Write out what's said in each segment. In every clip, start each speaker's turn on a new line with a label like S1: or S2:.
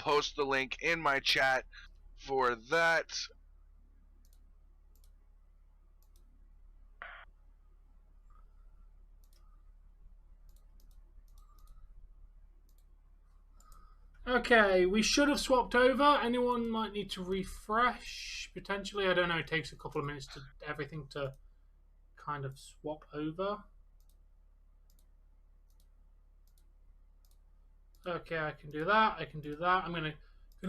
S1: post the link in my chat for that.
S2: Okay, we should have swapped over. Anyone might need to refresh, potentially. I don't know, it takes a couple of minutes to everything to kind of swap over. Okay, I can do that. I can do that. I'm gonna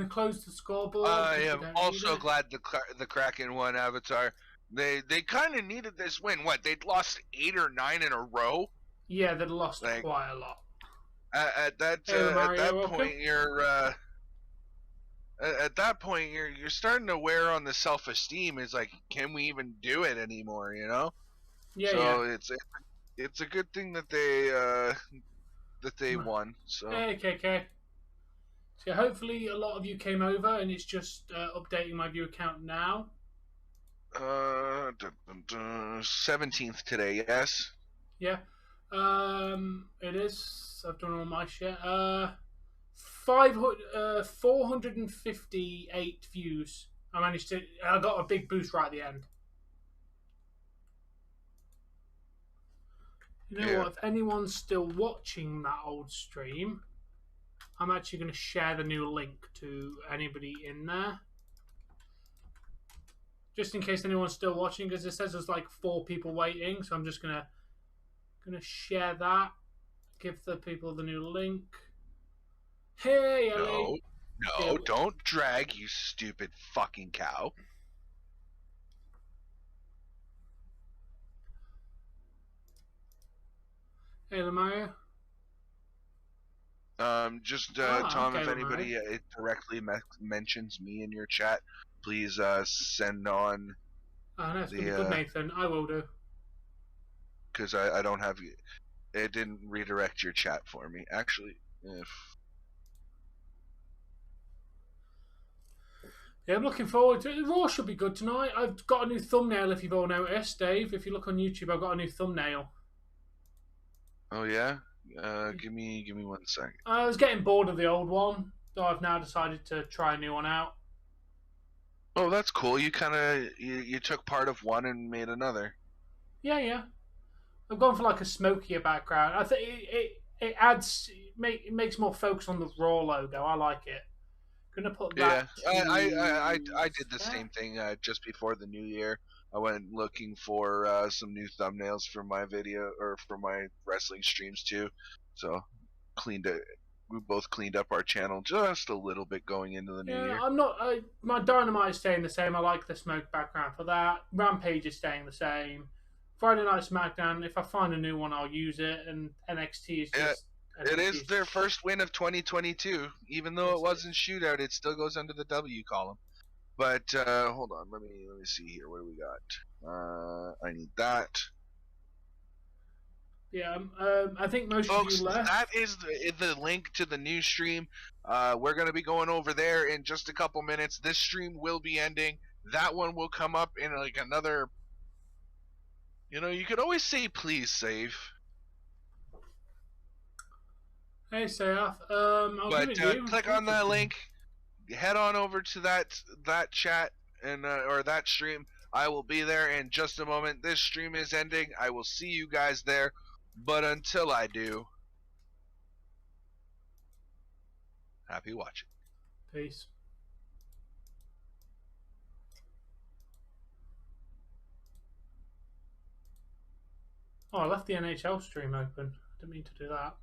S2: close the scoreboard.
S1: I am also glad the Kraken won, Avatar. They kind of needed this win. What, they'd lost 8 or 9 in a row?
S2: Yeah, they'd lost quite a lot.
S1: At that point, you're starting to wear on the self-esteem. It's like, can we even do it anymore? You know?
S2: Yeah.
S1: So it's a good thing that they won. So
S2: okay. So hopefully a lot of you came over, and it's just updating my view account now.
S1: 17th today, yes.
S2: Yeah. It is. I've done all my shit. 458 views. I managed to. I got a big boost right at the end. You know what? If anyone's still watching that old stream, I'm actually going to share the new link to anybody in there, just in case anyone's still watching, because it says there's like 4 people waiting. So I'm just gonna share that. Give the people the new link. Hey, Ellie.
S1: No, don't drag, you stupid fucking cow.
S2: Hey, Lamario.
S1: Tom, okay, if anybody directly mentions me in your chat, please send on.
S2: Oh, no, it's gonna be good, Nathan. I will do.
S1: Because I don't have it didn't redirect your chat for me. Actually,
S2: Yeah, I'm looking forward to it. Raw should be good tonight. I've got a new thumbnail, if you've all noticed, Dave. If you look on YouTube, I've got a new thumbnail.
S1: Oh yeah? Give me 1 second.
S2: I was getting bored of the old one, so I've now decided to try a new one out.
S1: Oh, that's cool. You you took part of one and made another.
S2: Yeah. I've gone for like a smokier background. I think it adds, it makes more focus on the Raw logo. I like it. Gonna put that.
S1: Yeah, I did the same thing just before the new year. I went looking for some new thumbnails for my video or for my wrestling streams too. So cleaned it. We both cleaned up our channel just a little bit going into the new year.
S2: I'm not. My Dynamite is staying the same. I like the smoke background for that. Rampage is staying the same. Friday Night SmackDown. If I find a new one, I'll use it. And NXT is just.
S1: It is their first win of 2022. Even though it wasn't shootout, it still goes under the W column. But hold on, let me see here. What do we got? I need that.
S2: Yeah, I think most
S1: folks,
S2: of you left.
S1: That is the link to the new stream. We're going to be going over there in just a couple minutes. This stream will be ending. That one will come up in like another. You know, you could always say please save.
S2: Hey, Seth. But
S1: click on that link. Head on over to that chat and or that stream. I will be there in just a moment. This stream is ending. I will see you guys there. But until I do, happy watching.
S2: Peace. Oh, I left the NHL stream open. Didn't mean to do that.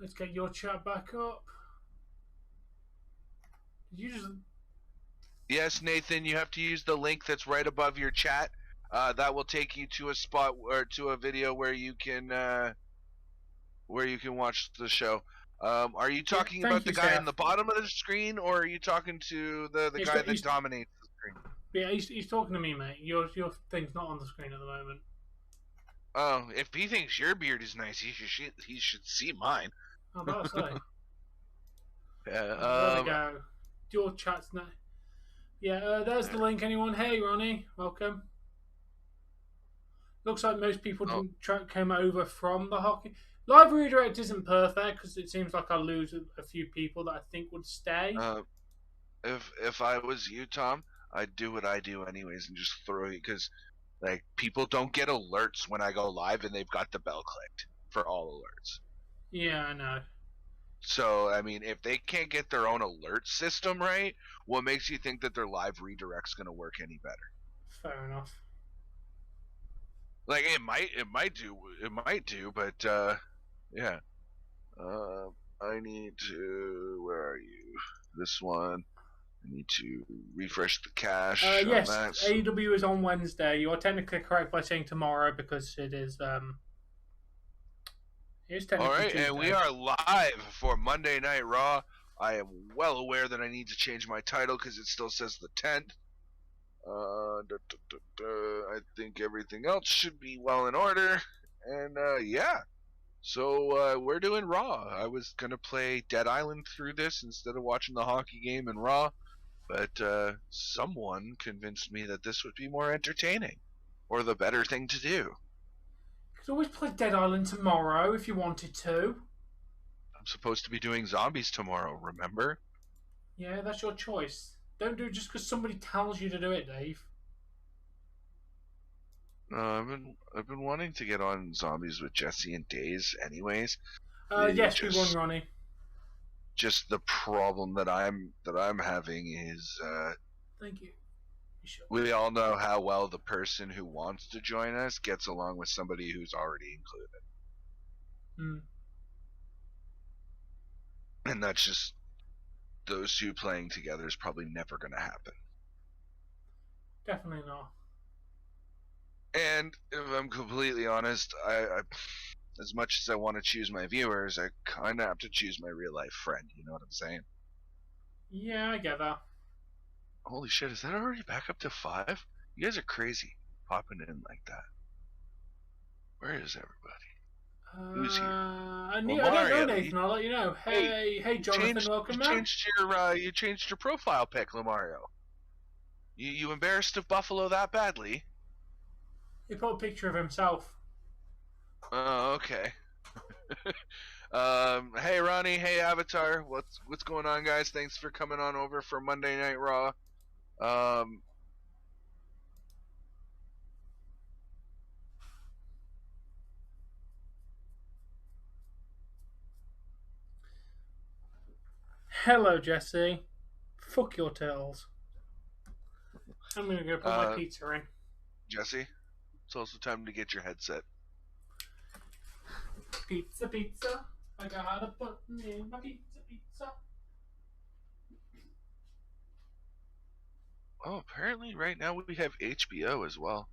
S2: Let's get your chat back up.
S1: Yes, Nathan, you have to use the link that's right above your chat. That will take you to a spot or to a video where you can watch the show. Are you talking about the guy on the bottom of the screen, or are you talking to the guy that dominates the screen?
S2: Yeah, he's talking to me, mate. Your thing's not on the screen at the moment.
S1: Oh, if he thinks your beard is nice, he should see mine.
S2: Oh, that's right.
S1: Yeah.
S2: There we go. your chat's now. Yeah, there's the link. Anyone? Hey, Ronnie, welcome. Looks like most people came over from the hockey. Live redirect isn't perfect because it seems like I'll lose a few people that I think would stay.
S1: If I was you, Tom, I'd do what I do anyways and just throw it, because like people don't get alerts when I go live and they've got the bell clicked for all alerts.
S2: Yeah, I know.
S1: So I mean, if they can't get their own alert system right, what makes you think that their live redirect's going to work any better?
S2: Fair enough.
S1: Like it might do, but yeah. I need to. Where are you? This one. I need to refresh the cache.
S2: Yes, AEW is on Wednesday. You are technically correct by saying tomorrow because it is. It's technically
S1: all right,
S2: Tuesday.
S1: And we are live for Monday Night Raw. I am well aware that I need to change my title because it still says the 10th. I think everything else should be well in order. And yeah. So we're doing Raw. I was going to play Dead Island through this instead of watching the hockey game in Raw. But someone convinced me that this would be more entertaining. Or the better thing to do.
S2: You could always play Dead Island tomorrow if you wanted to.
S1: I'm supposed to be doing zombies tomorrow, remember?
S2: Yeah, that's your choice. Don't do it just because somebody tells you to do it, Dave.
S1: I've been wanting to get on zombies with Jesse and Days, anyways.
S2: Yes, we won, Ronnie.
S1: Just the problem that I'm having is.
S2: Thank you.
S1: We all know how well the person who wants to join us gets along with somebody who's already included. And that's just. Those two playing together is probably never going to happen.
S2: Definitely not.
S1: And if I'm completely honest, I as much as I want to choose my viewers, I kind of have to choose my real life friend. You know what I'm saying?
S2: Yeah, I get that.
S1: Holy shit, is that already back up to 5? You guys are crazy, popping in like that. Where is everybody? Who's here?
S2: I don't know, Nathan. I'll let you know. Hey, Jonathan, welcome, man.
S1: You changed your profile pic, Lamario. You embarrassed of Buffalo that badly?
S2: He put a picture of himself.
S1: Oh, okay. Hey Ronnie, hey Avatar, what's going on, guys? Thanks for coming on over for Monday Night Raw.
S2: Hello, Jesse. Fuck your tails. I'm gonna go put my pizza in.
S1: Jesse, it's also time to get your headset.
S2: Pizza. I gotta put in my pizza.
S1: Oh, apparently right now we have HBO as well.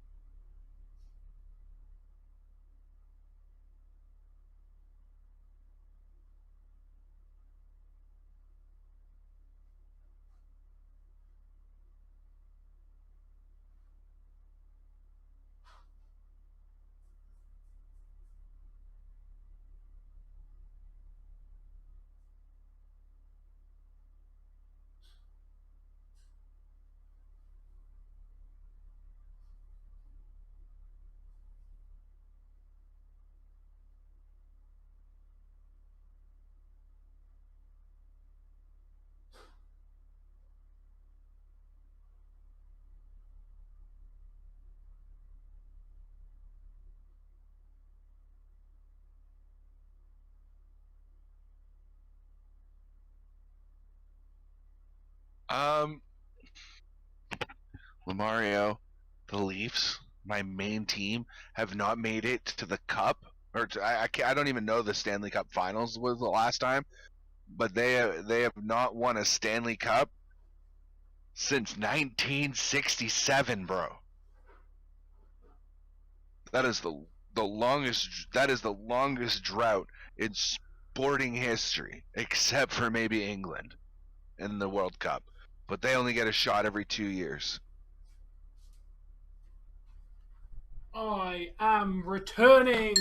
S1: Lamario, the Leafs, my main team, have not made it to the Cup, or I don't even know the Stanley Cup Finals was the last time, but they have not won a Stanley Cup since 1967, bro. That is the longest drought in sporting history, except for maybe England in the World Cup. But they only get a shot every 2 years.
S2: I am returning.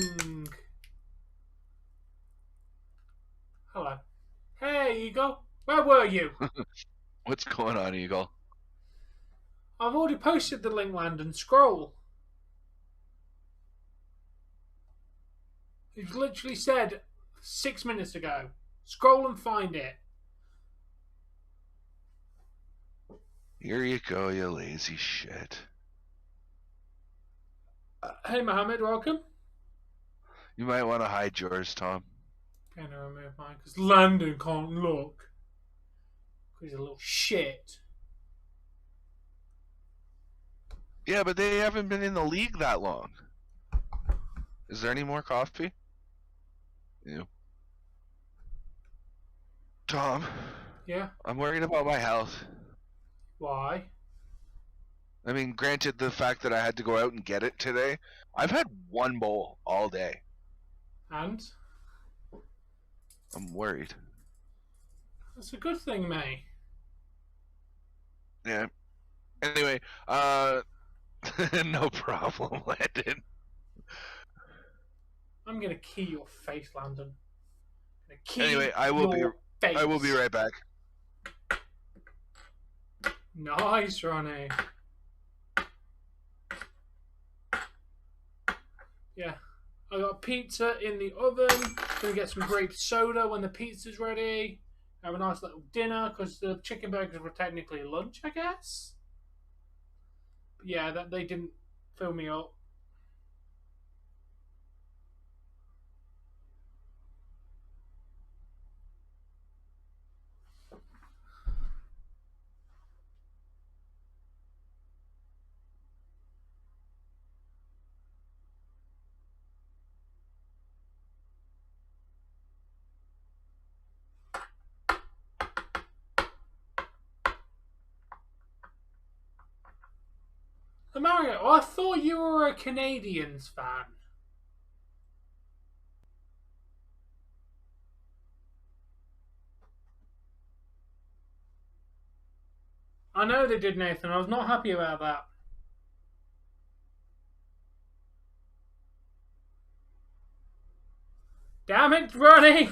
S2: Hello. Hey, Eagle. Where were you?
S1: What's going on, Eagle?
S2: I've already posted the link, Landon. Scroll. It's literally said 6 minutes ago. Scroll and find it.
S1: Here you go, you lazy shit.
S2: Hey, Mohammed, welcome.
S1: You might want to hide yours, Tom.
S2: I'm gonna remove mine because Landon can't look. Because he's a little shit.
S1: Yeah, but they haven't been in the league that long. Is there any more coffee? Yeah. Tom.
S2: Yeah?
S1: I'm worried about my health.
S2: Why?
S1: I mean, granted the fact that I had to go out and get it today, I've had one bowl all day.
S2: And?
S1: I'm worried.
S2: That's a good thing, mate.
S1: Yeah. Anyway, no problem, Landon.
S2: I'm gonna key your face, Landon.
S1: Anyway, I will be right back.
S2: Nice, Ronnie. Yeah. I got pizza in the oven. Gonna get some grape soda when the pizza's ready. Have a nice little dinner because the chicken burgers were technically lunch, I guess. But yeah, that they didn't fill me up. Mario, I thought you were a Canadians fan. I know they did, Nathan. I was not happy about that. Damn it, Ronnie!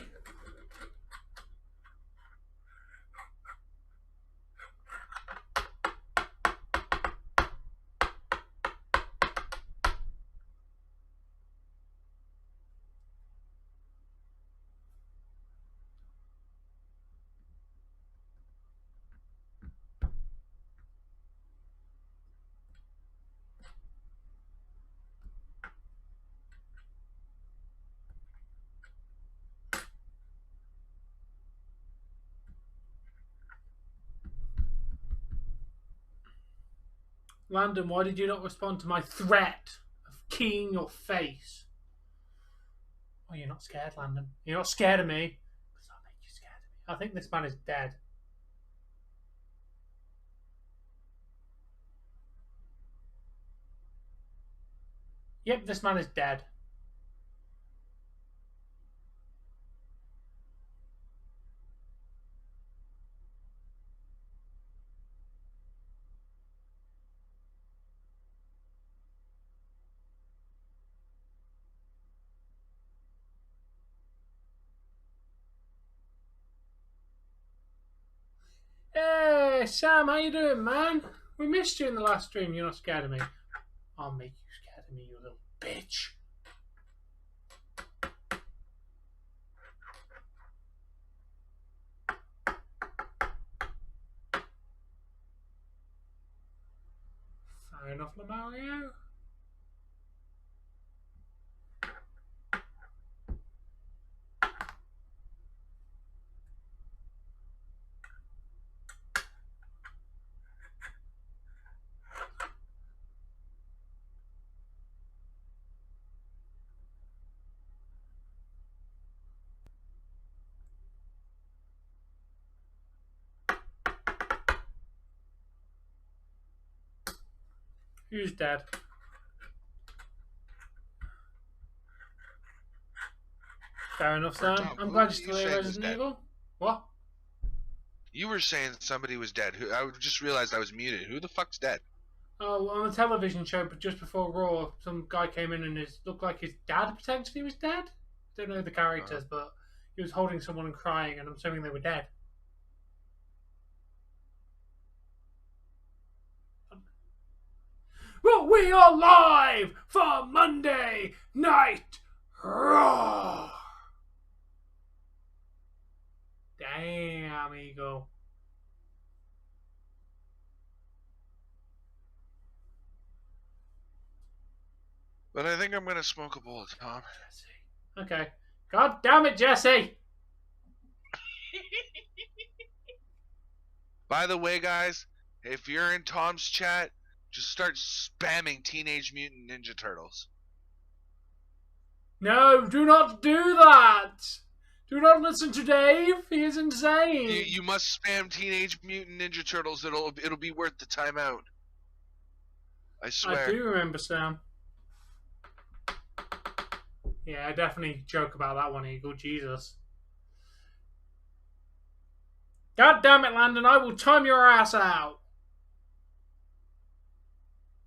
S2: Landon, why did you not respond to my threat of keying your face? Oh, you're not scared, Landon. You're not scared of me. Because I'll make you scared of me. I think this man is dead. Yep, this man is dead. Hey, Sam, how you doing, man? We missed you in the last stream. You're not scared of me. I'll make you scared of me, you little bitch. Fair enough, Mario. Who's dead? Fair enough, Sam.
S1: Tom,
S2: I'm
S1: who
S2: glad
S1: were
S2: you're
S1: you
S2: still here,
S1: saying was
S2: Resident
S1: dead?
S2: Evil. What?
S1: You were saying somebody was dead. I just realized I was muted. Who the fuck's dead?
S2: Oh, on a television show, but just before Raw, some guy came in and it looked like his dad potentially was dead. Don't know the characters, but he was holding someone and crying, and I'm assuming they were dead. We are live for Monday Night Raw. Damn, Eagle.
S1: But I think I'm going to smoke a bowl, Tom.
S2: Okay. God damn it, Jesse.
S1: By the way, guys, if you're in Tom's chat, just start spamming Teenage Mutant Ninja Turtles.
S2: No, do not do that. Do not listen to Dave. He is insane.
S1: You must spam Teenage Mutant Ninja Turtles. It'll be worth the time out. I swear.
S2: I do remember, Sam. Yeah, I definitely joke about that one, Eagle. Jesus. God damn it, Landon. I will time your ass out.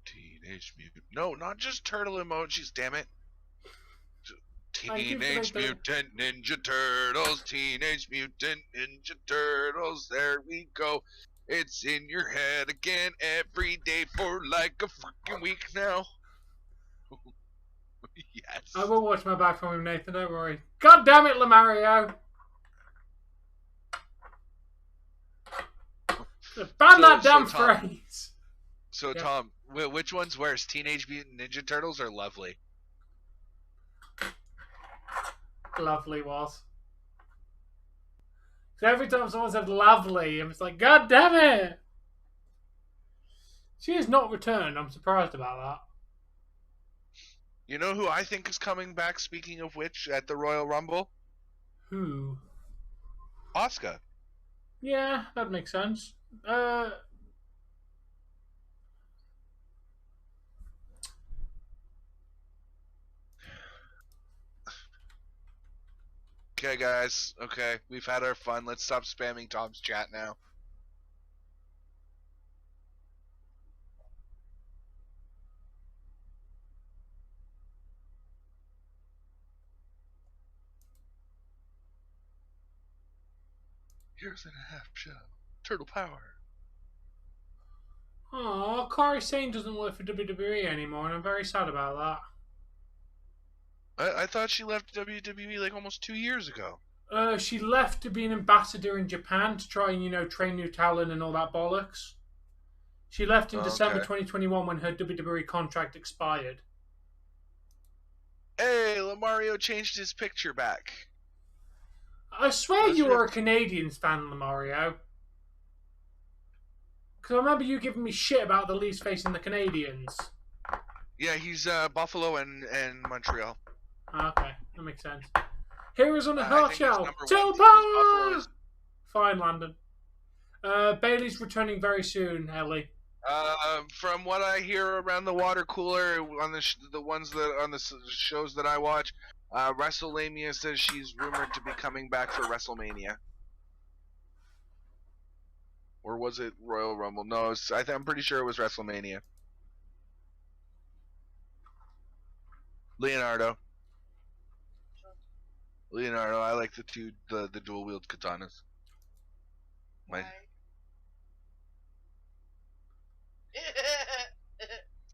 S1: Teenage Mutant. No, not just turtle emojis, damn it. Teenage Mutant Ninja Turtles. Teenage Mutant Ninja Turtles. There we go. It's in your head again every day for like a freaking week now. Yes.
S2: I will watch my back from him, Nathan. Don't worry. God damn it, Lamario. Ban that damn phrase.
S1: So, yeah. Tom, which one's worse? Teenage Mutant Ninja Turtles or Lovely?
S2: Lovely was. So every time someone said lovely, I'm just like, God damn it! She has not returned. I'm surprised about that.
S1: You know who I think is coming back, speaking of which, at the Royal Rumble?
S2: Who?
S1: Asuka.
S2: Yeah, that makes sense.
S1: Okay, guys. Okay, we've had our fun. Let's stop spamming Tom's chat now. Years and a half show. Turtle power.
S2: Oh, Kairi Sane doesn't work for WWE anymore, and I'm very sad about that.
S1: I thought she left WWE like almost 2 years ago.
S2: She left to be an ambassador in Japan to try and, train new talent and all that bollocks. She left in December 2021 when her WWE contract expired.
S1: Hey, Lamario changed his picture back.
S2: I swear you were a Canadians fan, Lamario. Because I remember you giving me shit about the Leafs facing the Canadians.
S1: Yeah, he's Buffalo and Montreal.
S2: Okay, that makes sense. Heroes on the Hot Show. Till power! Fine, Landon. Bailey's returning very soon, Ellie.
S1: From what I hear around the water cooler on the ones that on the shows that I watch, WrestleMania says she's rumored to be coming back for WrestleMania. Or was it Royal Rumble? No, I'm pretty sure it was WrestleMania. Leonardo, I like the dual wield katanas.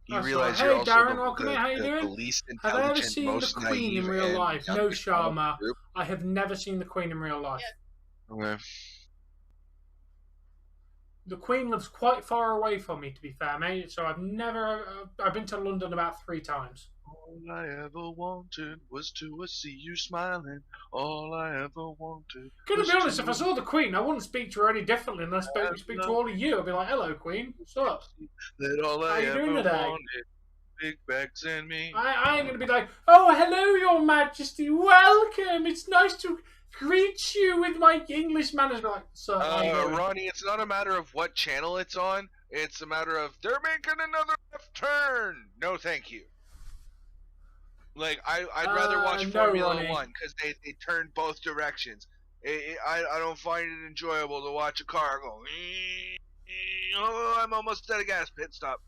S1: You realize you're also
S2: Darren, welcome in. How you doing?
S1: The least intelligent,
S2: have I ever seen
S1: most
S2: the Queen in real life? No, Sharma. I have never seen the Queen in real life.
S1: Okay.
S2: The Queen lives quite far away from me, to be fair, mate. So I've been to London about 3 times.
S1: All I ever wanted was to see you smiling. All I ever wanted.
S2: Gonna be honest, if I saw the Queen, I wouldn't speak to her any differently unless I speak to all of you. I'd be like, "Hello, Queen. What's up?
S1: That all I
S2: How you doing today?
S1: Wanted, big bags and me."
S2: I ain't gonna be like, "Oh, hello, Your Majesty. Welcome. It's nice to greet you with my English manners." Like, "Sir,
S1: Ronnie, it's not a matter of what channel it's on. It's a matter of they're making another left turn. No, thank you. Like, I'd rather watch Formula 1 because they turn both directions. I don't find it enjoyable to watch a car go, oh, I'm almost at a gas pit stop.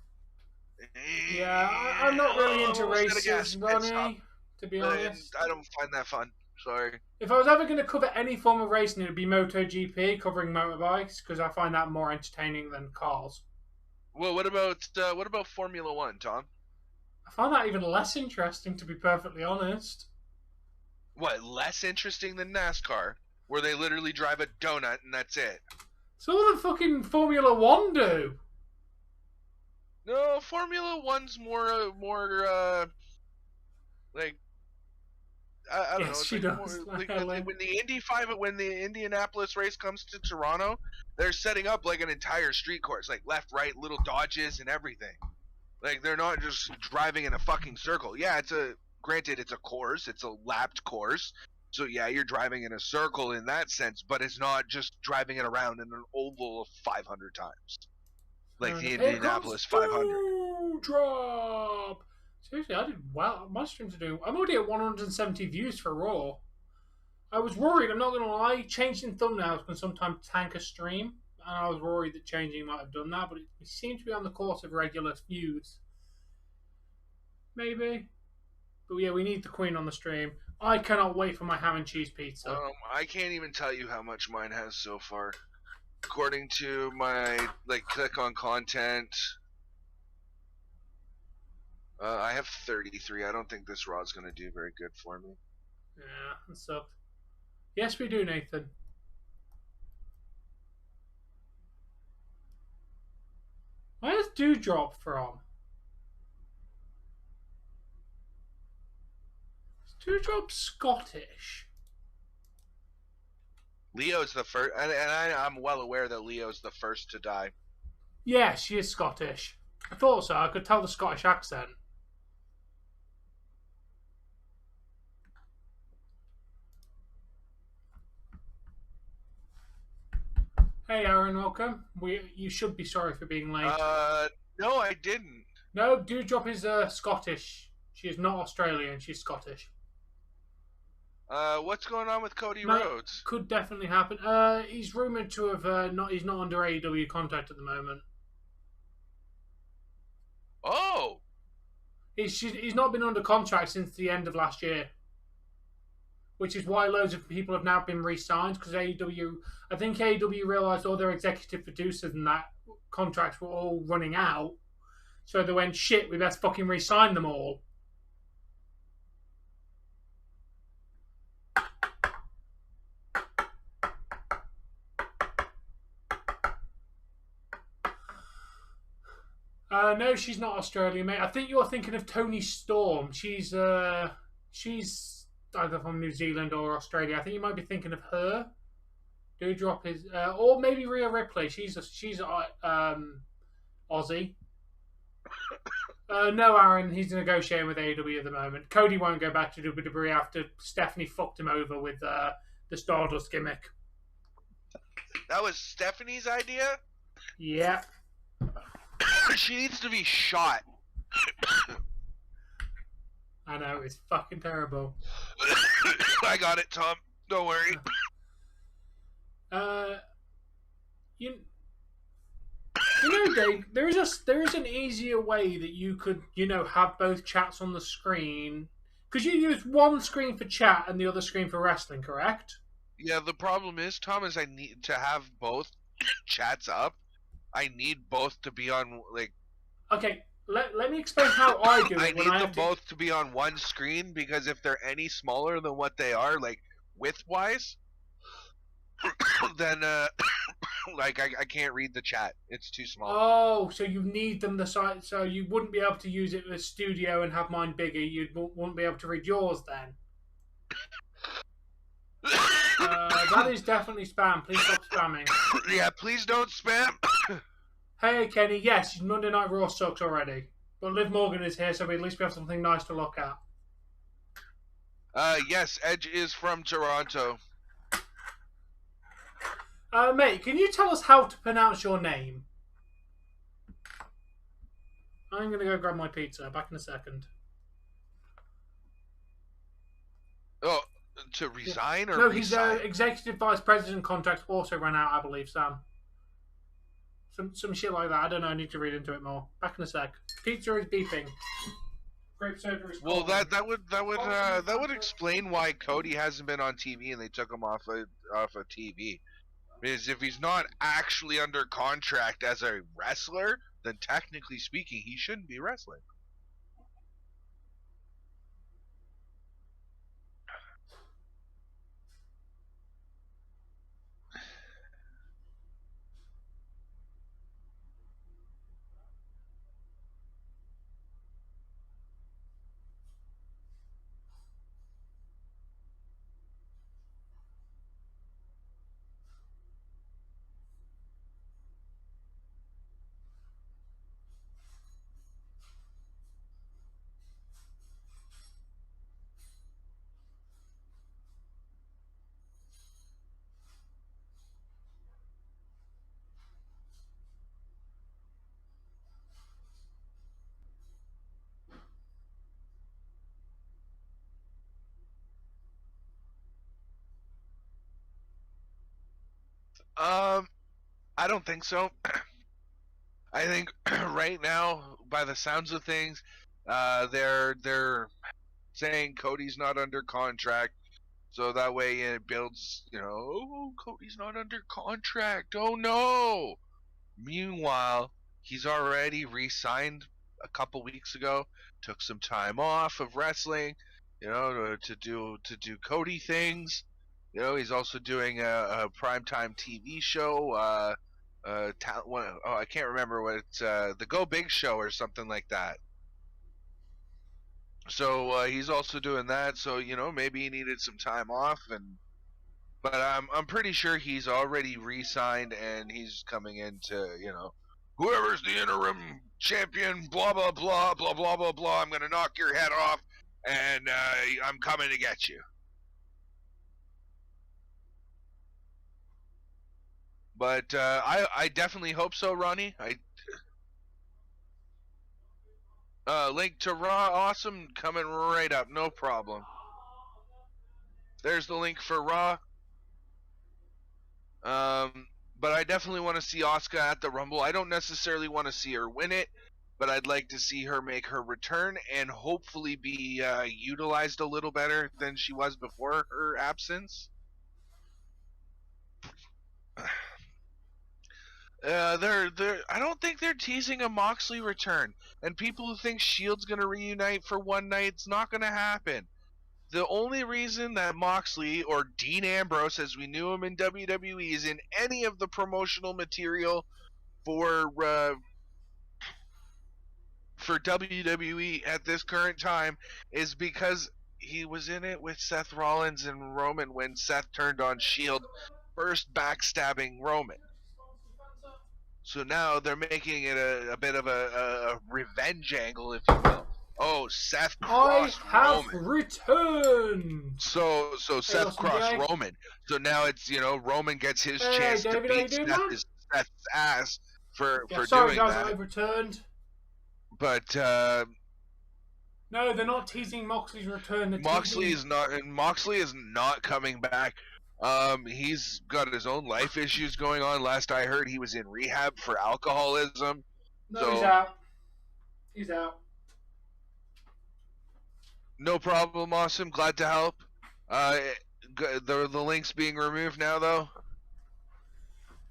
S2: Yeah, I'm not really into races, Ronnie, to be honest.
S1: I don't find that fun. Sorry.
S2: If I was ever going to cover any form of racing, it would be MotoGP, covering motorbikes, because I find that more entertaining than cars.
S1: Well, what about Formula 1, Tom?
S2: I find that even less interesting, to be perfectly honest.
S1: What, less interesting than NASCAR, where they literally drive a donut and that's it?
S2: So what the fucking Formula One do?
S1: No, Formula One's more like I don't know.
S2: Yes,
S1: It's
S2: she
S1: like more
S2: does.
S1: like
S2: Helen.
S1: when the Indianapolis race comes to Toronto, they're setting up like an entire street course, like left, right, little dodges and everything. Like they're not just driving in a fucking circle. Yeah, granted it's a course, it's a lapped course. So yeah, you're driving in a circle in that sense, but it's not just driving it around in an oval 500 times. Like the
S2: Here comes
S1: Indianapolis 500.
S2: Doudrop. Seriously, I did well. My streams are doing. I'm already at 170 views for Raw. I was worried. I'm not gonna lie. Changing thumbnails can sometimes tank a stream, and I was worried that changing might have done that. But it seems to be on the course of regular views. Maybe. But yeah, we need the Queen on the stream. I cannot wait for my ham and cheese pizza.
S1: I can't even tell you how much mine has so far. According to my click on content, I have 33. I don't think this Raw's gonna do very good for me.
S2: Yeah, that sucked. Yes, we do, Nathan. Where's Doudrop from? Is Doudrop Scottish?
S1: Leo's the first, and I'm well aware that Leo's the first to die.
S2: Yeah, she is Scottish. I thought so. I could tell the Scottish accent. Hey, Aaron, welcome. You should be sorry for being late.
S1: No, I didn't.
S2: No, Doudrop is Scottish. She is not Australian. She's Scottish.
S1: What's going on with Cody Rhodes?
S2: Could definitely happen. He's rumored to have he's not under AEW contract at the moment.
S1: Oh.
S2: He's not been under contract since the end of last year, which is why loads of people have now been re-signed, because AEW, I think AEW realised all their executive producers and that contracts were all running out, so they went, shit, we best fucking re-sign them all. No, she's not Australian, mate. I think you're thinking of Toni Storm. She's either from New Zealand or Australia. I think you might be thinking of her. Doudrop is, or maybe Rhea Ripley. She's Aussie. No, Aaron. He's negotiating with AEW at the moment. Cody won't go back to WWE after Stephanie fucked him over with the Stardust gimmick.
S1: That was Stephanie's idea?
S2: Yeah.
S1: She needs to be shot.
S2: I know, it's fucking terrible.
S1: I got it, Tom. Don't worry.
S2: You know, Dave, there is an easier way that you could, have both chats on the screen. Because you use one screen for chat and the other screen for wrestling, correct?
S1: Yeah, the problem is, Tom, is I need to have both chats up. I need both to be on,
S2: Okay, let me explain how I do it.
S1: I need them both to be on one screen, because if they're any smaller than what they are, width-wise, then, I can't read the chat. It's too small.
S2: Oh, so you need them the size, so you wouldn't be able to use it as studio and have mine bigger. You wouldn't be able to read yours then. That is definitely spam. Please stop spamming.
S1: Yeah, please don't spam.
S2: Hey, Kenny. Yes, Monday Night Raw sucks already. But Liv Morgan is here, so we at least have something nice to look at.
S1: Yes, Edge is from Toronto.
S2: Mate, can you tell us how to pronounce your name? I'm going to go grab my pizza. Back in a second.
S1: Oh, to resign or
S2: no,
S1: resign?
S2: His executive vice president contract also ran out, I believe, Sam. Some shit like that. I don't know. I need to read into it more. Back in a sec. Pizza is beeping. Grape soda is
S1: well, that would explain why Cody hasn't been on TV and they took him off of TV. Because if he's not actually under contract as a wrestler, then technically speaking, he shouldn't be wrestling. I don't think so. I think right now, by the sounds of things, they're saying Cody's not under contract, so that way it builds, oh, Cody's not under contract. Oh no! Meanwhile, he's already re-signed a couple weeks ago. Took some time off of wrestling, to do Cody things. He's also doing a primetime TV show. I can't remember what it's, the Go Big Show or something like that. So he's also doing that. So maybe he needed some time off, but I'm pretty sure he's already re-signed and he's coming into whoever's the interim champion, blah blah blah blah blah blah blah. I'm gonna knock your head off, and I'm coming to get you. But I definitely hope so, Ronnie. Link to Raw, awesome, coming right up, no problem. There's the link for Raw. But I definitely want to see Asuka at the Rumble. I don't necessarily want to see her win it, but I'd like to see her make her return and hopefully be utilized a little better than she was before her absence. I don't think they're teasing a Moxley return, and people who think Shield's gonna reunite for one night, it's not gonna happen. The only reason that Moxley or Dean Ambrose, as we knew him in WWE, is in any of the promotional material for WWE at this current time is because he was in it with Seth Rollins and Roman when Seth turned on Shield, first backstabbing Roman. So now they're making it a bit of a revenge angle, if you will. Oh, Seth crossed Roman.
S2: Returned.
S1: So Seth crossed Roman. So now it's Roman gets his chance to beat Seth's ass for
S2: sorry,
S1: doing
S2: guys,
S1: that.
S2: I've returned.
S1: But
S2: no, they're not teasing Moxley's return.
S1: Moxley is not coming back. He's got his own life issues going on. Last I heard, he was in rehab for alcoholism.
S2: No, he's out. He's out.
S1: No problem, awesome. Glad to help. The link's being removed now, though.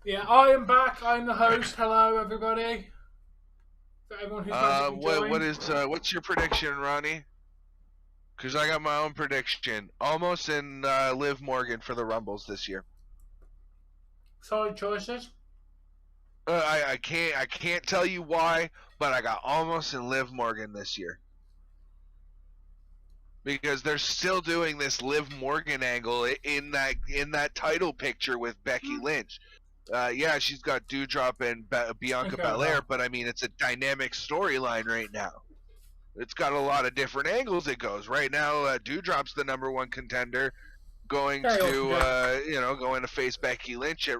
S2: Yeah, I am back. I'm the host. Hello, everybody. For everyone who's
S1: what's your prediction, Ronnie? Because I got my own prediction. Almost and Liv Morgan for the Rumbles this year.
S2: Solid choices.
S1: I can't tell you why, but I got Almost and Liv Morgan this year. Because they're still doing this Liv Morgan angle in that title picture with Becky Lynch. Yeah, she's got Doudrop and Bianca Belair, but I mean, it's a dynamic storyline right now. It's got a lot of different angles it goes. Right now, Doudrop's the #1 contender, going to face Becky Lynch at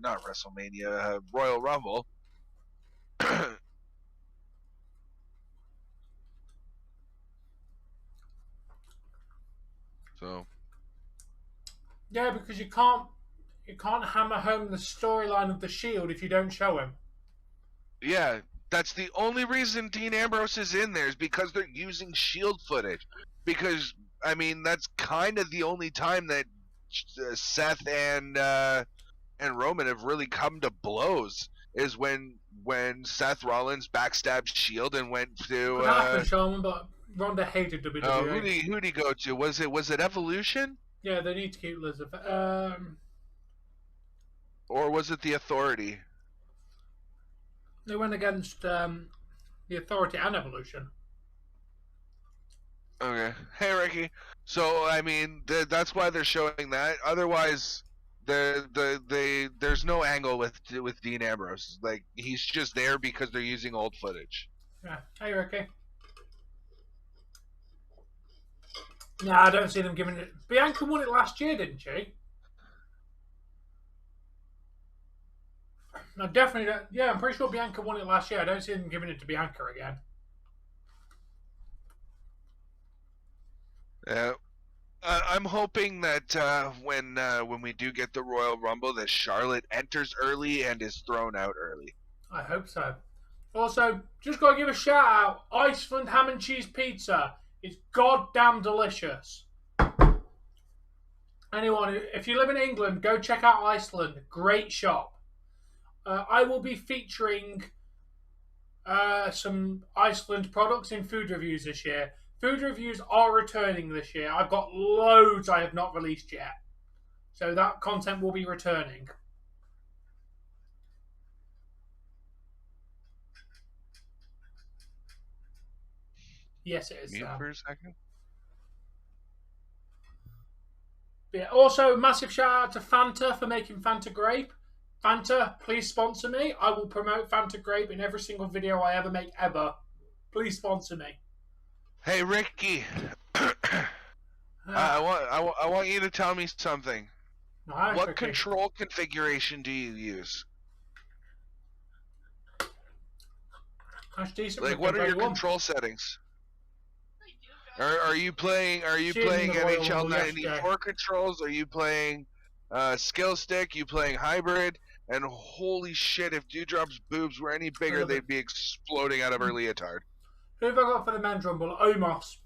S1: not WrestleMania, Royal Rumble. So.
S2: Yeah, because you can't hammer home the storyline of the Shield if you don't show him.
S1: Yeah. That's the only reason Dean Ambrose is in there, is because they're using Shield footage. Because, I mean, that's kind of the only time that Seth and Roman have really come to blows, is when Seth Rollins backstabbed Shield and went to.
S2: Showman, but Ronda hated WWE.
S1: Who'd he go to? Was it Evolution?
S2: Yeah, they need to keep Elizabeth.
S1: Or was it the Authority?
S2: They went against the Authority and Evolution.
S1: Okay. Hey, Ricky. So, I mean, that's why they're showing that. Otherwise, there's no angle with Dean Ambrose. Like, he's just there because they're using old footage.
S2: Yeah. Hey, Ricky. Nah, I don't see them giving it. Bianca won it last year, didn't she? No, definitely. Yeah, I'm pretty sure Bianca won it last year. I don't see them giving it to Bianca again.
S1: Yeah. I'm hoping that when we do get the Royal Rumble, that Charlotte enters early and is thrown out early.
S2: I hope so. Also, just got to give a shout out. Iceland ham and cheese pizza is goddamn delicious. Anyone, if you live in England, go check out Iceland. Great shop. I will be featuring some Iceland products in food reviews this year. Food reviews are returning this year. I've got loads I have not released yet. So that content will be returning. Yes, it is.
S1: Mute for a second.
S2: Yeah, also, massive shout out to Fanta for making Fanta Grape. Fanta, please sponsor me. I will promote Fanta Grape in every single video I ever make ever. Please sponsor me.
S1: Hey, Ricky. I want you to tell me something.
S2: Nice,
S1: what
S2: Ricky.
S1: control configuration do you use?
S2: That's decent.
S1: Like, what are your control settings? Are you playing NHL 94 controls? Are you playing skill stick? You playing hybrid? And holy shit, if Doudrop's boobs were any bigger, they'd be exploding out of her leotard.
S2: Who have I got for the men's rumble? Omos.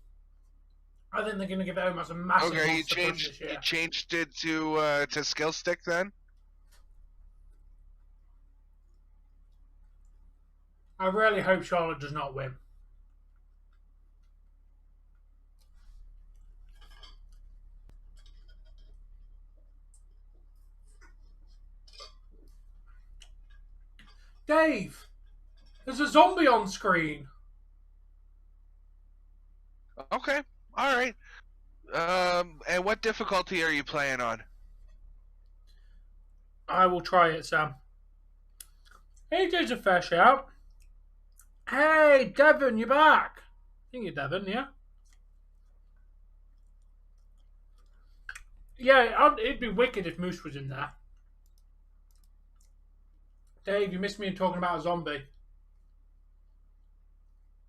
S2: I think they're going to give Omos a massive push this year.
S1: You changed it to skill stick then?
S2: I really hope Charlotte does not win. Dave, there's a zombie on screen.
S1: Okay, all right. And what difficulty are you playing on?
S2: I will try it, Sam. Hey, there's a fair shout. Hey, Devon, you're back. I think you're Devon, yeah? Yeah, it'd be wicked if Moose was in there. Dave, you missed me talking about a zombie.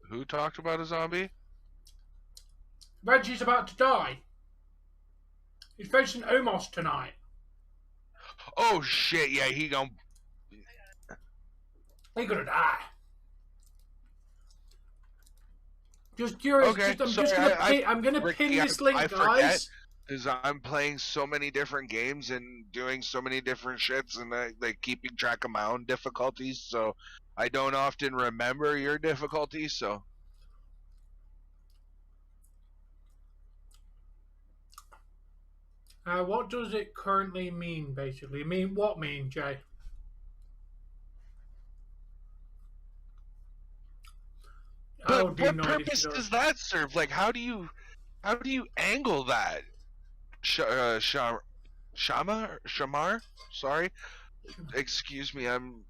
S1: Who talked about a zombie?
S2: Reggie's about to die. He's facing Omos tonight.
S1: Oh shit! Yeah, he gonna
S2: die. Just curious.
S1: Okay,
S2: I'm gonna pin this link, guys.
S1: Because I'm playing so many different games and doing so many different shits, and like keeping track of my own difficulties, so I don't often remember your difficulties. So.
S2: What does it currently mean, basically? What mean, Jay?
S1: But what purpose does that serve? Like, how do you angle that? Shamar? Sorry, excuse me. I'm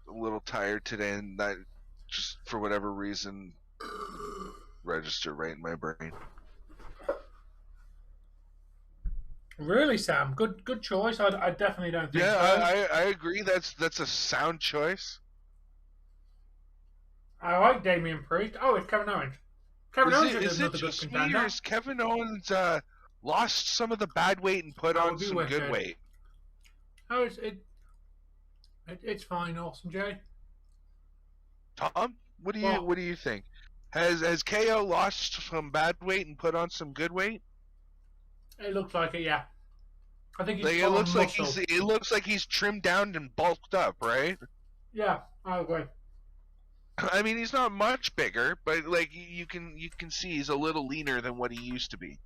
S1: a little tired today, and that just for whatever reason registered right in my brain.
S2: Really, Sam? Good choice. I definitely don't think so.
S1: Yeah, I agree. That's a sound choice.
S2: I like Damian Priest. Oh, it's Kevin Owens. Kevin Owens
S1: is it just me, or has Kevin Owens lost some of the bad weight and put on some good weight?
S2: Oh, it's fine, Awesome Jay.
S1: Tom, what do you think? Has KO lost some bad weight and put on some good weight?
S2: It looks like it, yeah. I think
S1: it looks like he's trimmed down and bulked up, right?
S2: Yeah, I agree.
S1: I mean, he's not much bigger, but like you can see he's a little leaner than what he used to be.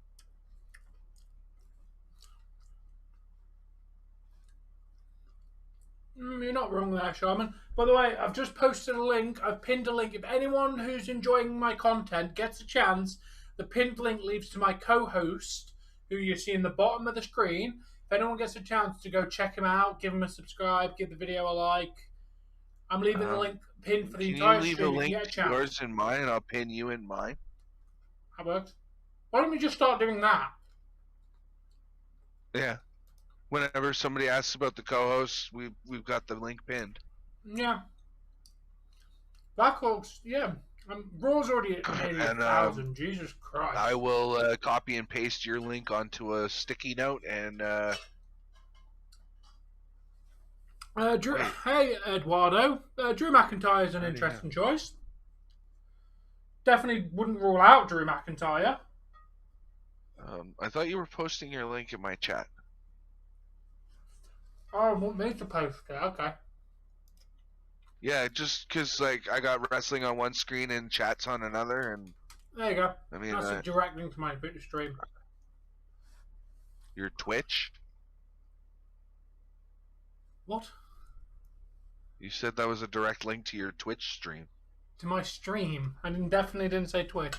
S2: You're not wrong there, Sharman. By the way, I've just posted a link. I've pinned a link. If anyone who's enjoying my content gets a chance, the pinned link leads to my co-host, who you see in the bottom of the screen. If anyone gets a chance to go check him out, give him a subscribe, give the video a like. I'm leaving the link pinned for the entire stream.
S1: Can you leave a link to yours and mine, and I'll pin you in mine?
S2: That works. Why don't we just start doing that?
S1: Yeah. Whenever somebody asks about the co-hosts, we've got the link pinned.
S2: Yeah. That works. Yeah. Raw's already at nearly
S1: And
S2: 1,000. Jesus Christ.
S1: I will copy and paste your link onto a sticky note and.
S2: Hey, Eduardo. Drew McIntyre is an interesting choice. Definitely wouldn't rule out Drew McIntyre.
S1: I thought you were posting your link in my chat.
S2: Oh, want me to post it? Okay.
S1: Yeah, just because like I got wrestling on one screen and chats on another, and
S2: there you go.
S1: I mean
S2: that's a direct link to my Twitch stream.
S1: Your Twitch?
S2: What?
S1: You said that was a direct link to your Twitch stream.
S2: To my stream. I definitely didn't say Twitch.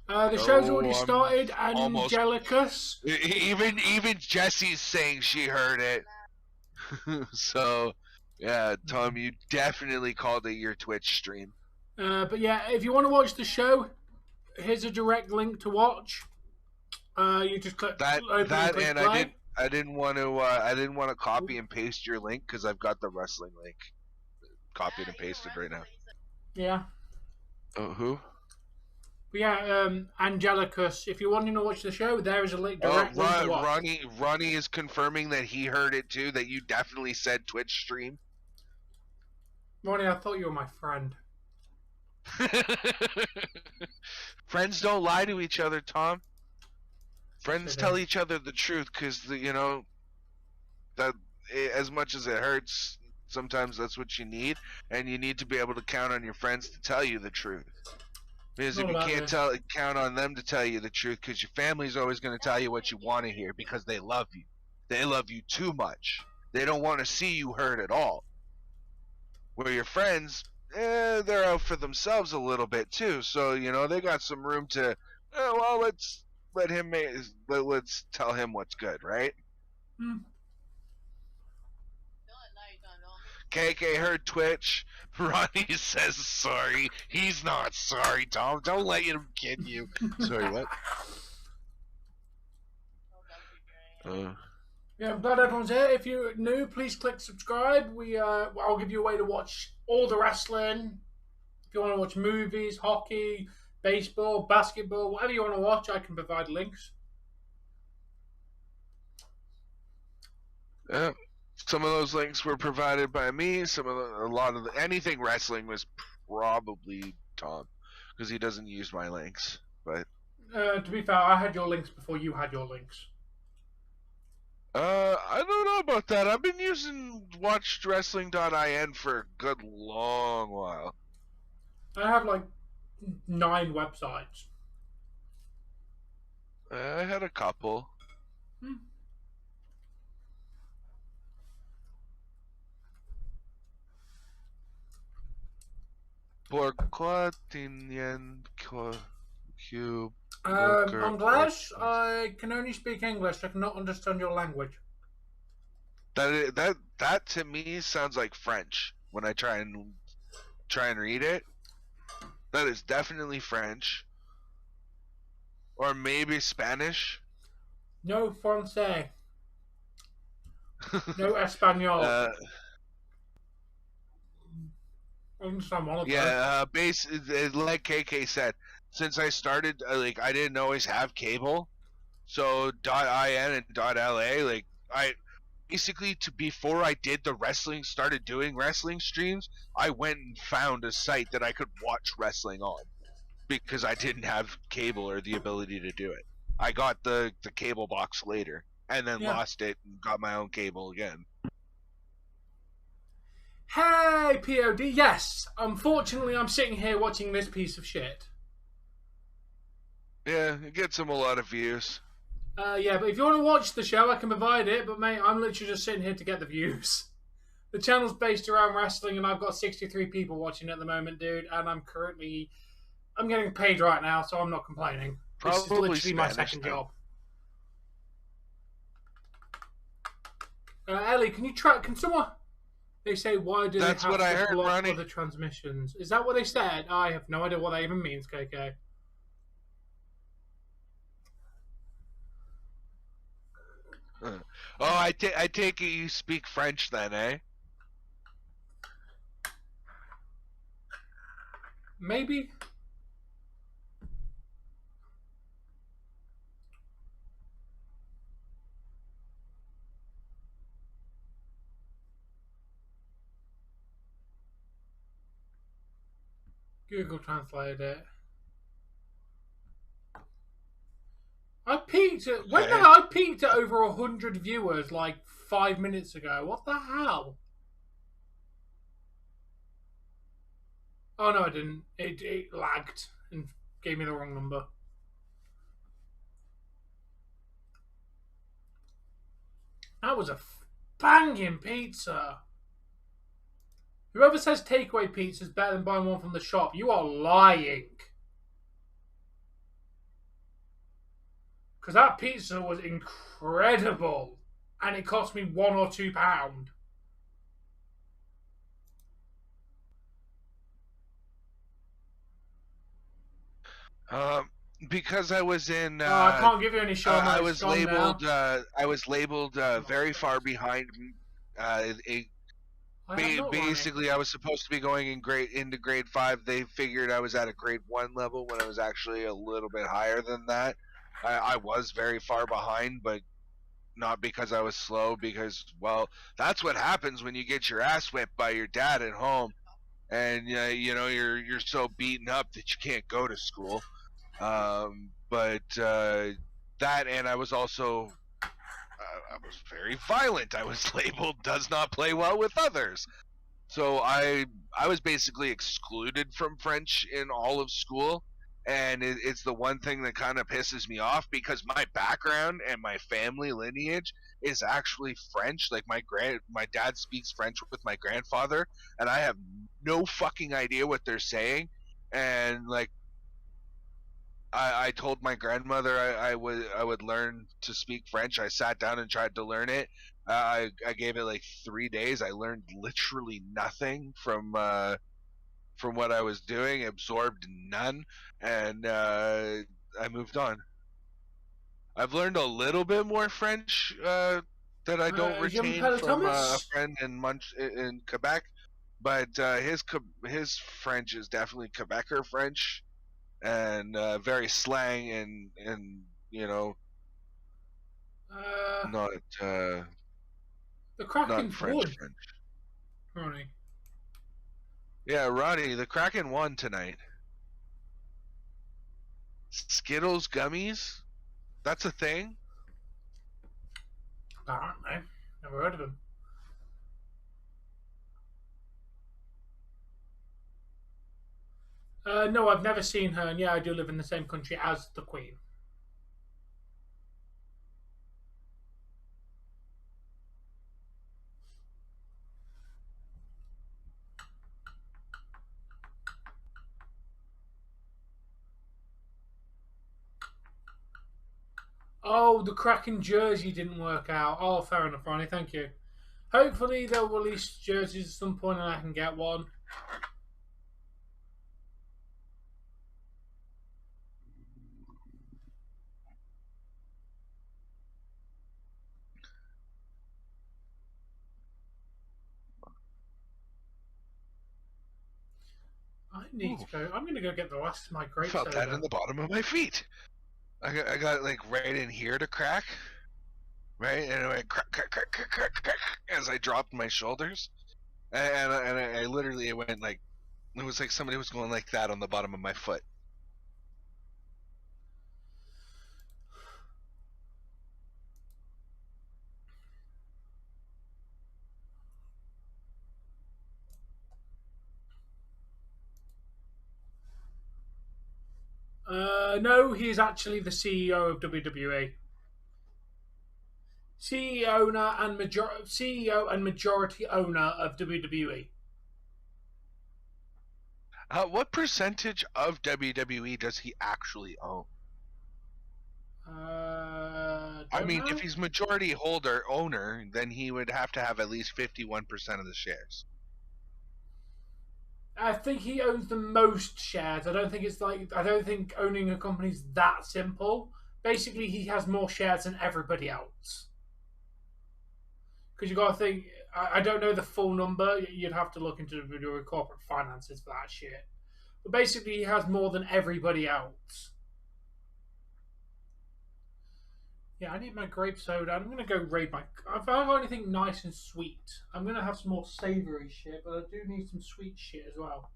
S2: The show's already started. Angelicus.
S1: Even Jesse's saying she heard it. So, yeah, Tom, you definitely called it your Twitch stream.
S2: But yeah, if you want to watch the show, here's a direct link to watch. You just click
S1: that,
S2: open and click
S1: and
S2: play.
S1: I didn't want to copy and paste your link because I've got the wrestling link copied and pasted right now.
S2: Yeah.
S1: Oh, who?
S2: But yeah, Angelicus. If you're wanting to watch the show, there is a link direct link to watch.
S1: Ronnie is confirming that he heard it too. That you definitely said Twitch stream.
S2: Ronnie, I thought you were my friend.
S1: Friends don't lie to each other, Tom. Friends tell each other the truth because that as much as it hurts, sometimes that's what you need, and you need to be able to count on your friends to tell you the truth. Because if you can't count on them to tell you the truth, because your family's always going to tell you what you want to hear because they love you. They love you too much. They don't want to see you hurt at all. Where your friends, they're out for themselves a little bit too. So, they got some room to, let's tell him what's good, right? KK heard Twitch. Ronnie says sorry. He's not sorry, Tom. Don't let him kid you. Sorry, what?
S2: Yeah, I'm glad everyone's here. If you're new, please click subscribe. I'll give you a way to watch all the wrestling. If you want to watch movies, hockey, baseball, basketball, whatever you want to watch, I can provide links.
S1: Yeah. Some of those links were provided by me. Anything wrestling was probably Tom, because he doesn't use my links. But
S2: to be fair, I had your links before you had your links.
S1: I don't know about that. I've been using watchedwrestling.in for a good long while.
S2: I have like 9 websites.
S1: I had a couple. Pourquoi tienen cube?
S2: English? I can only speak English. I cannot understand your language.
S1: That to me sounds like French when I try and read it. That is definitely French, or maybe Spanish.
S2: No Francais. No Espanol. I understand one of them.
S1: Yeah, like KK said, since I started, I didn't always have cable, so .in and .la, basically before I did started doing wrestling streams, I went and found a site that I could watch wrestling on, because I didn't have cable or the ability to do it. I got the cable box later, and then lost it and got my own cable again.
S2: Hey, POD, yes. Unfortunately, I'm sitting here watching this piece of shit.
S1: Yeah, it gets him a lot of views.
S2: Yeah, but if you want to watch the show, I can provide it, but mate, I'm literally just sitting here to get the views. The channel's based around wrestling, and I've got 63 people watching at the moment, dude, and I'm getting paid right now, so I'm not complaining. This is literally my second job. Ellie, can someone... They say, why do
S1: That's
S2: they have
S1: what I
S2: to
S1: heard,
S2: block
S1: Ronnie.
S2: other transmissions? Is that what they said? I have no idea what that even means, KK.
S1: I take it you speak French then, eh?
S2: Maybe. Google translated it. I peaked at when the hell I peaked at over 100 viewers like 5 minutes ago. What the hell? Oh no, I didn't. It lagged and gave me the wrong number. That was a banging pizza. Whoever says takeaway pizza is better than buying one from the shop, you are lying. Because that pizza was incredible. And it cost me £1 or £2.
S1: Because I was in.
S2: I can't give you any show.
S1: I was labeled. I was labeled very far behind. Basically, I was supposed to be going into grade 5. They figured I was at a grade 1 level when I was actually a little bit higher than that. I was very far behind, but not because I was slow. Because, well, that's what happens when you get your ass whipped by your dad at home, and you're so beaten up that you can't go to school. But that, and I was also I was very violent. I was labeled does not play well with others. So I was basically excluded from French in all of school, and it's the one thing that kind of pisses me off because my background and my family lineage is actually French. Like my dad speaks French with my grandfather, and I have no fucking idea what they're saying. And like I told my grandmother I would learn to speak French. I sat down and tried to learn it. I gave it like 3 days. I learned literally nothing from what I was doing, absorbed none, and I moved on. I've learned a little bit more French that I don't retain from a friend in Quebec, but his French is definitely Quebecer French, and very slang and not
S2: the Kraken
S1: French.
S2: Ronnie.
S1: Yeah, Ronnie, the Kraken won tonight. Skittles gummies? That's a thing?
S2: I don't know. Never heard of them. No, I've never seen her, and yeah, I do live in the same country as the Queen. Oh, the Kraken jersey didn't work out. Oh, fair enough, Ronnie. Thank you. Hopefully they'll release jerseys at some point and I can get one. I need to go. I'm going to go get the last of my grape soda.
S1: I felt that in the bottom of my feet. I got like right in here to crack, right, and it went crack, crack, crack, crack, crack, crack as I dropped my shoulders, and I literally it went like it was like somebody was going like that on the bottom of my foot.
S2: No, he's actually the CEO of WWE. CEO and majority owner of WWE.
S1: What percentage of WWE does he actually own? I mean, if he's majority owner, then he would have to have at least 51% of the shares.
S2: I think he owns the most shares. I don't think owning a company is that simple. Basically, he has more shares than everybody else. Because you got to think, I don't know the full number. You'd have to look into the corporate finances for that shit. But basically, he has more than everybody else. Yeah, I need my grape soda. I'm going to go raid my... If I have anything nice and sweet, I'm going to have some more savoury shit, but I do need some sweet shit as well.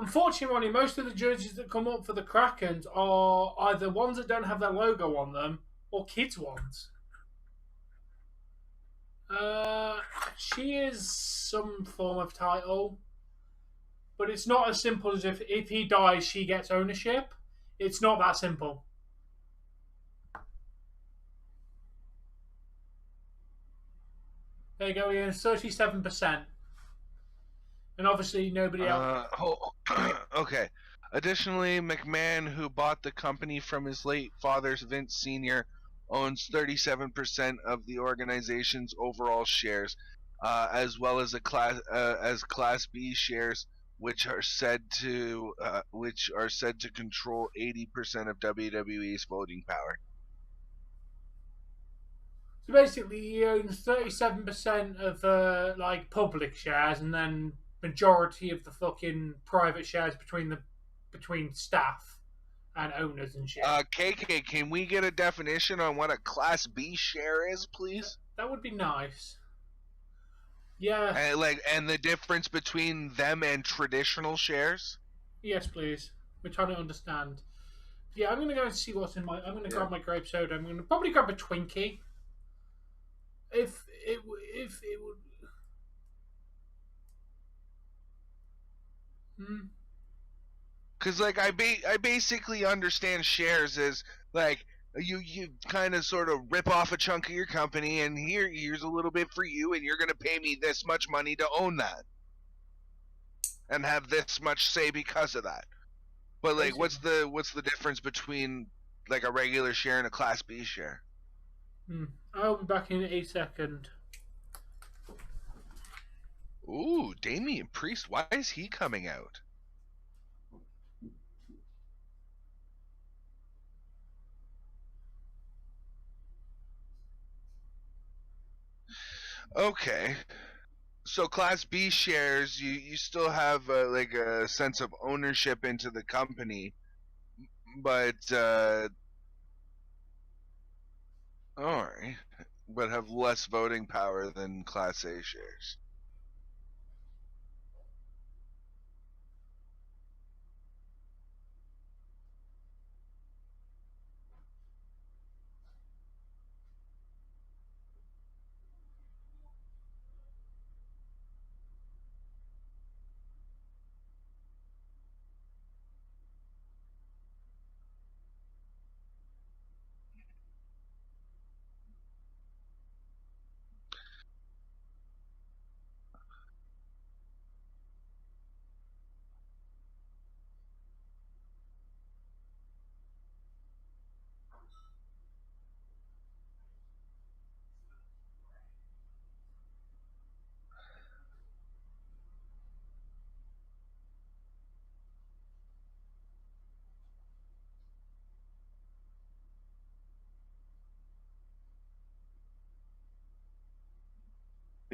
S2: unfortunately, Ronnie, most of the jerseys that come up for the Krakens are either ones that don't have their logo on them or kids' ones. She is some form of title, but it's not as simple as if he dies, she gets ownership. It's not that simple. There you go, Ian. 37%. And obviously nobody else.
S1: Okay. Additionally, McMahon, who bought the company from his late father, Vince Sr., owns 37% of the organization's overall shares, as well as Class B shares, which are said to control 80% of WWE's voting power.
S2: So basically, he owns 37% of the public shares, and then majority of the fucking private shares between staff and owners and shit.
S1: KK, can we get a definition on what a Class B share is, please?
S2: That would be nice. Yeah.
S1: And the difference between them and traditional shares?
S2: Yes, please. We're trying to understand. Yeah, I'm gonna go and see what's in my. I'm gonna grab my grape soda. I'm gonna probably grab a Twinkie. If it would.
S1: Because I basically understand shares as you kind of sort of rip off a chunk of your company, and here's a little bit for you, and you're gonna pay me this much money to own that, and have this much say because of that. But what's the difference between a regular share and a Class B share?
S2: I'll be back in a second.
S1: Ooh, Damian Priest, why is he coming out? Okay. So Class B shares, you still have a sense of ownership into the company, but all right, but have less voting power than Class A shares.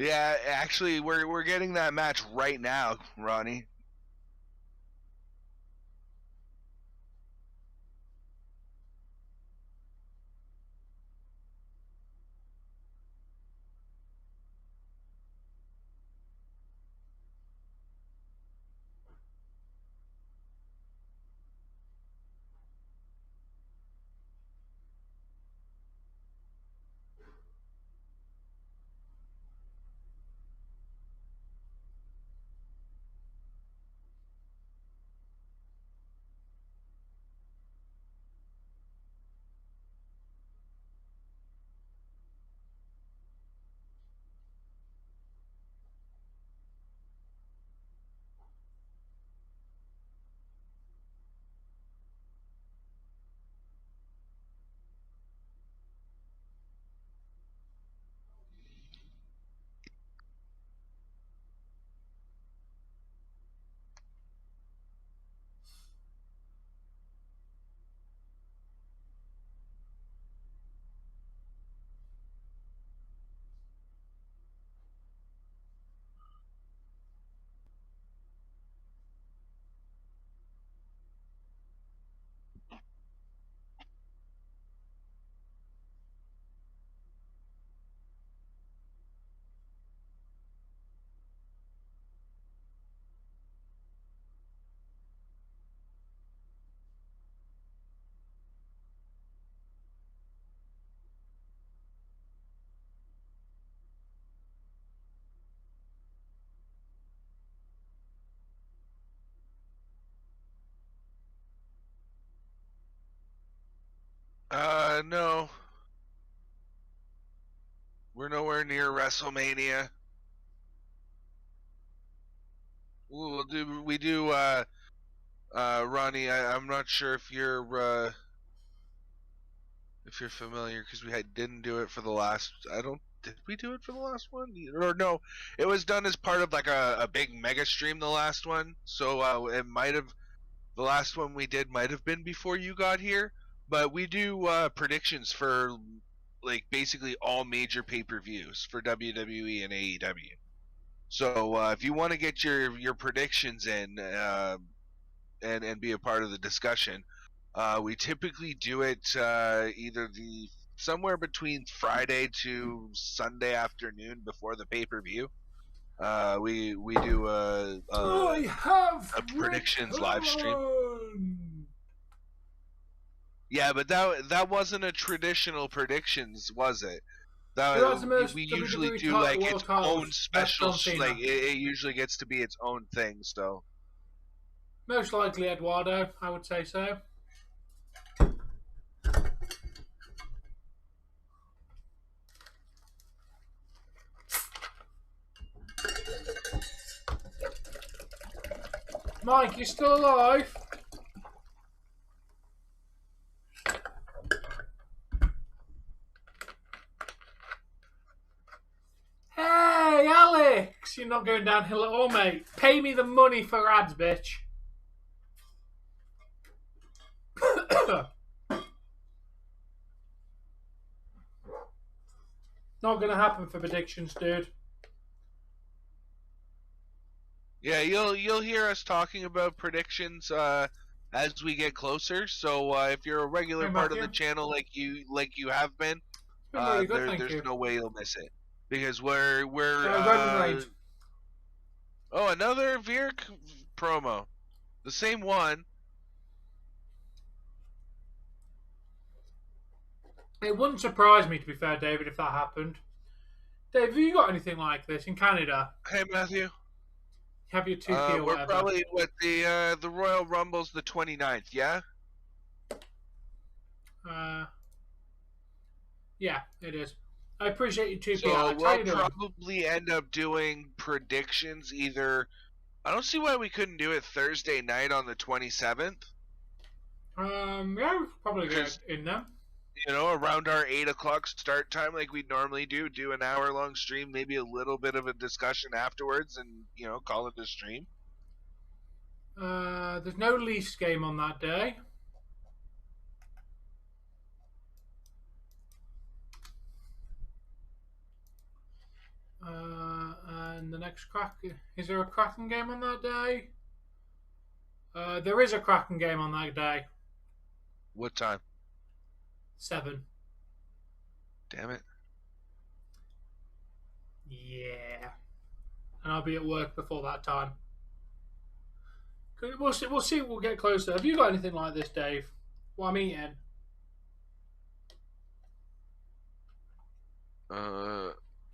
S1: Yeah, actually, we're getting that match right now, Ronnie. We're nowhere near WrestleMania. We do Ronnie, I'm not sure if you're familiar, because we didn't do it for the last. Did we do it for the last one? Or no, it was done as part of like a big mega stream. The last one, so it might have. The last one we did might have been before you got here, but we do predictions for like basically all major pay-per-views for WWE and AEW. So if you want to get your predictions in and be a part of the discussion, we typically do it either somewhere between Friday to Sunday afternoon before the pay-per-view. We do a predictions live stream. Yeah, but that wasn't a traditional predictions, was it? We usually do like its own special. Like it usually gets to be its own thing. So
S2: most likely Eduardo, I would say so. Mike, you still alive? Hey, Alex! You're not going downhill at all, mate. Pay me the money for ads, bitch. Not going to happen for predictions, dude.
S1: Yeah, you'll hear us talking about predictions as we get closer. So if you're a regular part of the channel like you have been,
S2: really good,
S1: there's no way you'll miss it, because we're another Veer promo, the same one.
S2: It wouldn't surprise me, to be fair, David, if that happened. Dave, have you got anything like this in Canada?
S1: Hey, Matthew.
S2: Have your 2P or
S1: we're probably what the Royal Rumble's the 29th, yeah?
S2: Yeah, it is. I appreciate you 2P.
S1: So we'll probably end up doing predictions either. I don't see why we couldn't do it Thursday night on the 27th.
S2: Yeah, we could probably get in there.
S1: You know, around our 8 o'clock start time, like we normally do an hour-long stream, maybe a little bit of a discussion afterwards, and, you know, call it a stream.
S2: There's no Leafs game on that day. And the next is there a Kraken game on that day? There is a Kraken game on that day.
S1: What time?
S2: 7.
S1: Damn it.
S2: Yeah. And I'll be at work before that time. We'll see. We'll get closer. Have you got anything like this, Dave? What I'm eating?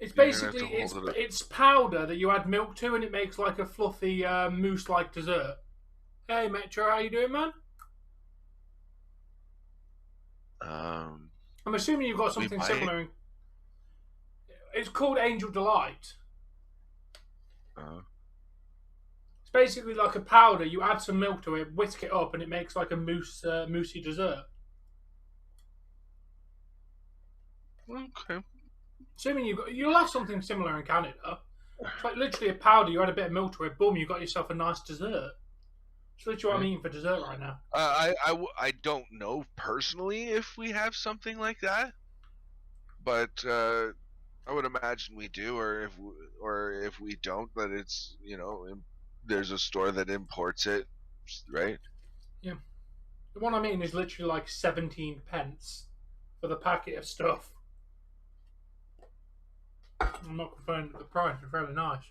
S2: It's basically it's powder that you add milk to, and it makes like a fluffy mousse-like dessert. Hey, Metro, how you doing, man? I'm assuming you've got something similar. It's called Angel Delight. It's basically like a powder. You add some milk to it, whisk it up, and it makes like a moussey dessert.
S1: Okay.
S2: Assuming you'll have something similar in Canada. It's like literally a powder. You add a bit of milk to it, boom, you got yourself a nice dessert. It's literally what I'm eating for dessert right now.
S1: I don't know personally if we have something like that, but I would imagine we do, or if we don't, that it's, you know, there's a store that imports it, right?
S2: Yeah. The one I'm eating is literally like 17 pence for the packet of stuff. I'm not confirming the price. It's fairly nice.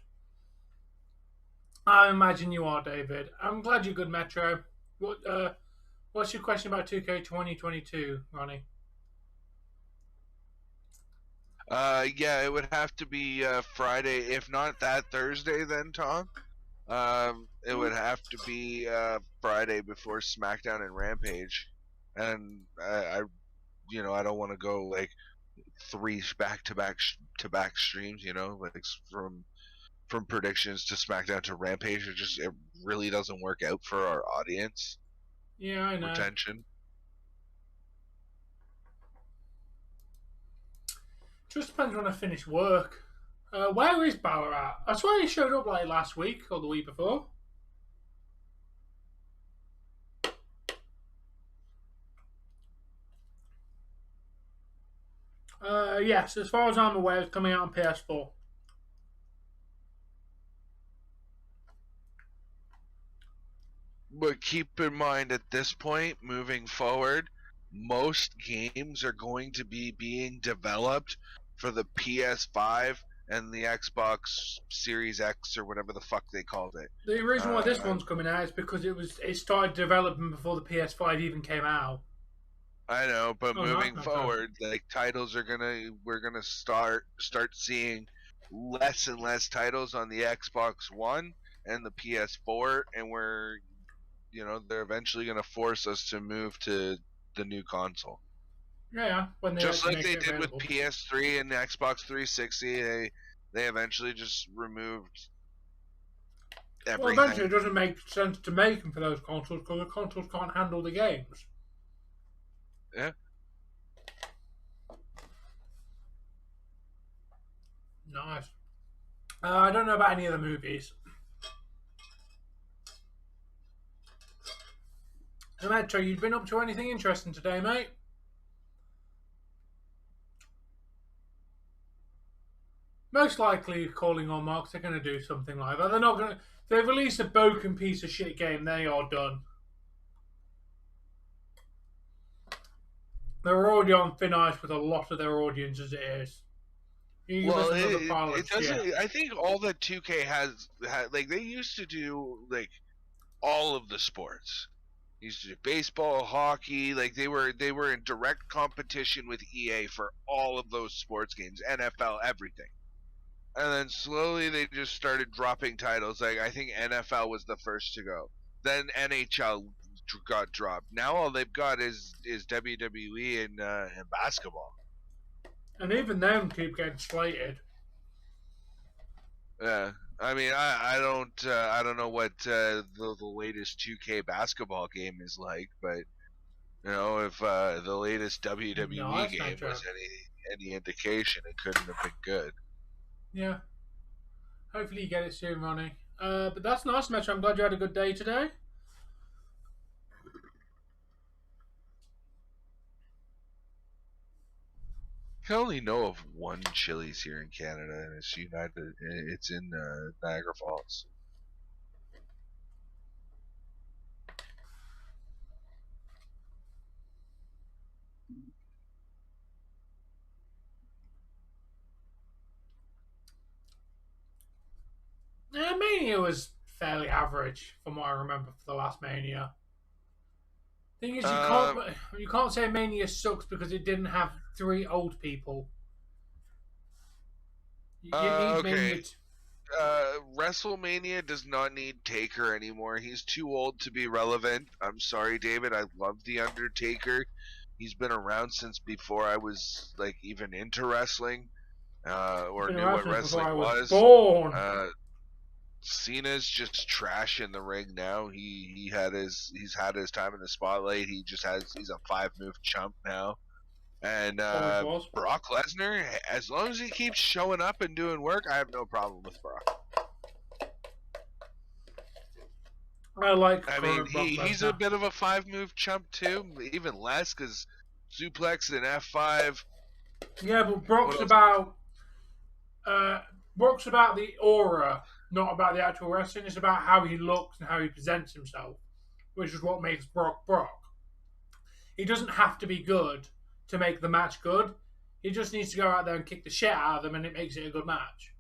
S2: I imagine you are, David. I'm glad you're good, Metro. What's your question about 2K 2022, Ronnie?
S1: Yeah, it would have to be Friday, if not that Thursday, then, Tom. It would have to be Friday before SmackDown and Rampage, and I don't want to go like 3 back-to-back streams, you know, like from predictions to SmackDown to Rampage. It really doesn't work out for our audience.
S2: Yeah, I know.
S1: Retention.
S2: Just depends when I finish work. Where is Balor at? I swear he showed up like last week or the week before. Yes, as far as I'm aware, it's coming out on PS4.
S1: But keep in mind, at this point, moving forward, most games are going to be being developed for the PS5 and the Xbox Series X or whatever the fuck they called it.
S2: The reason why this one's coming out is because it started developing before the PS5 even came out.
S1: I know, but moving forward, like titles we're gonna start seeing less and less titles on the Xbox One and the PS4, and they're eventually gonna force us to move to the new console.
S2: Yeah, when
S1: just like they did with PS3 and the Xbox 360, they eventually just removed everything.
S2: Well, eventually it doesn't make sense to make them for those consoles because the consoles can't handle the games.
S1: Yeah.
S2: Nice. I don't know about any of the movies. Metro, you've been up to anything interesting today, mate? Most likely, calling on Marks, they're going to do something like that. They're not going to. They've released a broken piece of shit game. They are done. They're already on thin ice with a lot of their audience as it is.
S1: Well, it doesn't. I think all that 2K has, like they used to do, like all of the sports. They used to do baseball, hockey. Like they were in direct competition with EA for all of those sports games, NFL, everything. And then slowly they just started dropping titles. Like I think NFL was the first to go. Then NHL got dropped. Now all they've got is WWE and basketball.
S2: And even them keep getting slated.
S1: Yeah, I mean, I don't know what the latest 2K basketball game is like, but you know, if the latest WWE game was any indication, it couldn't have been good.
S2: Yeah. Hopefully you get it soon, Ronnie. But that's nice, Metro. I'm glad you had a good day today.
S1: I can only know of one Chili's here in Canada, and it's in Niagara Falls.
S2: Mania was fairly average from what I remember for the last Mania. Thing is, you can't say Mania sucks because it didn't have 3 old people.
S1: Okay. WrestleMania does not need Taker anymore. He's too old to be relevant. I'm sorry, David. I love The Undertaker. He's been around since before I was like even into wrestling, or knew what wrestling was.
S2: Born.
S1: Cena's just trash in the ring now. He's had his time in the spotlight. He's a 5-move chump now. And Brock Lesnar, as long as he keeps showing up and doing work, I have no problem with Brock.
S2: I
S1: mean, he's a bit of a 5-move chump too, even less because suplex and F5.
S2: Yeah, but Brock's about the aura, not about the actual wrestling. It's about how he looks and how he presents himself, which is what makes Brock Brock. He doesn't have to be good to make the match good. He just needs to go out there and kick the shit out of them, and it makes it a good match.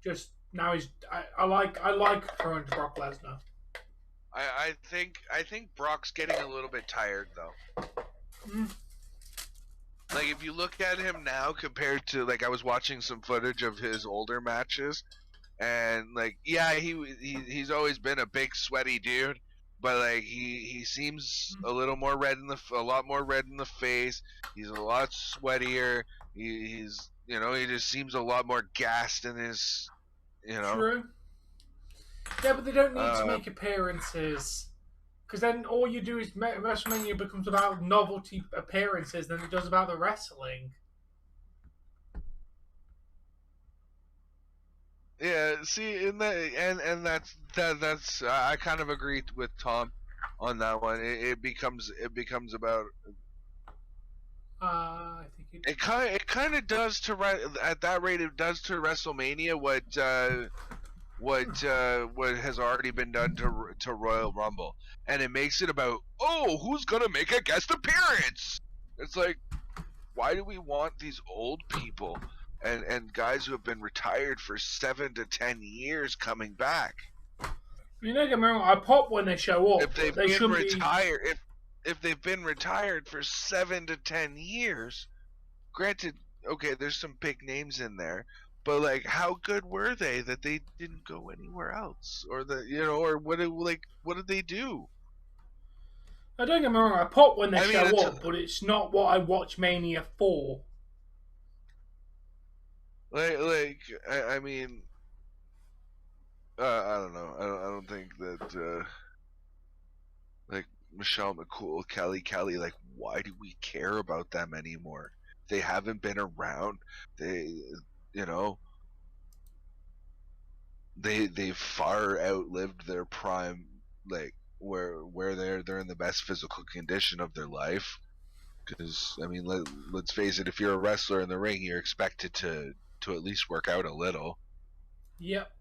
S2: Just now, I like current Brock Lesnar.
S1: I think Brock's getting a little bit tired though. Like if you look at him now compared to like I was watching some footage of his older matches, and like yeah, he's always been a big sweaty dude, but like he seems a little more a lot more red in the face. He's a lot sweatier. He's he just seems a lot more gassed in his
S2: True. Yeah, but they don't need to
S1: uh
S2: make appearances. Because then all you do is WrestleMania becomes about novelty appearances than it does about the wrestling.
S1: yeah. See, that's I kind of agree with Tom on that one. It becomes about
S2: I think
S1: it kind of does to at that rate it does to WrestleMania what has already been done to Royal Rumble, and it makes it about who's gonna make a guest appearance. It's like, why do we want these old people and guys who have been retired for 7 to 10 years coming back?
S2: You know, get me wrong, I pop when they show up.
S1: If they've
S2: They
S1: been
S2: shouldn't be.
S1: retired, if they've been retired for 7 to 10 years, granted, okay, there's some big names in there, but like, how good were they that they didn't go anywhere else, or or what did they do?
S2: I don't get me wrong, I pop when they
S1: I mean,
S2: show up, but it's not what I watch Mania for.
S1: I mean, I don't know. I don't think that like Michelle McCool, Kelly, like, why do we care about them anymore? They haven't been around. They, you know, they've far outlived their prime, like where they're in the best physical condition of their life. Because I mean, let's face it, if you're a wrestler in the ring, you're expected to at least work out a little.
S2: Yep.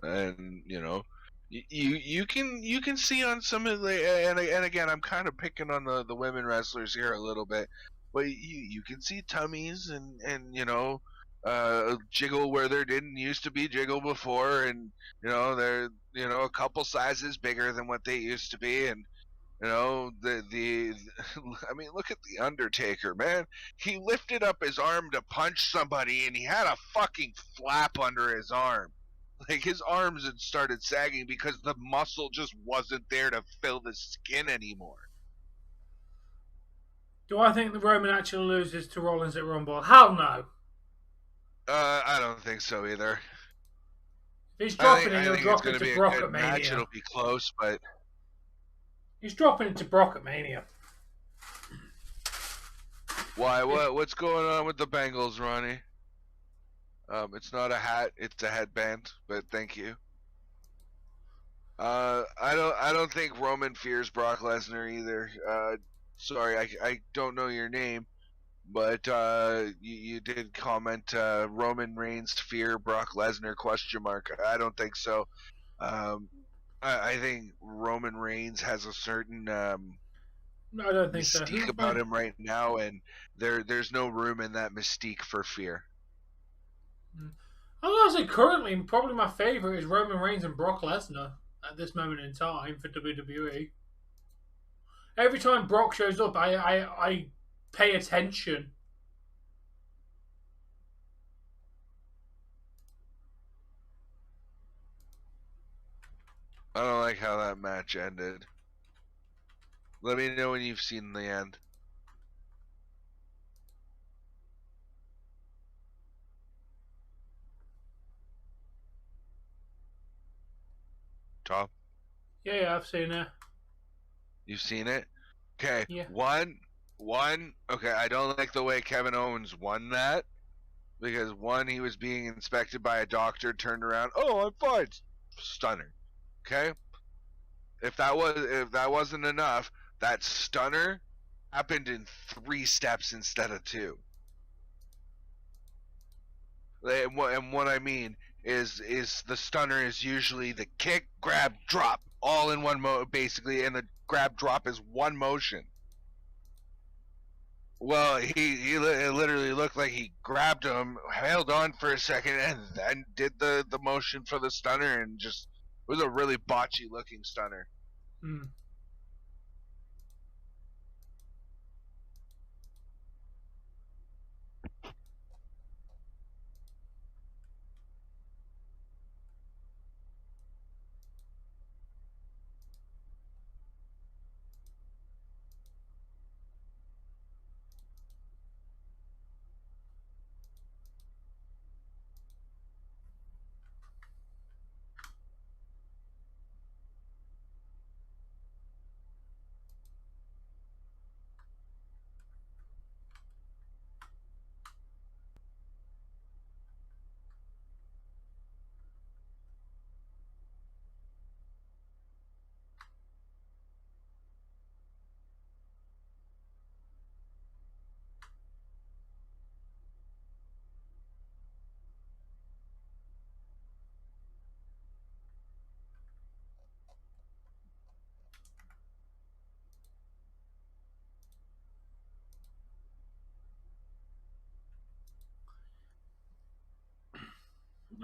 S1: And you can see on some of the and again, I'm kind of picking on the women wrestlers here a little bit, but you can see tummies and jiggle where there didn't used to be jiggle before, and they're a couple sizes bigger than what they used to be. And the I mean, look at the Undertaker, man. He lifted up his arm to punch somebody and he had a fucking flap under his arm. Like, his arms had started sagging because the muscle just wasn't there to fill the skin anymore.
S2: Do I think the Roman actually loses to Rollins at Rumble? Hell no.
S1: I don't think so either.
S2: If he's dropping
S1: I
S2: he'll
S1: think
S2: drop
S1: it's
S2: it
S1: going to
S2: to
S1: be a
S2: Brock
S1: good
S2: at
S1: match.
S2: Mania.
S1: It'll be close, but
S2: He's dropping it to Brock at Mania.
S1: why? What's going on with the Bengals, Ronnie? It's not a hat; it's a headband. But thank you. I don't think Roman fears Brock Lesnar either. Sorry, I don't know your name, but you did comment Roman Reigns fear Brock Lesnar ? I don't think so. I think Roman Reigns has a certain
S2: No, I don't think so.
S1: mystique about him right now, and there's no room in that mystique for fear.
S2: I'm gonna say currently, probably my favorite is Roman Reigns and Brock Lesnar at this moment in time for WWE. Every time Brock shows up, I pay attention.
S1: I don't like how that match ended. Let me know when you've seen the end. Tom?
S2: Yeah, I've seen it.
S1: You've seen it? Okay.
S2: Yeah.
S1: One. Okay, I don't like the way Kevin Owens won that, because one, he was being inspected by a doctor, turned around, oh, I'm fine, stunner. Okay. If that wasn't enough, that stunner happened in 3 steps instead of 2. And what I mean is the stunner is usually the kick, grab, drop, all in one basically, and the grab drop is one motion. Well, it literally looked like he grabbed him, held on for a second, and then did the motion for the stunner, and just it was a really botchy looking stunner.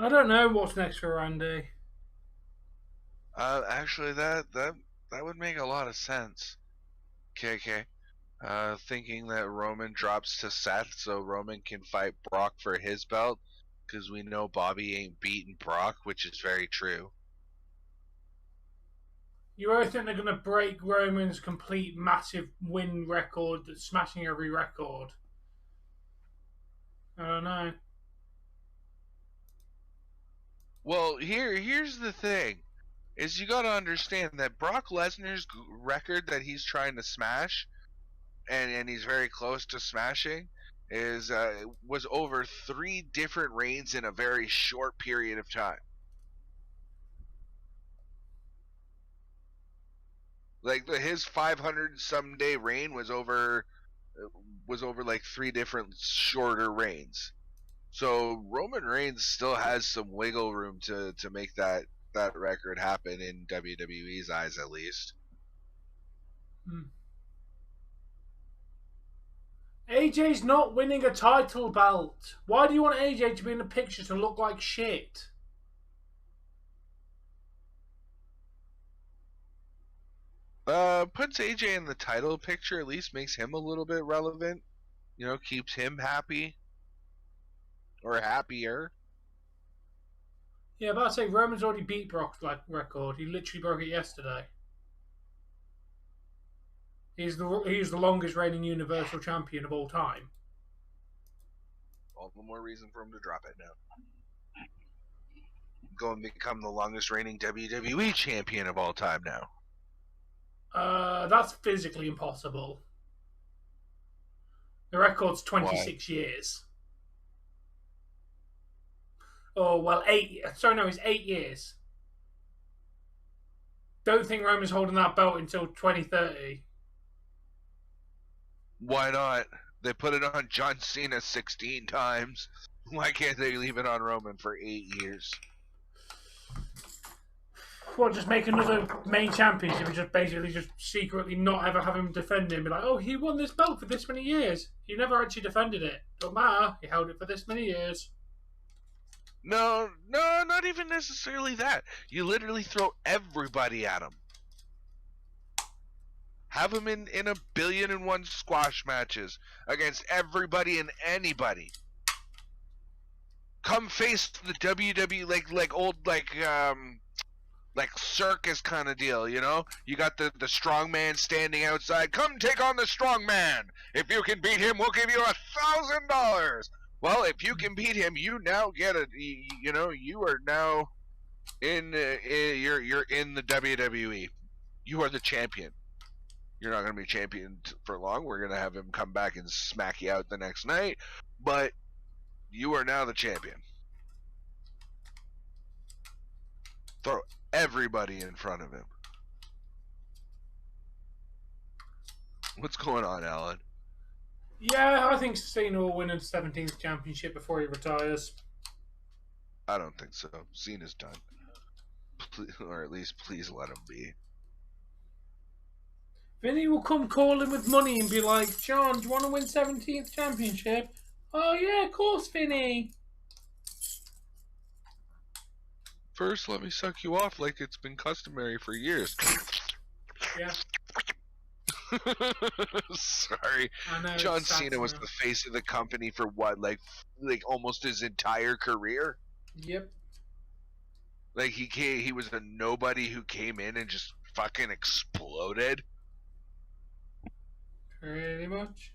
S2: I don't know what's next for Randy.
S1: Actually, that would make a lot of sense. KK. Thinking that Roman drops to Seth so Roman can fight Brock for his belt, because we know Bobby ain't beating Brock, which is very true.
S2: You really think they're going to break Roman's complete massive win record, smashing every record? I don't know.
S1: Well, here's the thing. Is you gotta understand that Brock Lesnar's record that he's trying to smash, and he's very close to smashing, is was over 3 different reigns in a very short period of time. Like his 500 some day reign was over like 3 different shorter reigns. So Roman Reigns still has some wiggle room to make that record happen in WWE's eyes, at least.
S2: AJ's not winning a title belt. Why do you want AJ to be in the picture to look like shit?
S1: Puts AJ in the title picture, at least makes him a little bit relevant. You know, keeps him happy. Or happier.
S2: Yeah, but I'd say Roman's already beat Brock's record. He literally broke it yesterday. He's the longest reigning Universal Champion of all time.
S1: All the more reason for him to drop it now. Go and become the longest reigning WWE Champion of all time now.
S2: That's physically impossible. The record's 26 years. Oh, well, 8... Sorry, no, it's 8 years. Don't think Roman's holding that belt until 2030.
S1: Why not? They put it on John Cena 16 times. Why can't they leave it on Roman for 8 years?
S2: Well, just make another main championship and just basically just secretly not ever have him defend him. Be like, oh, he won this belt for this many years. He never actually defended it. Don't matter. He held it for this many years.
S1: No, not even necessarily that. You literally throw everybody at him. Have him in 1,000,000,001 squash matches against everybody and anybody. Come face the WWE like old like circus kind of deal, you know? You got the strong man standing outside. Come take on the strong man. If you can beat him, we'll give you $1,000. Well, if you can beat him, you now get you are now you're in the WWE. You are the champion. You're not going to be champion for long. We're going to have him come back and smack you out the next night, but you are now the champion. Throw everybody in front of him. What's going on, Alan?
S2: Yeah, I think Cena will win a 17th championship before he retires.
S1: I don't think so. Cena's done. Or at least please let him be.
S2: Vinny will come calling with money and be like, John, do you want to win 17th championship? Oh, yeah, of course, Vinny.
S1: First, let me suck you off like it's been customary for years.
S2: Yeah.
S1: Sorry.
S2: Know,
S1: John Cena was the face of the company for what, like almost his entire career?
S2: Yep.
S1: Like he was a nobody who came in and just fucking exploded.
S2: Pretty much.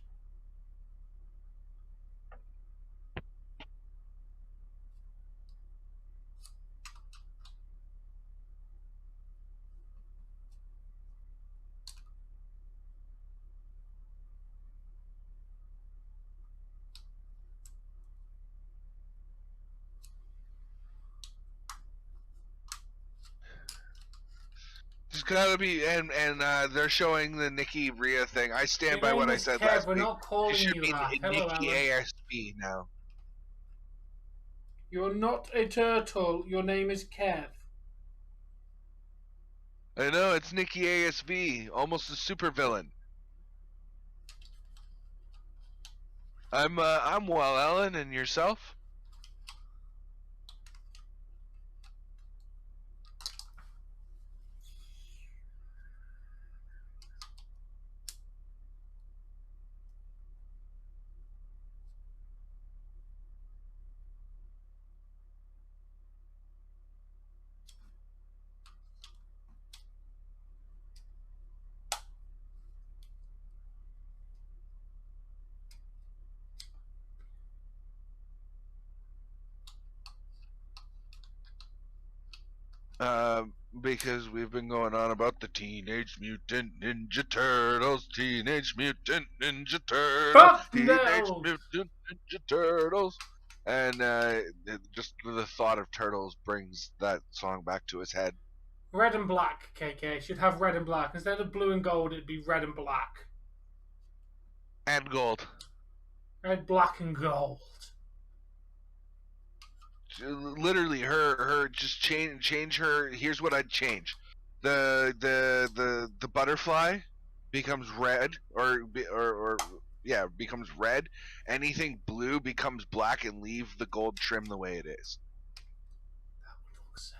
S1: There's gotta be, and they're showing the Nikki Rhea thing. I stand by what I said last
S2: week. We're not calling
S1: you
S2: you that. Hello,
S1: Nikki
S2: Alan.
S1: ASB now.
S2: You're not a turtle. Your name is Kev.
S1: I know, it's Nikki ASB, almost a supervillain. I'm well, Alan, and yourself? Because we've been going on about the Teenage Mutant Ninja Turtles, Teenage Mutant Ninja Turtles,
S2: Fuck
S1: Teenage
S2: no!
S1: Mutant Ninja Turtles, and just the thought of turtles brings that song back to his head.
S2: Red and black, KK. Should have red and black. Instead of blue and gold, it'd be red and black.
S1: And gold.
S2: Red, black, and gold.
S1: Literally, her just change her. Here's what I'd change: the butterfly becomes red, or yeah, becomes red. Anything blue becomes black, and leave the gold trim the way it is.
S2: That would look sick.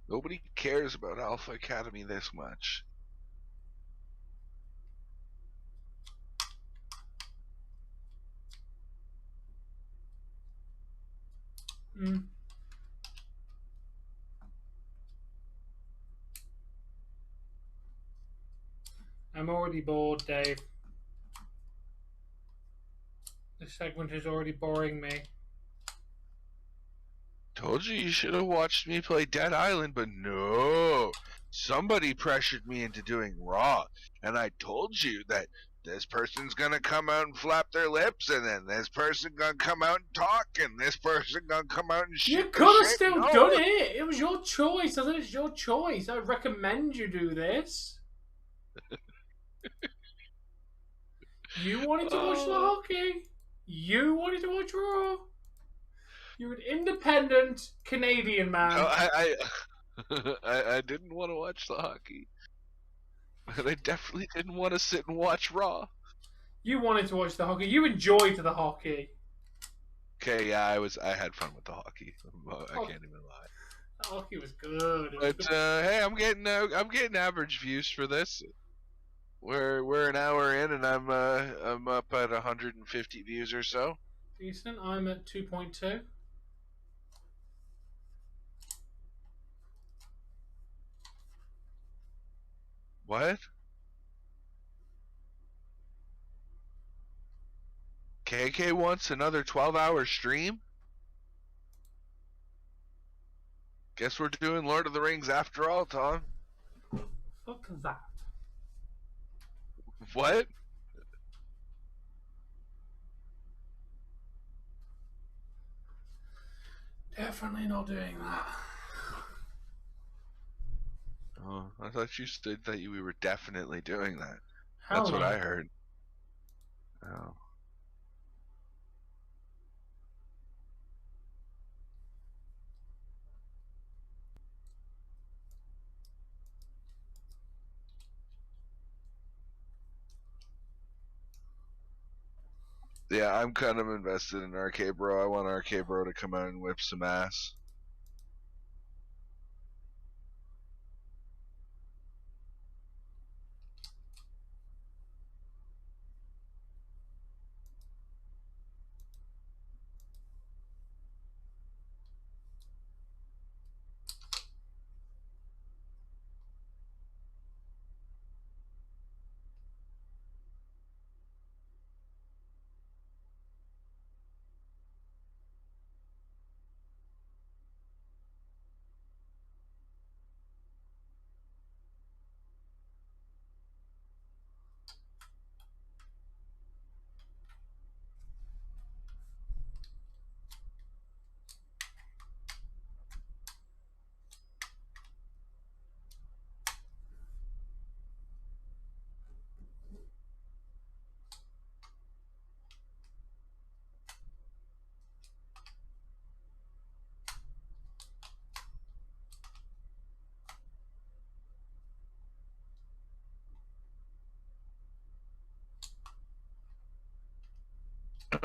S1: Nobody cares about Alpha Academy this much.
S2: I'm already bored, Dave. This segment is already boring me.
S1: Told you should have watched me play Dead Island, but no. Somebody pressured me into doing Raw, and I told you that this person's gonna come out and flap their lips, and then this person gonna come out and talk, and this person gonna come out and shoot.
S2: You could have still done it. It was your choice. I said it's your choice. I recommend you do this. You wanted to watch the hockey. You wanted to watch Raw. You're an independent Canadian man.
S1: No, I didn't want to watch the hockey. But I definitely didn't want to sit and watch Raw.
S2: You wanted to watch the hockey. You enjoyed the hockey.
S1: Okay, yeah, I had fun with the hockey. I can't even lie.
S2: The hockey was good.
S1: But hey, I'm getting average views for this. We're an hour in, and I'm up at 150 views or so.
S2: Decent. I'm at 2.2.
S1: What? KK wants another 12-hour stream? Guess we're doing Lord of the Rings after all, Tom.
S2: Fuck that.
S1: What?
S2: Definitely not doing that.
S1: Oh, I thought you said that we were definitely doing that.
S2: Hell
S1: That's what
S2: no.
S1: I heard. Oh. Yeah, I'm kind of invested in RK Bro. I want RK Bro to come out and whip some ass.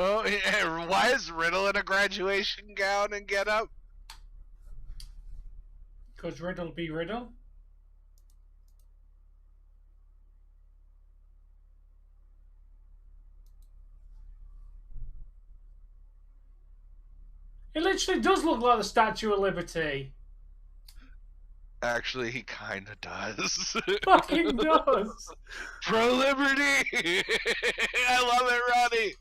S1: Oh, yeah. Why is Riddle in a graduation gown and get up?
S2: Because Riddle be Riddle. It literally does look like the Statue of Liberty.
S1: Actually, he kind of does.
S2: Fucking does.
S1: Pro Liberty! I love it, Ronnie!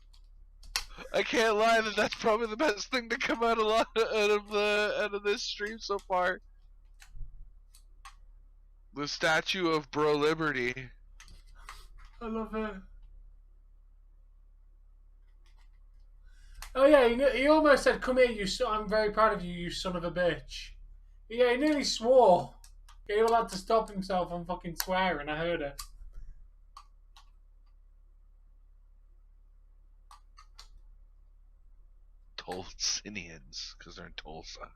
S1: I can't lie that that's probably the best thing to come out of this stream so far. The statue of Bro Liberty.
S2: I love it. Oh yeah, he almost said, "Come here, I'm very proud of you, you son of a bitch." Yeah, he nearly swore. Gable had to stop himself from fucking swearing. I heard it.
S1: Tulsinians, because they're in Tulsa.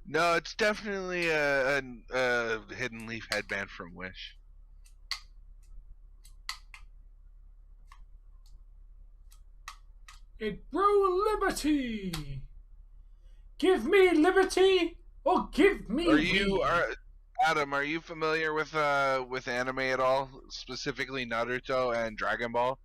S1: No, it's definitely a hidden leaf headband from Wish.
S2: It bro liberty. Give me liberty or give me.
S1: Adam? Are you familiar with anime at all? Specifically Naruto and Dragon Ball?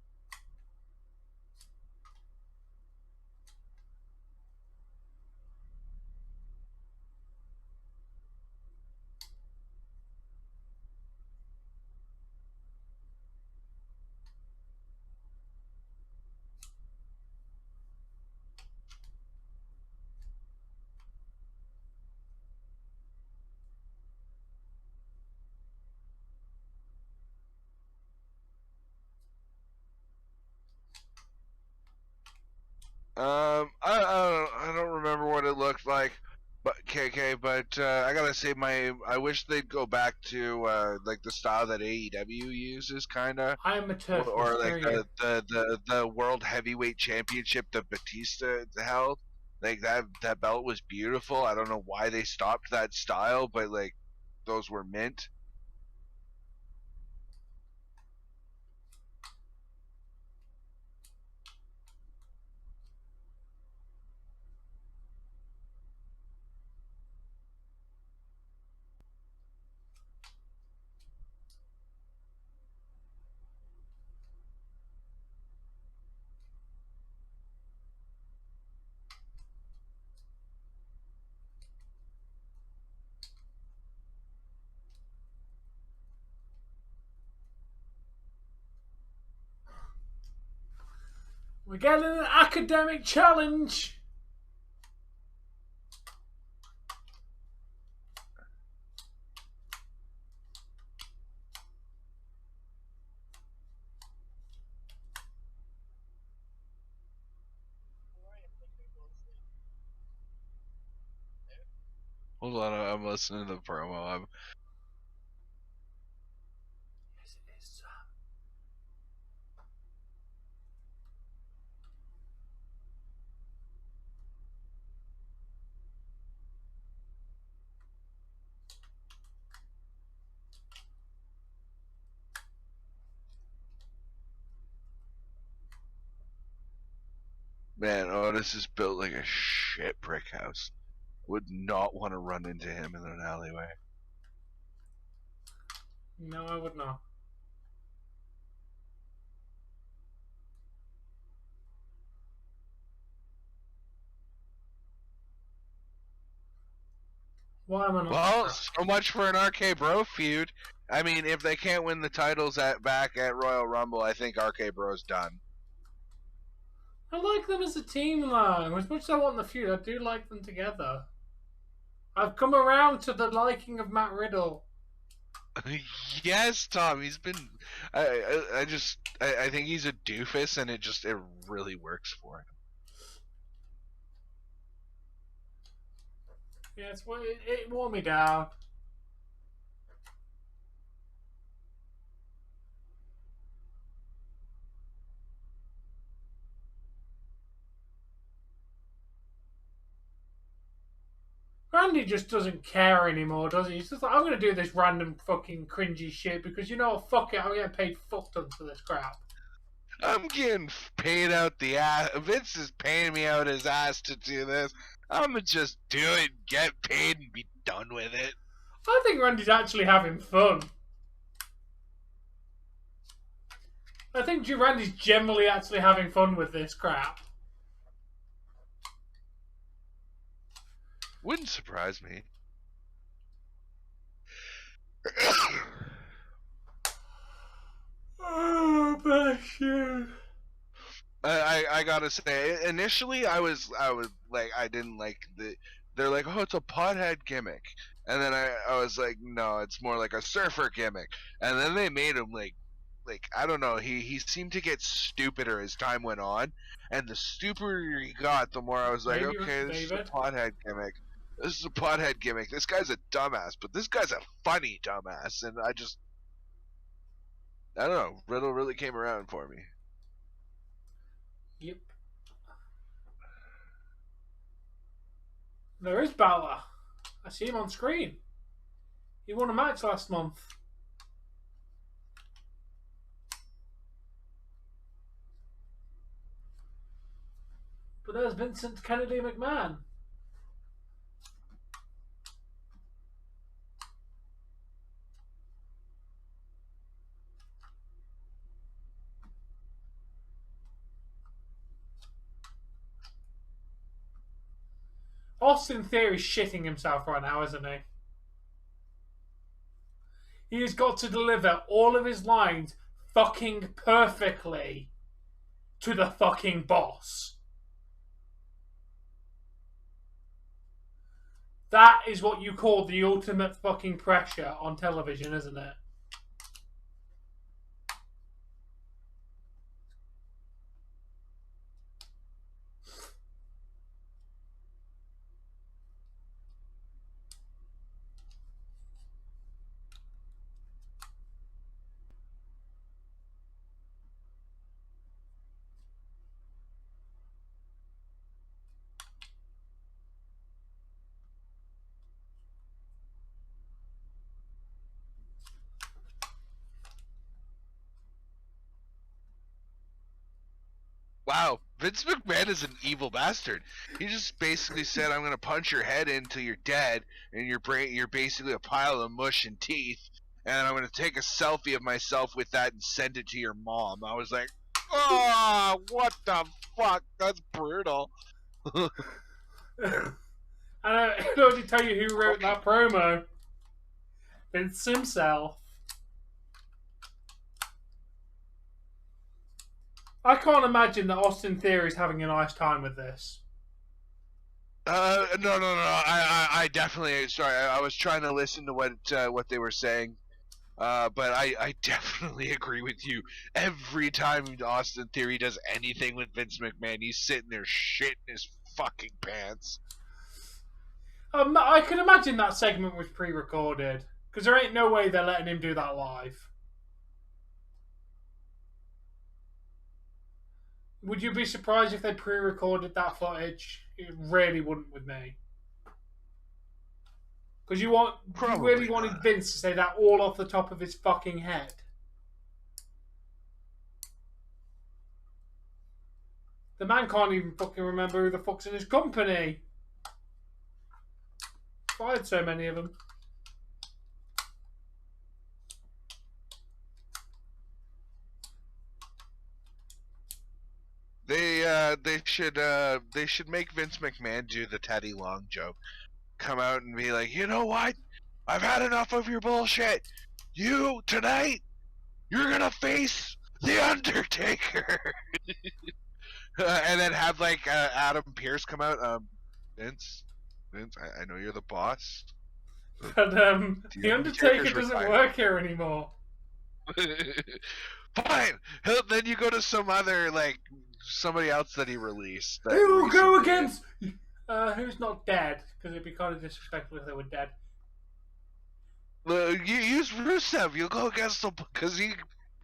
S1: I don't remember what it looked like, but KK. But I gotta say, I wish they'd go back to like the style that AEW uses, kind of,
S2: I am a turf.
S1: or like the World Heavyweight Championship that Batista held. Like that belt was beautiful. I don't know why they stopped that style, but like those were mint.
S2: We're getting an academic challenge.
S1: Hold on, I'm listening to the promo. Man, Otis is built like a shit brick house. Would not want to run into him in an alleyway.
S2: No, I would not. Why am I not?
S1: Well, so much for an RK Bro feud. I mean, if they can't win the titles back at Royal Rumble, I think RK Bro's done.
S2: I like them as a team, though. As much as I want the feud, I do like them together. I've come around to the liking of Matt Riddle.
S1: Yes, Tom. He's been. I think he's a doofus, and it really works for him.
S2: Yeah, it wore me down. Randy just doesn't care anymore, does he? He's just like, I'm going to do this random fucking cringy shit because, you know what, fuck it, I'm getting paid fuck tons for this crap.
S1: I'm getting paid out the ass. Vince is paying me out his ass to do this. I'm gonna just do it, get paid, and be done with it.
S2: I think Randy's actually having fun. I think Randy's generally actually having fun with this crap.
S1: Wouldn't surprise me.
S2: Oh, bless you.
S1: I gotta say, initially I was like, I didn't like they're like, oh, it's a pothead gimmick, and then I was like, no, it's more like a surfer gimmick, and then they made him like I don't know, he seemed to get stupider as time went on, and the stupider he got, the more I was like, okay, this is a pothead gimmick. This is a pothead gimmick. This guy's a dumbass, but this guy's a funny dumbass, and I don't know. Riddle really came around for me.
S2: Yep. There is Balor. I see him on screen. He won a match last month. But there's Vincent Kennedy McMahon. Austin Theory's shitting himself right now, isn't he? He has got to deliver all of his lines fucking perfectly to the fucking boss. That is what you call the ultimate fucking pressure on television, isn't it?
S1: Wow, Vince McMahon is an evil bastard. He just basically said, "I'm gonna punch your head in till you're dead, and you're basically a pile of mush and teeth, and I'm gonna take a selfie of myself with that and send it to your mom." I was like, "Oh, what the fuck? That's brutal."
S2: And I can already tell you who wrote that promo. Vince himself. I can't imagine that Austin Theory is having a nice time with this.
S1: No. I definitely. Sorry, I was trying to listen to what they were saying. But I definitely agree with you. Every time Austin Theory does anything with Vince McMahon, he's sitting there shitting his fucking pants.
S2: I can imagine that segment was pre-recorded, because there ain't no way they're letting him do that live. Would you be surprised if they pre-recorded that footage? It really wouldn't with me. Because you really wanted Vince to say that all off the top of his fucking head. The man can't even fucking remember who the fuck's in his company. Fired so many of them.
S1: They should make Vince McMahon do the Teddy Long joke. Come out and be like, you know what? I've had enough of your bullshit. Tonight, you're gonna face the Undertaker. And then have like Adam Pearce come out. Vince, I know you're the boss.
S2: But the Undertaker doesn't work here anymore.
S1: Fine. Then you go to some other somebody else that he released.
S2: Who will go against? Who's not dead? Because it'd be kind of disrespectful if they were dead.
S1: You use Rusev. You'll go against him because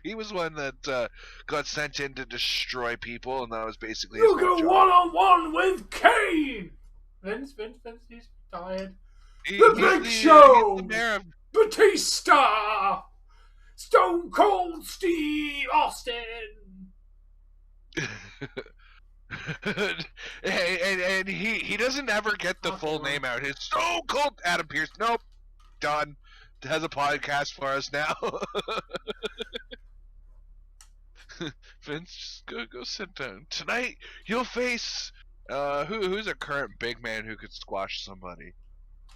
S1: he was one that got sent in to destroy people, and that was basically.
S2: You go one-on-one with Kane. Vince, he's tired. The Big Show. Batista. Stone Cold Steve Austin.
S1: and he doesn't ever get the full name out. His Stone Cold Adam Pearce. Nope, done. Has a podcast for us now. Vince, just go sit down. Tonight you'll face who's a current big man who could squash somebody.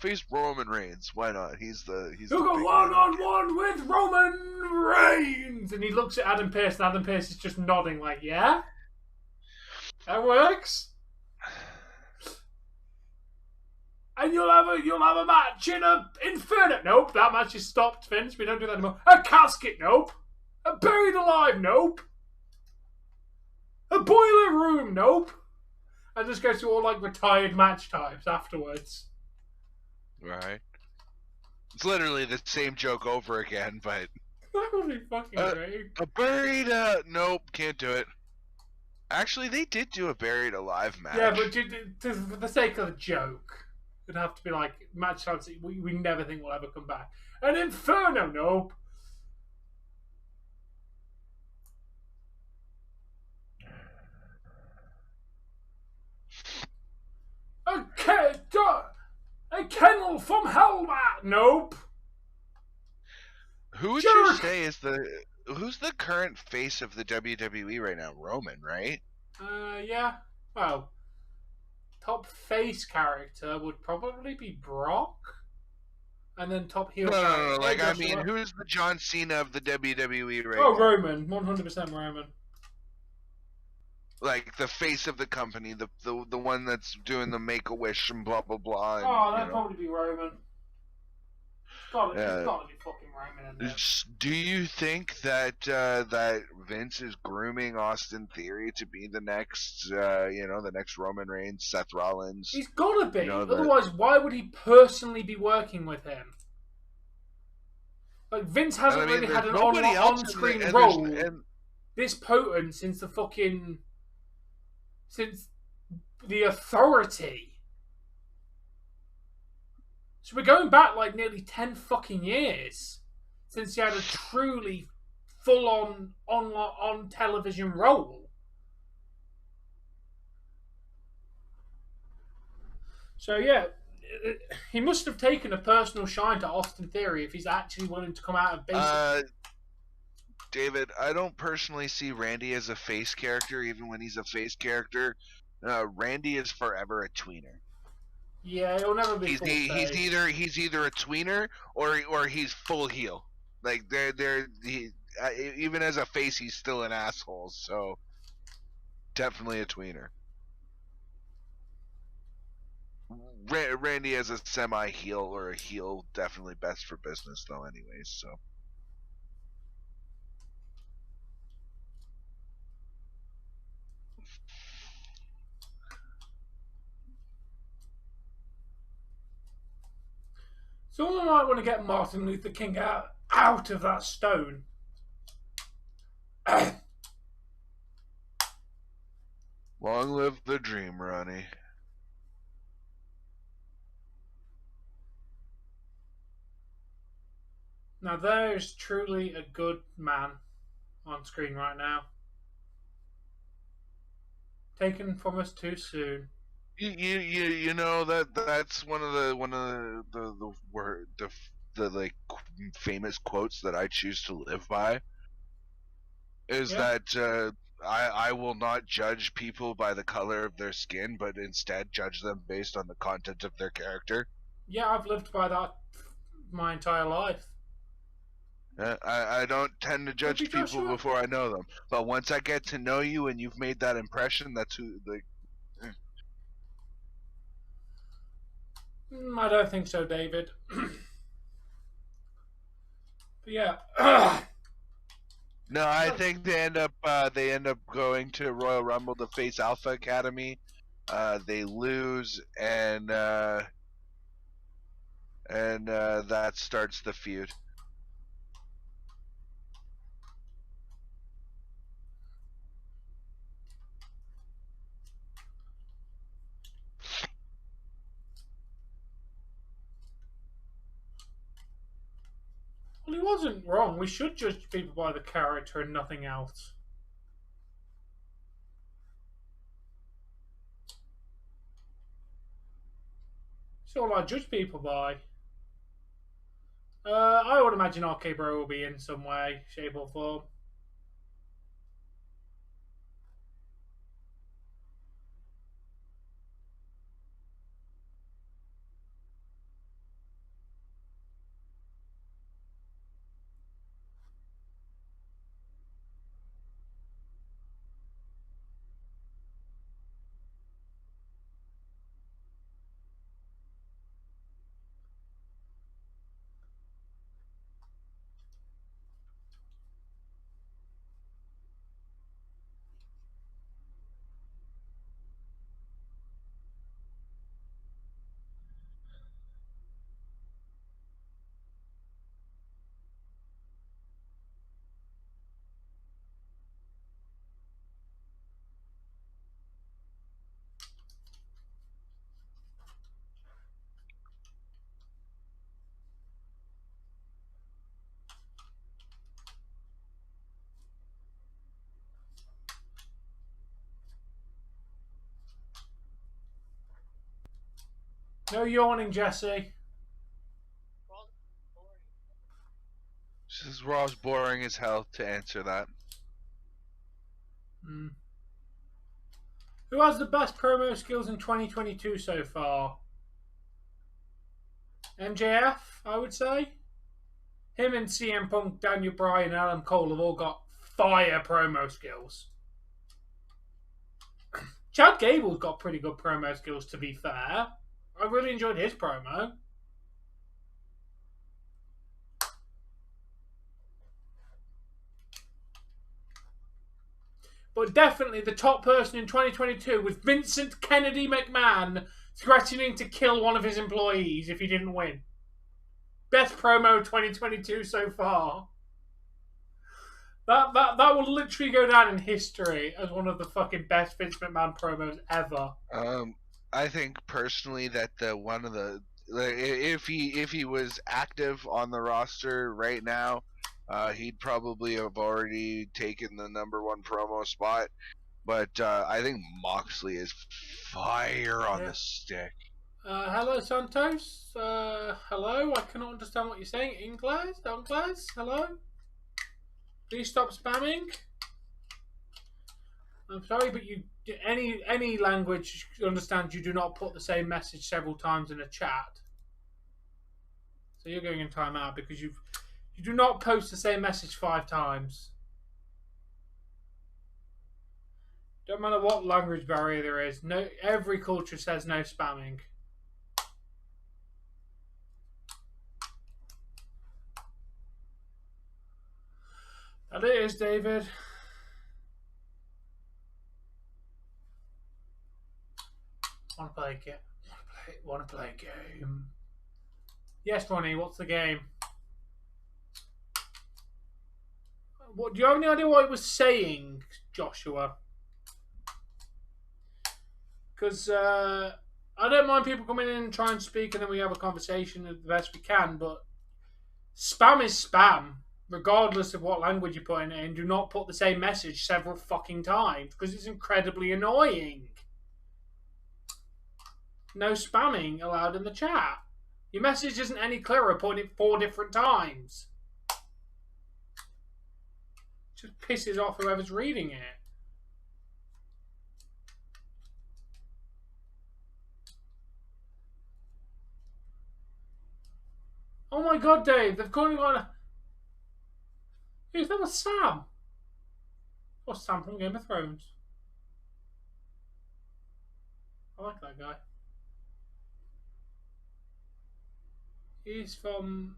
S1: Face Roman Reigns. Why not? He's the
S2: You'll go one-on-one with Roman Reigns, and he looks at Adam Pearce, and Adam Pearce is just nodding like, yeah, that works. And you'll have a match in a Inferno. Nope, that match is stopped, Vince. We don't do that anymore. A casket. Nope. A buried alive. Nope. A boiler room. Nope. And just goes through all like retired match types afterwards.
S1: Right. It's literally the same joke over again, but
S2: that would be fucking great.
S1: A buried. Nope, can't do it. Actually, they did do a buried alive match.
S2: Yeah, but for the sake of the joke. It'd have to be like match times we never think will ever come back. An Inferno, nope. A kennel from Hellmat, nope.
S1: Who would you say is who's the current face of the WWE right now? Roman, right?
S2: Yeah. Well, top face character would probably be Brock, and then top heel.
S1: No. Like, I mean, who's the John Cena of the WWE right now?
S2: Oh, Roman, 100% Roman.
S1: Like the face of the company, the one that's doing the Make-A-Wish and blah blah blah.
S2: And, that'd probably be Roman. It's gotta be fucking Roman in there.
S1: Do you think that that Vince is grooming Austin Theory to be the next, the next Roman Reigns, Seth Rollins?
S2: He's gotta be. Otherwise, why would he personally be working with him? Like Vince hasn't really had an on-screen role this potent since the Authority. So we're going back like nearly 10 fucking years since he had a truly full-on on television role. So yeah, he must have taken a personal shine to Austin Theory if he's actually willing to come out of basic.
S1: David, I don't personally see Randy as a face character, even when he's a face character. Randy is forever a tweener.
S2: Yeah, he'll never be.
S1: He's either a tweener or he's full heel. Like even as a face, he's still an asshole. So definitely a tweener. Randy as a semi heel or a heel, definitely best for business though. Anyways, so.
S2: Someone might want to get Martin Luther King out of that stone.
S1: Long live the dream, Ronnie.
S2: Now there's truly a good man on screen right now. Taken from us too soon.
S1: You know that's one of the like famous quotes that I choose to live by is that I will not judge people by the color of their skin, but instead judge them based on the content of their character.
S2: Yeah, I've lived by that my entire life.
S1: I don't tend to judge people before I know them, but once I get to know you and you've made that impression, that's who like.
S2: I don't think so, David. But yeah.
S1: No, I think they end up going to Royal Rumble to face Alpha Academy. They lose, and that starts the feud.
S2: Well, he wasn't wrong. We should judge people by the character and nothing else. all I judge people by. I would imagine RK Bro will be in some way, shape, or form. No yawning, Jesse.
S1: This is Raw's boring as hell to answer that.
S2: Who has the best promo skills in 2022 so far? MJF, I would say. Him and CM Punk, Daniel Bryan, and Adam Cole have all got fire promo skills. Chad Gable's got pretty good promo skills, to be fair. I really enjoyed his promo. But definitely the top person in 2022 was Vincent Kennedy McMahon threatening to kill one of his employees if he didn't win. Best promo 2022 so far. That will literally go down in history as one of the fucking best Vince McMahon promos ever.
S1: I think personally that if he was active on the roster right now, he'd probably have already taken the #1 promo spot. But I think Moxley is fire on the stick.
S2: Hello, Santos. Hello. I cannot understand what you're saying. Ingles? Hello? Please stop spamming. I'm sorry, but any language understands you do not put the same message several times in a chat. So you're going in timeout because you do not post the same message 5 times. Don't matter what language barrier there is. No, every culture says no spamming. That it is, David. Want to play a game? Want to play a game? Yes, Ronnie. What's the game? What? Do you have any idea what it was saying, Joshua? Because I don't mind people coming in and try and speak, and then we have a conversation the best we can. But spam is spam, regardless of what language you put in it. And do not put the same message several fucking times because it's incredibly annoying. No spamming allowed in the chat. Your message isn't any clearer putting it 4 different times. It just pisses off whoever's reading it. Oh my god, Dave, they've currently got a... Who's that? Was Sam? What's Sam from Game of Thrones? I like that guy. He's from...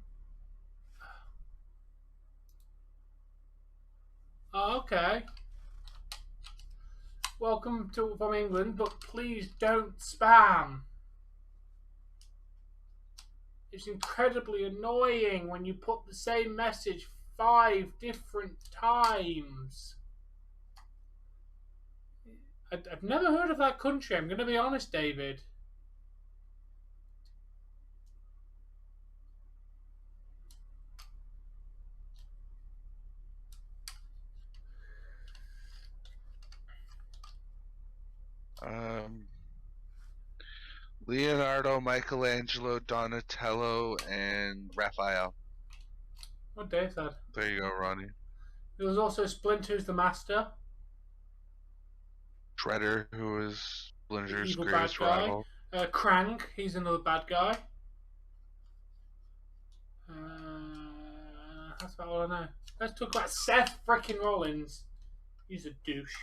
S2: Oh, okay. Welcome from England, but please don't spam. It's incredibly annoying when you put the same message 5 different times. I've never heard of that country, I'm going to be honest, David.
S1: Leonardo, Michelangelo, Donatello, and Raphael.
S2: What Dave said.
S1: There you go, Ronnie.
S2: There was also Splinter, who's the master.
S1: Shredder, who is Splinter's
S2: Evil
S1: greatest
S2: bad guy.
S1: rival.
S2: Krang, he's another bad guy. That's about all I know. Let's talk about Seth freaking Rollins. He's a douche.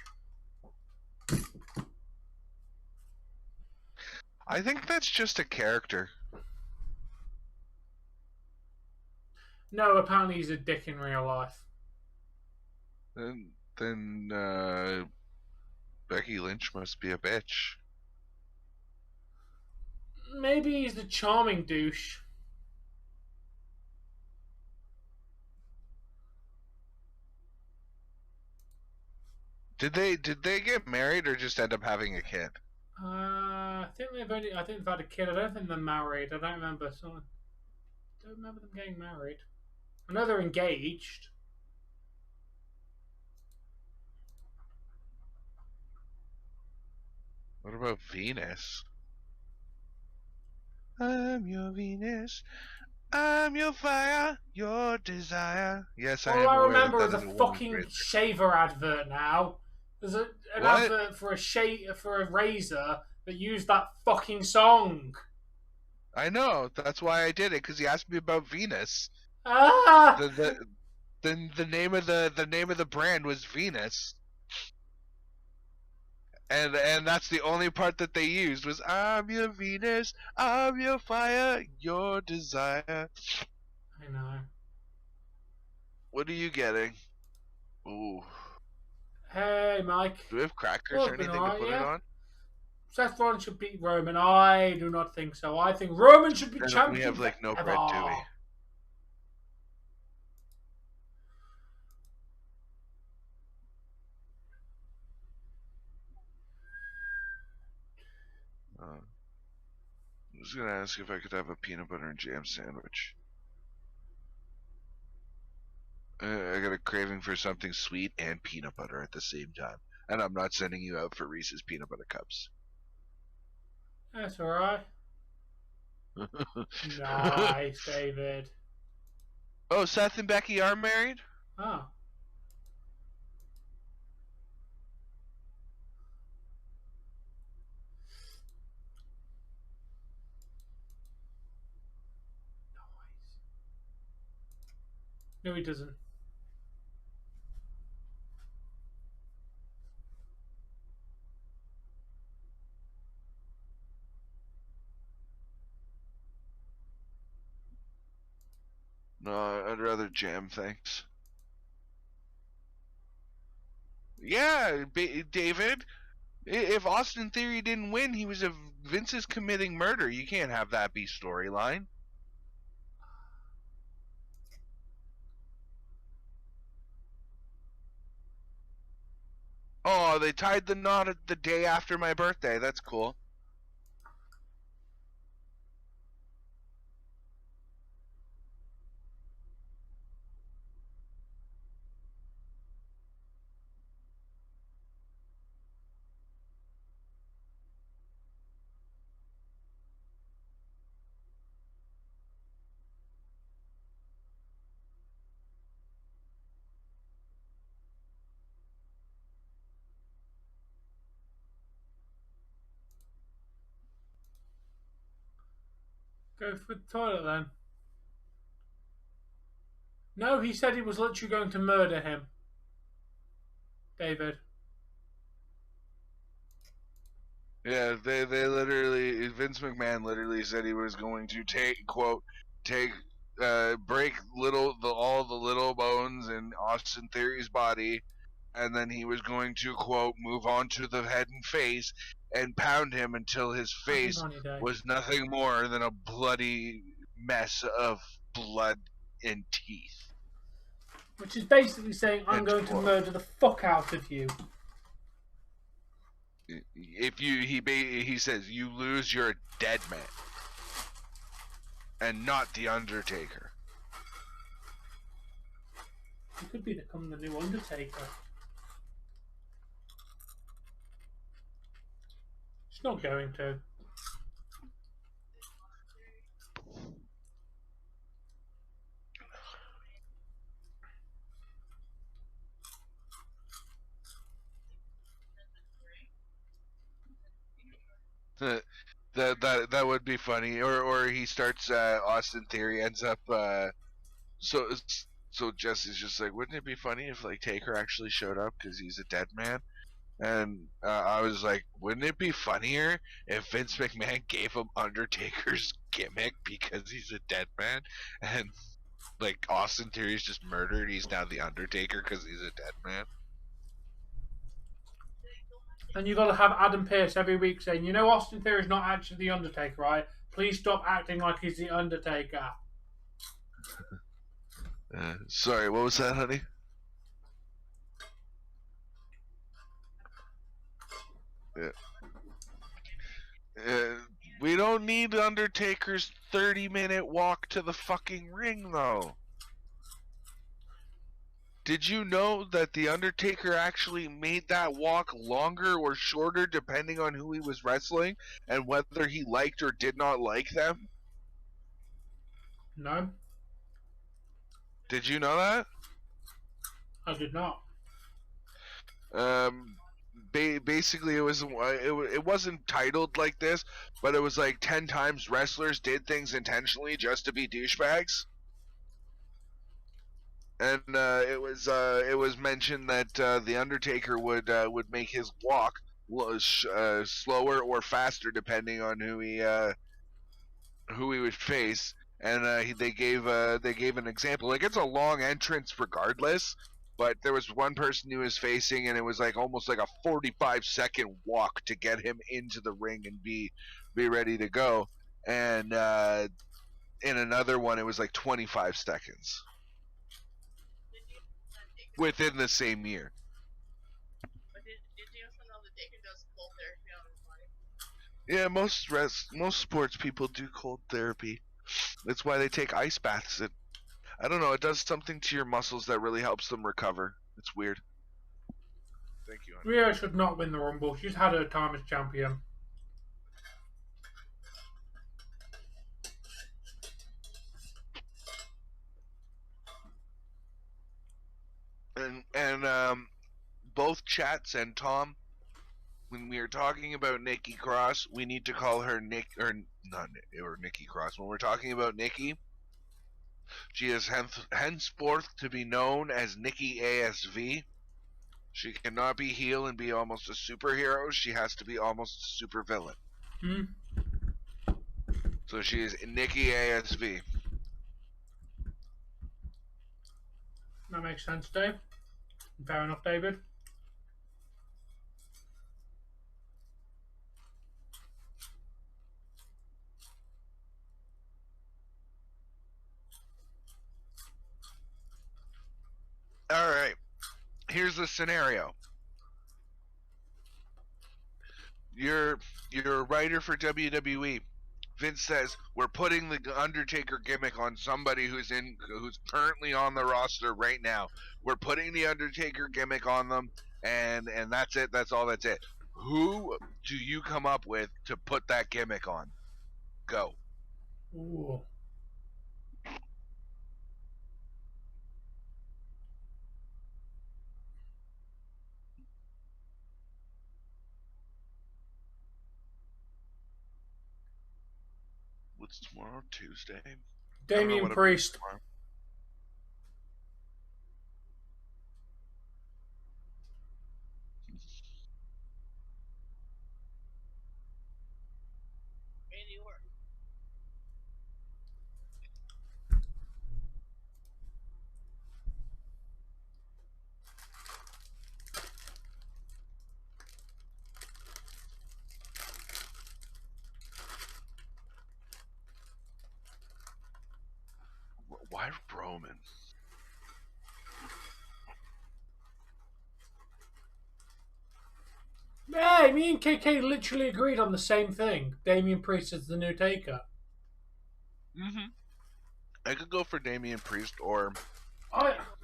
S1: I think that's just a character.
S2: No, apparently he's a dick in real life.
S1: Then Becky Lynch must be a bitch.
S2: Maybe he's the charming douche.
S1: Did they get married or just end up having a kid?
S2: I think they've had a kid. I don't think they're married. I don't remember. I don't remember them getting married. I know they're engaged.
S1: What about Venus? I'm your Venus. I'm your fire, your desire. Yes,
S2: All I remember is a fucking shaver advert now. There's an advert for a razor that used that fucking song.
S1: I know. That's why I did it, because he asked me about Venus.
S2: Ah!
S1: The name of the brand was Venus. And that's the only part that they used was I'm your Venus, I'm your fire, your desire.
S2: I know.
S1: What are you getting? Ooh.
S2: Hey, Mike.
S1: Do we have crackers or anything to put it on?
S2: Seth Rollins should beat Roman. I do not think so. I think Roman should be champion.
S1: We have like no
S2: ever.
S1: bread, do we? I was gonna ask if I could have a peanut butter and jam sandwich. I got a craving for something sweet and peanut butter at the same time. And I'm not sending you out for Reese's peanut butter cups.
S2: That's alright. Nice, David.
S1: Oh, Seth and Becky are married?
S2: Oh. No, he doesn't.
S1: No, I'd rather jam, thanks. Yeah, David. If Austin Theory didn't win, Vince is committing murder. You can't have that be storyline. Oh, they tied the knot the day after my birthday. That's cool.
S2: Go for the toilet then. No, he said he was literally going to murder him. David.
S1: Yeah, they literally, Vince McMahon literally said he was going to break all the little bones in Austin Theory's body, and then he was going to, quote, move on to the head and face and pound him until his face was nothing more than a bloody mess of blood and teeth.
S2: Which is basically saying, I'm going to murder the fuck out of you.
S1: If he says, you lose, you're a dead man. And not the Undertaker.
S2: He could become the new Undertaker. He's not going to.
S1: That would be funny. Or he starts Austin Theory ends up so so Jesse's just like, wouldn't it be funny if like Taker actually showed up because he's a dead man? And I was like, wouldn't it be funnier if Vince McMahon gave him Undertaker's gimmick because he's a dead man, and like Austin Theory's just murdered, he's now the Undertaker because he's a dead man?
S2: And you've got to have Adam Pearce every week saying, you know, Austin Theory's not actually the Undertaker, right? Please stop acting like he's the Undertaker.
S1: Sorry, what was that, honey? We don't need Undertaker's 30-minute walk to the fucking ring, though. Did you know that The Undertaker actually made that walk longer or shorter depending on who he was wrestling and whether he liked or did not like them?
S2: No.
S1: Did you know that?
S2: I did not.
S1: Basically, it wasn't titled like this, but it was like 10 times wrestlers did things intentionally just to be douchebags. And it was mentioned that the Undertaker would make his walk slower or faster depending on who he would face. And they gave an example. Like, it's a long entrance regardless, but there was one person he was facing, and it was like almost like a 45-second walk to get him into the ring and be ready to go. And in another one, it was like 25 seconds within the same year.
S3: But did you also know that Taker does cold therapy on his body?
S1: Yeah, most sports people do cold therapy. That's why they take ice baths. I don't know, it does something to your muscles that really helps them recover. It's weird. Thank you, honey.
S2: Rhea should not win the Rumble. She's had her time as champion.
S1: And both Chats and Tom, when we are talking about Nikki Cross, we need to call her Nick or Nikki Cross. When we're talking about Nikki, she is henceforth to be known as Nikki ASV. She cannot be heel and be almost a superhero. She has to be almost a super villain. So she is Nikki ASV.
S2: That makes sense, Dave. Fair enough, David.
S1: All right. Here's the scenario. You're a writer for WWE. Vince says, we're putting the Undertaker gimmick on somebody who's currently on the roster right now. We're putting the Undertaker gimmick on them, and that's it. That's all. That's it. Who do you come up with to put that gimmick on? Go.
S2: Ooh.
S1: What's tomorrow? Tuesday?
S2: Damian Priest.
S3: Randy Orton.
S1: Why Roman?
S2: Hey, me and KK literally agreed on the same thing. Damian Priest is the new Taker.
S1: I could go for Damian Priest or...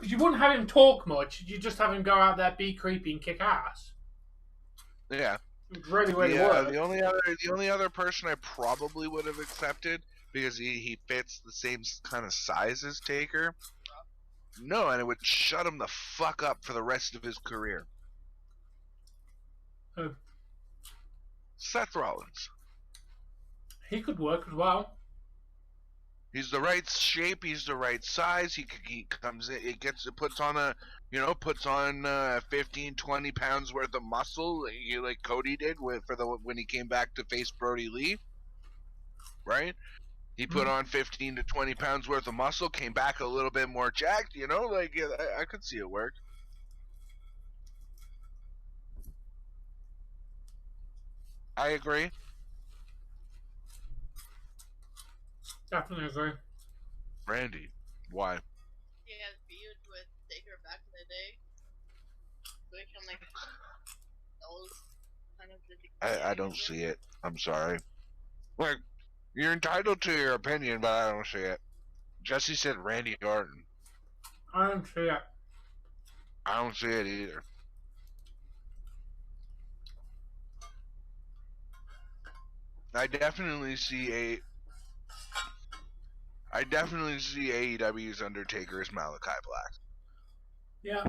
S2: You wouldn't have him talk much. You just have him go out there, be creepy, and kick ass.
S1: Yeah.
S2: It's really work.
S1: The only other person I probably would have accepted, because he fits the same kind of size as Taker. No, and it would shut him the fuck up for the rest of his career.
S2: Who?
S1: Seth Rollins.
S2: He could work as well.
S1: He's the right shape. He's the right size. He comes in. Puts on 15, 20 pounds worth of muscle, like Cody did when he came back to face Brody Lee. Right? He put on 15 to 20 pounds worth of muscle, came back a little bit more jacked. I could see it work. I agree.
S2: Definitely agree.
S1: Randy, why?
S3: He had feud with Taker back in the day. Which I'm like, that was kind of the
S1: I don't see it. I'm sorry. Like, you're entitled to your opinion, but I don't see it. Jesse said Randy Orton.
S2: I don't see it.
S1: I don't see it either. I definitely see AEW's Undertaker as Malachi Black.
S2: Yeah.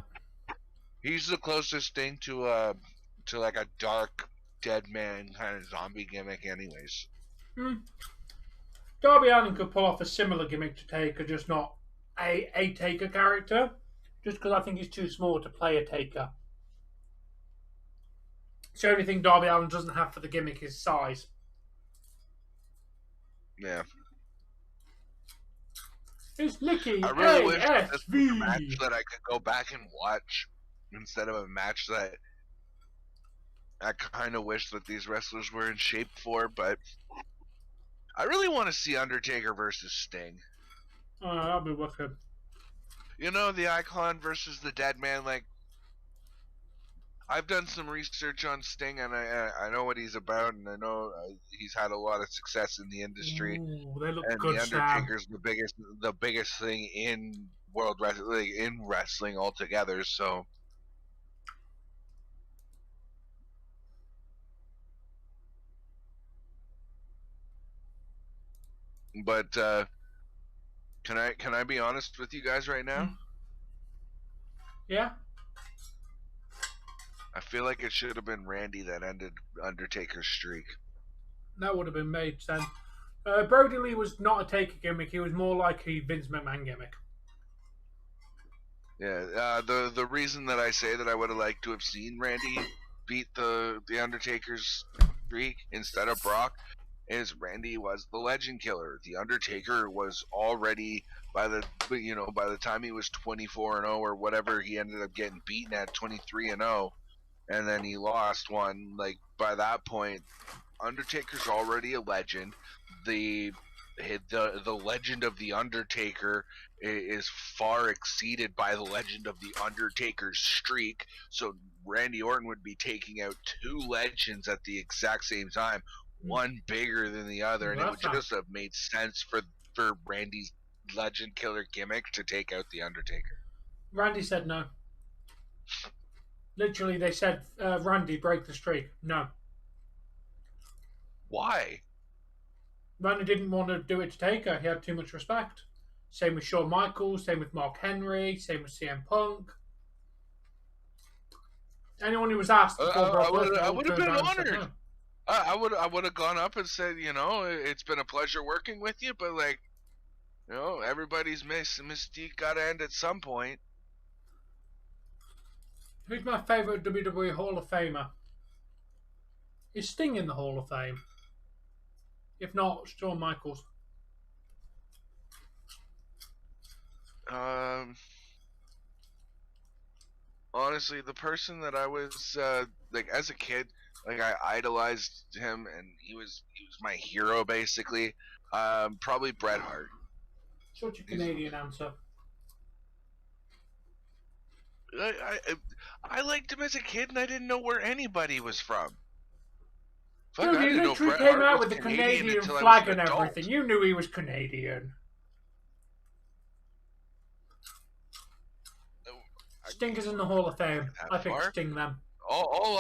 S1: He's the closest thing to like a dark dead man kind of zombie gimmick anyways.
S2: Darby Allin could pull off a similar gimmick to Taker, just not a Taker character. Just because I think he's too small to play a Taker. So everything Darby Allin doesn't have for the gimmick is size.
S1: Yeah.
S2: It's Licky.
S1: I really wish
S2: ASV.
S1: this was a match that I could go back and watch instead of a match that I kind of wish that these wrestlers were in shape for, but I really want to see Undertaker versus Sting.
S2: Oh, that'll be wicked.
S1: The Icon versus the Dead Man. Like, I've done some research on Sting, and I know what he's about, and I know he's had a lot of success in the industry.
S2: Ooh, they look
S1: and
S2: good,
S1: the
S2: Sam.
S1: Undertaker's the biggest thing in world wrestling altogether. So. But can I be honest with you guys right now?
S2: Yeah.
S1: I feel like it should have been Randy that ended Undertaker's streak.
S2: That would have been made sense. Brody Lee was not a Taker gimmick. He was more like a Vince McMahon gimmick.
S1: Yeah. The reason that I say that I would have liked to have seen Randy beat the Undertaker's streak instead of Brock is Randy was the legend killer. The Undertaker was already by the time he was 24-0 or whatever, he ended up getting beaten at 23-0, and then he lost one. Like, by that point, Undertaker's already a legend. The legend of the Undertaker is far exceeded by the legend of the Undertaker's streak. So Randy Orton would be taking out two legends at the exact same time. One bigger than the other, and it would just have made sense for Randy's legend killer gimmick to take out the Undertaker.
S2: Randy said no. Literally, they said, Randy, break the streak. No.
S1: Why?
S2: Randy didn't want to do it to Taker. He had too much respect. Same with Shawn Michaels, same with Mark Henry, same with CM Punk. Anyone who was asked,
S1: I would have been honored. No. I would have gone up and said, it's been a pleasure working with you, but everybody's mystique got to end at some point.
S2: Who's my favourite WWE Hall of Famer? Is Sting in the Hall of Fame? If not, Shawn Michaels.
S1: Honestly, the person that I was as a kid, I idolized him, and he was my hero basically. Probably Bret Hart.
S2: Such a Canadian answer.
S1: I liked him as a kid, and I didn't know where anybody was from.
S2: Dude, he literally came out with the Canadian flag and everything. You knew he was Canadian. Sting is in the Hall of Fame. I picked Sting then.
S1: All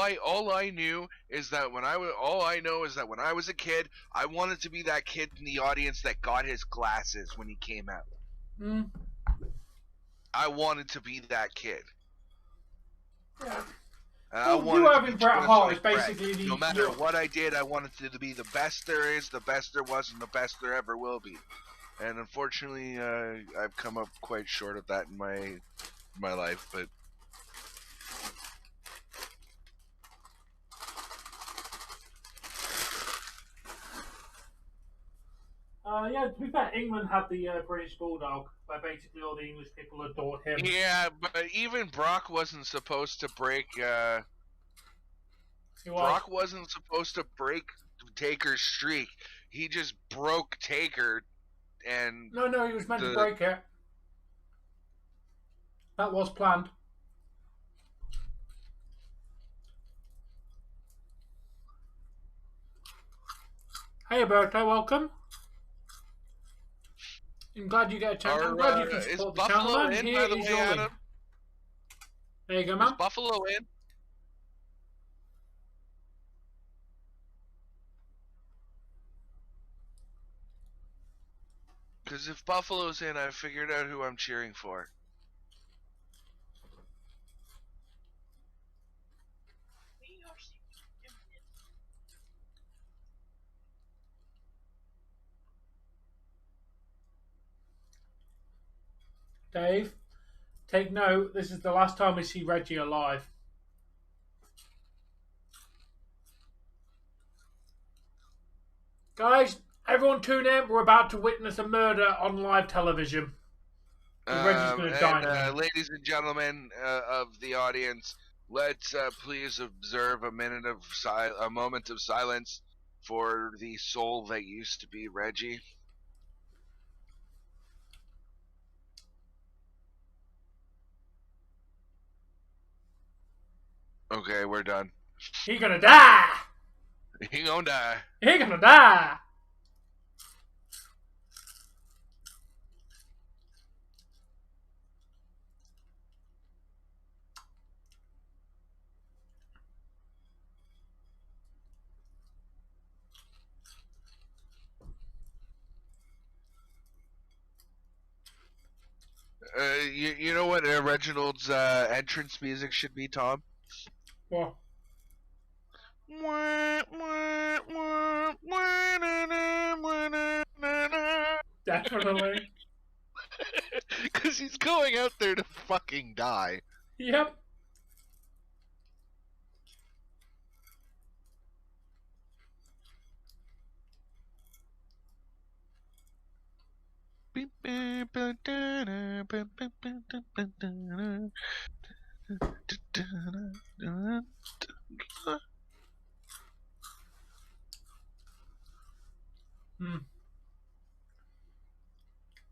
S1: I knew is that when I was a kid, I wanted to be that kid in the audience that got his glasses when he came out. I wanted to be that kid.
S2: Yeah.
S1: I
S2: Well, you
S1: wanted to
S2: having
S1: be
S2: Bret
S1: just
S2: Hart
S1: like
S2: is
S1: Bret.
S2: basically the
S1: No matter what I did, I wanted it to be the best there is, the best there was, and the best there ever will be. And unfortunately, I've come up quite short of that in my life. But
S2: yeah, to be fair, England had the British Bulldog, where basically all the English people adored him.
S1: yeah, but even Brock wasn't supposed to break. Brock wasn't supposed to break Taker's streak. He just broke Taker, and
S2: No, he was meant to break it. That was planned. Hey, Alberto, welcome. I'm glad you get a chance. I'm glad you can support the channel, man. Here is your link. There you go, man.
S1: Is Buffalo in? Because if Buffalo's in, I figured out who I'm cheering for.
S2: Dave, take note. This is the last time we see Reggie alive. Guys, everyone tune in. We're about to witness a murder on live television. Reggie's going to die.
S1: Ladies and gentlemen of the audience, let's please observe a moment of silence for the soul that used to be Reggie. Okay, we're done.
S2: He gonna die.
S1: He gonna die.
S2: He gonna die.
S1: You know what Reginald's entrance music should be, Tom?
S2: What? Definitely.
S1: Because he's going out there to fucking die.
S2: Yep.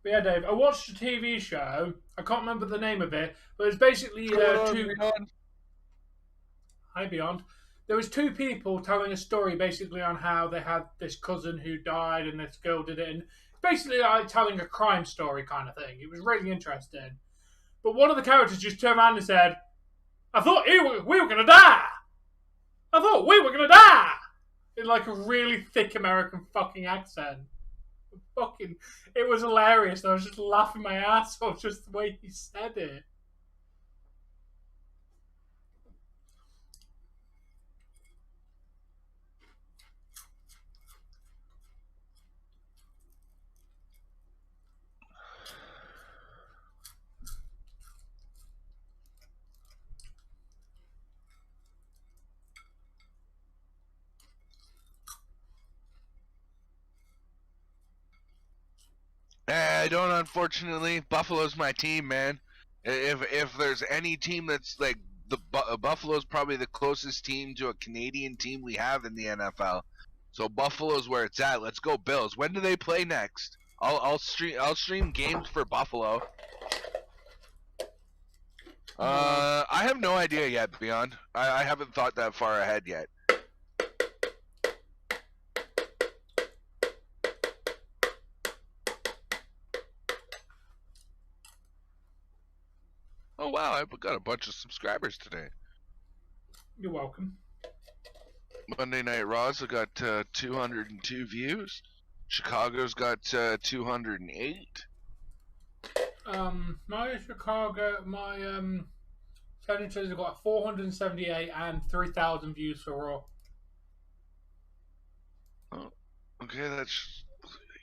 S2: But yeah, Dave, I watched a TV show. I can't remember the name of it, but it's basically two. Hi, Beyond. There was two people telling a story basically on how they had this cousin who died and this girl did it, and basically like telling a crime story kind of thing. It was really interesting. But one of the characters just turned around and said, "I thought we were gonna die. I thought we were gonna die," in like a really thick American fucking accent. Fucking, it was hilarious. I was just laughing my ass off just the way he said it.
S1: I don't, unfortunately. Buffalo's my team, man. If there's any team that's like Buffalo's probably the closest team to a Canadian team we have in the NFL. So Buffalo's where it's at. Let's go Bills. When do they play next? I'll stream games for Buffalo. I have no idea yet, Beyond. I haven't thought that far ahead yet. Oh wow, I've got a bunch of subscribers today.
S2: You're welcome.
S1: Monday Night Raw's got 202 views. Chicago's got 208.
S2: My Chicago, my San Antonio's got 478 and 3,000 views for Raw.
S1: Oh, okay, that's...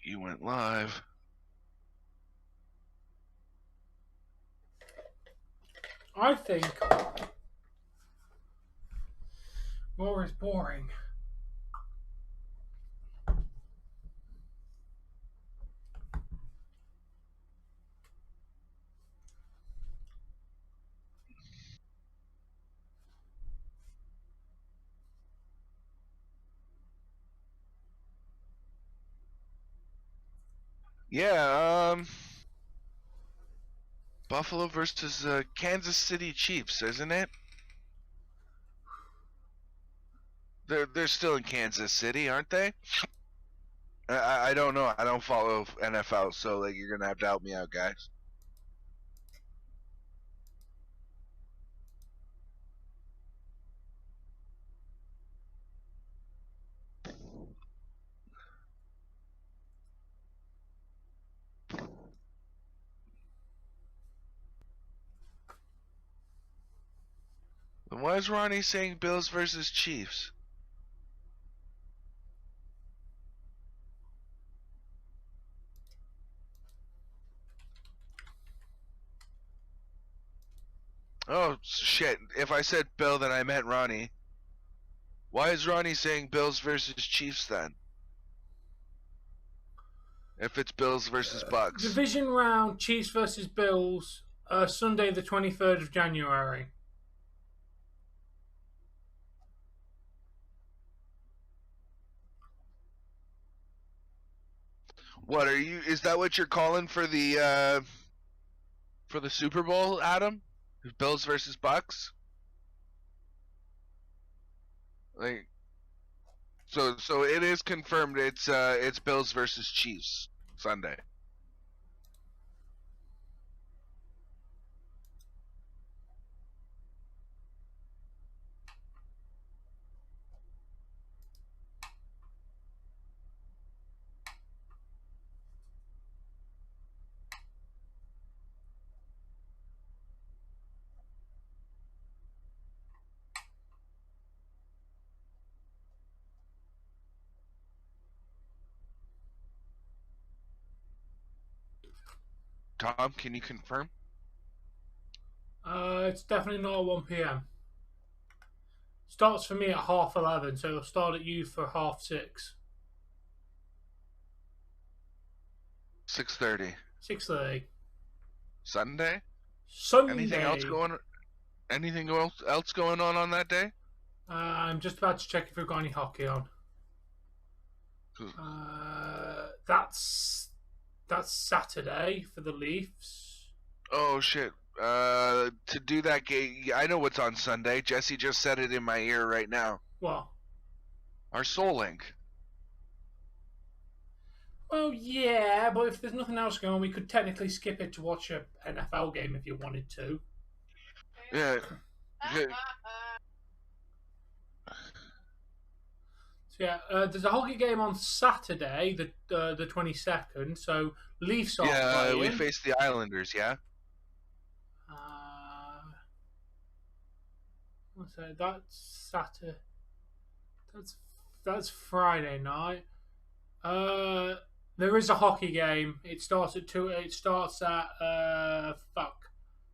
S1: You went live.
S2: I think Raw is boring.
S1: Yeah, Buffalo versus Kansas City Chiefs, isn't it? They're still in Kansas City, aren't they? I don't know. I don't follow NFL, so like you're gonna have to help me out, guys. Then why is Ronnie saying Bills versus Chiefs? Oh shit! If I said Bill, then I meant Ronnie. Why is Ronnie saying Bills versus Chiefs then? If it's Bills versus Bucks.
S2: Division round, Chiefs versus Bills, Sunday the 23rd of January.
S1: What are you? Is that what you're calling for the Super Bowl, Adam? Bills versus Bucks? Like, so it is confirmed. It's Bills versus Chiefs Sunday. Tom, can you confirm?
S2: It's definitely not at 1 p.m. Starts for me at 11:30, so it'll start at you for 6:30.
S1: 6:30.
S2: 6:30.
S1: Sunday?
S2: Sunday.
S1: Anything else going on that day?
S2: I'm just about to check if we've got any hockey on. That's Saturday for the Leafs.
S1: Oh shit. To do that game, I know what's on Sunday. Jesse just said it in my ear right now.
S2: What?
S1: Our Soul Link.
S2: Well, yeah, but if there's nothing else going on, we could technically skip it to watch a NFL game if you wanted to.
S1: Yeah.
S2: So yeah, there's a hockey game on Saturday, the 22nd. So Leafs are playing.
S1: We face the Islanders. Yeah.
S2: What's that? That's Saturday. That's Friday night. There is a hockey game. It starts at 2. It starts at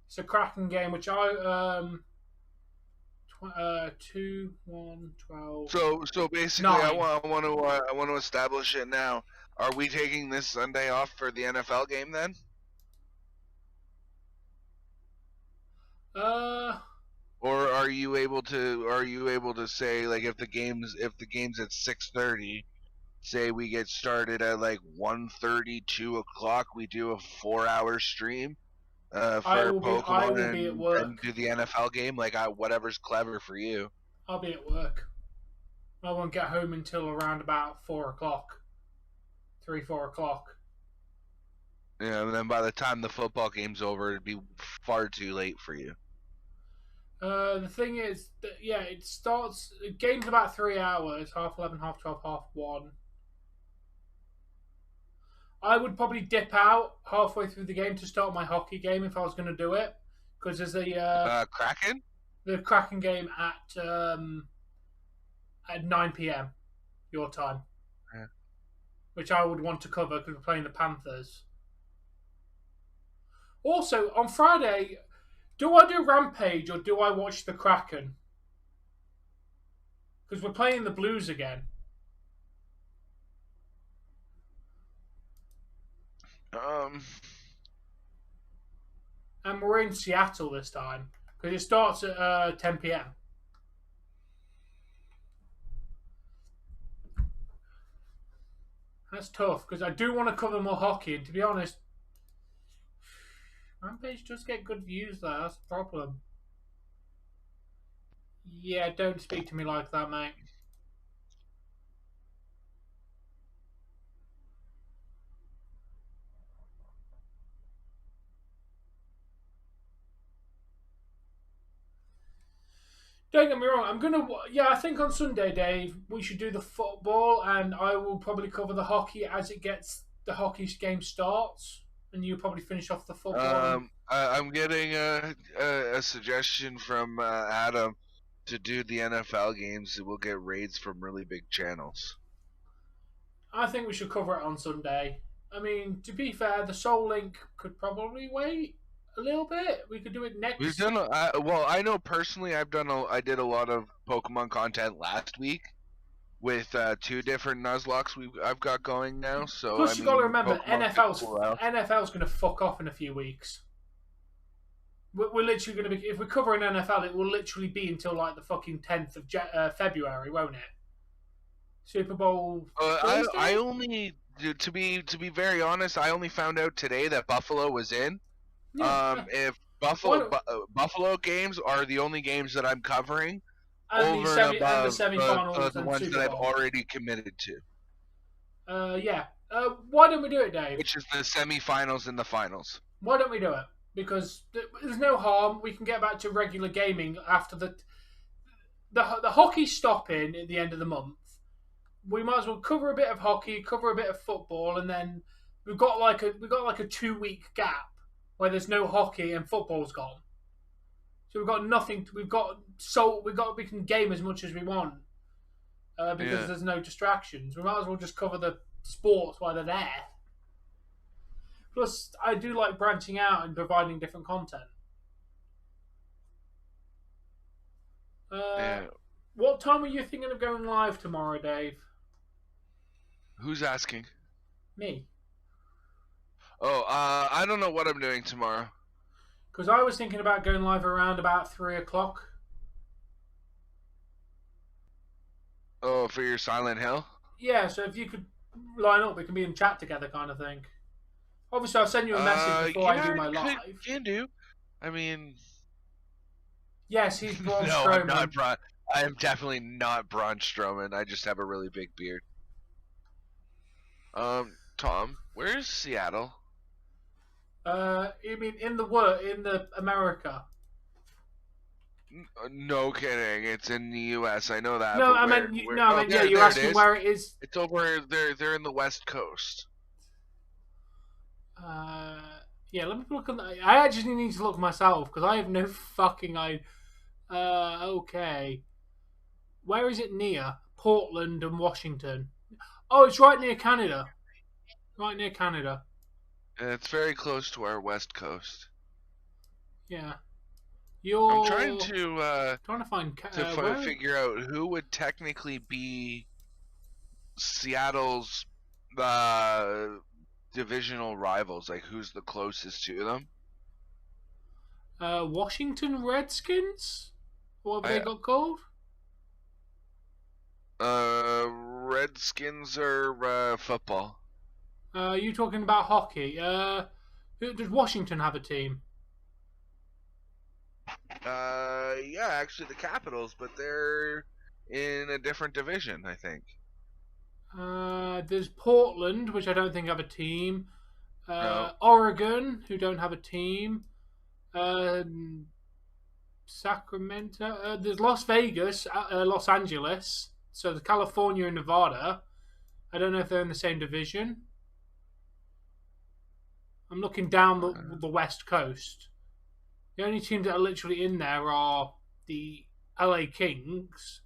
S2: It's a cracking game, which 2, 1, 12.
S1: So basically,
S2: 9.
S1: I want to establish it now. Are we taking this Sunday off for the NFL game then? Or are you able to say, like, if the game's at 6:30, say we get started at like 1:30, 2 o'clock, we do a 4-hour stream for Pokemon and do the NFL game, like whatever's clever for you.
S2: I'll be at work. I won't get home until around about 4 o'clock. 3, 4 o'clock.
S1: Yeah, and then by the time the football game's over, it'd be far too late for you.
S2: The thing is, that, yeah, it starts. The game's about 3 hours, 11:30, 12:30, 1:30. I would probably dip out halfway through the game to start my hockey game if I was going to do it, Because there's
S1: Kraken?
S2: the Kraken game at 9 p.m. your time,
S1: Yeah.
S2: which I would want to cover because we're playing the Panthers. Also, on Friday, do I do Rampage or do I watch the Kraken? Because we're playing the Blues again. And we're in Seattle this time because it starts at 10 p.m. That's tough because I do want to cover more hockey, and to be honest, Rampage does get good views there. That's the problem. Yeah, don't speak to me like that, mate. Don't get me wrong. I think on Sunday, Dave, we should do the football, and I will probably cover the hockey as the hockey game starts, and you'll probably finish off the football.
S1: I'm getting a suggestion from Adam to do the NFL games. We'll get raids from really big channels.
S2: I think we should cover it on Sunday. I mean, to be fair, the Soul Link could probably wait a little bit. We could do it next.
S1: We've done. I know personally, I did a lot of Pokemon content last week with 2 different Nuzlockes I've got going now. So
S2: plus, you got to remember, NFL's going to fuck off in a few weeks. We're literally going to be, if we cover an NFL, it will literally be until like the fucking 10th of February, won't it? Super Bowl.
S1: I only, to be very honest, I only found out today that Buffalo was in. Yeah. If Buffalo games are the only games that I'm covering,
S2: and
S1: over
S2: and
S1: above
S2: the semifinals
S1: the ones that I've already committed to.
S2: Yeah. Why don't we do it, Dave?
S1: Which is the semifinals and the finals.
S2: Why don't we do it? Because there's no harm. We can get back to regular gaming after the hockey stopping at the end of the month. We might as well cover a bit of hockey, cover a bit of football, and then we've got like a 2-week gap where there's no hockey and football's gone. So we've got nothing. We can game as much as we want because there's no distractions. We might as well just cover the sports while they're there. Plus, I do like branching out and providing different content. What time are you thinking of going live tomorrow, Dave?
S1: Who's asking?
S2: Me.
S1: Oh, I don't know what I'm doing tomorrow.
S2: Because I was thinking about going live around about 3 o'clock.
S1: Oh, for your Silent Hill?
S2: Yeah, so if you could line up, we can be in chat together kind of thing. Obviously, I'll send you a message before I do my live.
S1: Can do. I mean...
S2: Yes, he's Braun
S1: No,
S2: Strowman.
S1: I'm not Braun. I am definitely not Braun Strowman. I just have a really big beard. Tom, where's Seattle?
S2: You mean in the America?
S1: No kidding. It's in the U.S. I know that.
S2: No, I meant you're asking where it is.
S1: It's over there. They're in the West Coast.
S2: Yeah, let me look on that. I actually need to look myself because I have no fucking idea. Okay. Where is it near? Portland and Washington. Oh, it's right near Canada. Right near Canada.
S1: It's very close to our West Coast.
S2: Yeah.
S1: I'm trying to
S2: find
S1: figure out who would technically be Seattle's divisional rivals. Like, who's the closest to them?
S2: Washington Redskins? What have they got called?
S1: Redskins are football.
S2: You talking about hockey? Does Washington have a team?
S1: Yeah, actually the Capitals, but they're in a different division, I think.
S2: There's Portland, which I don't think have a team.
S1: No.
S2: Oregon, who don't have a team. Sacramento. There's Las Vegas, Los Angeles. So the California and Nevada. I don't know if they're in the same division. I'm looking down the West Coast. The only teams that are literally in there are the LA Kings,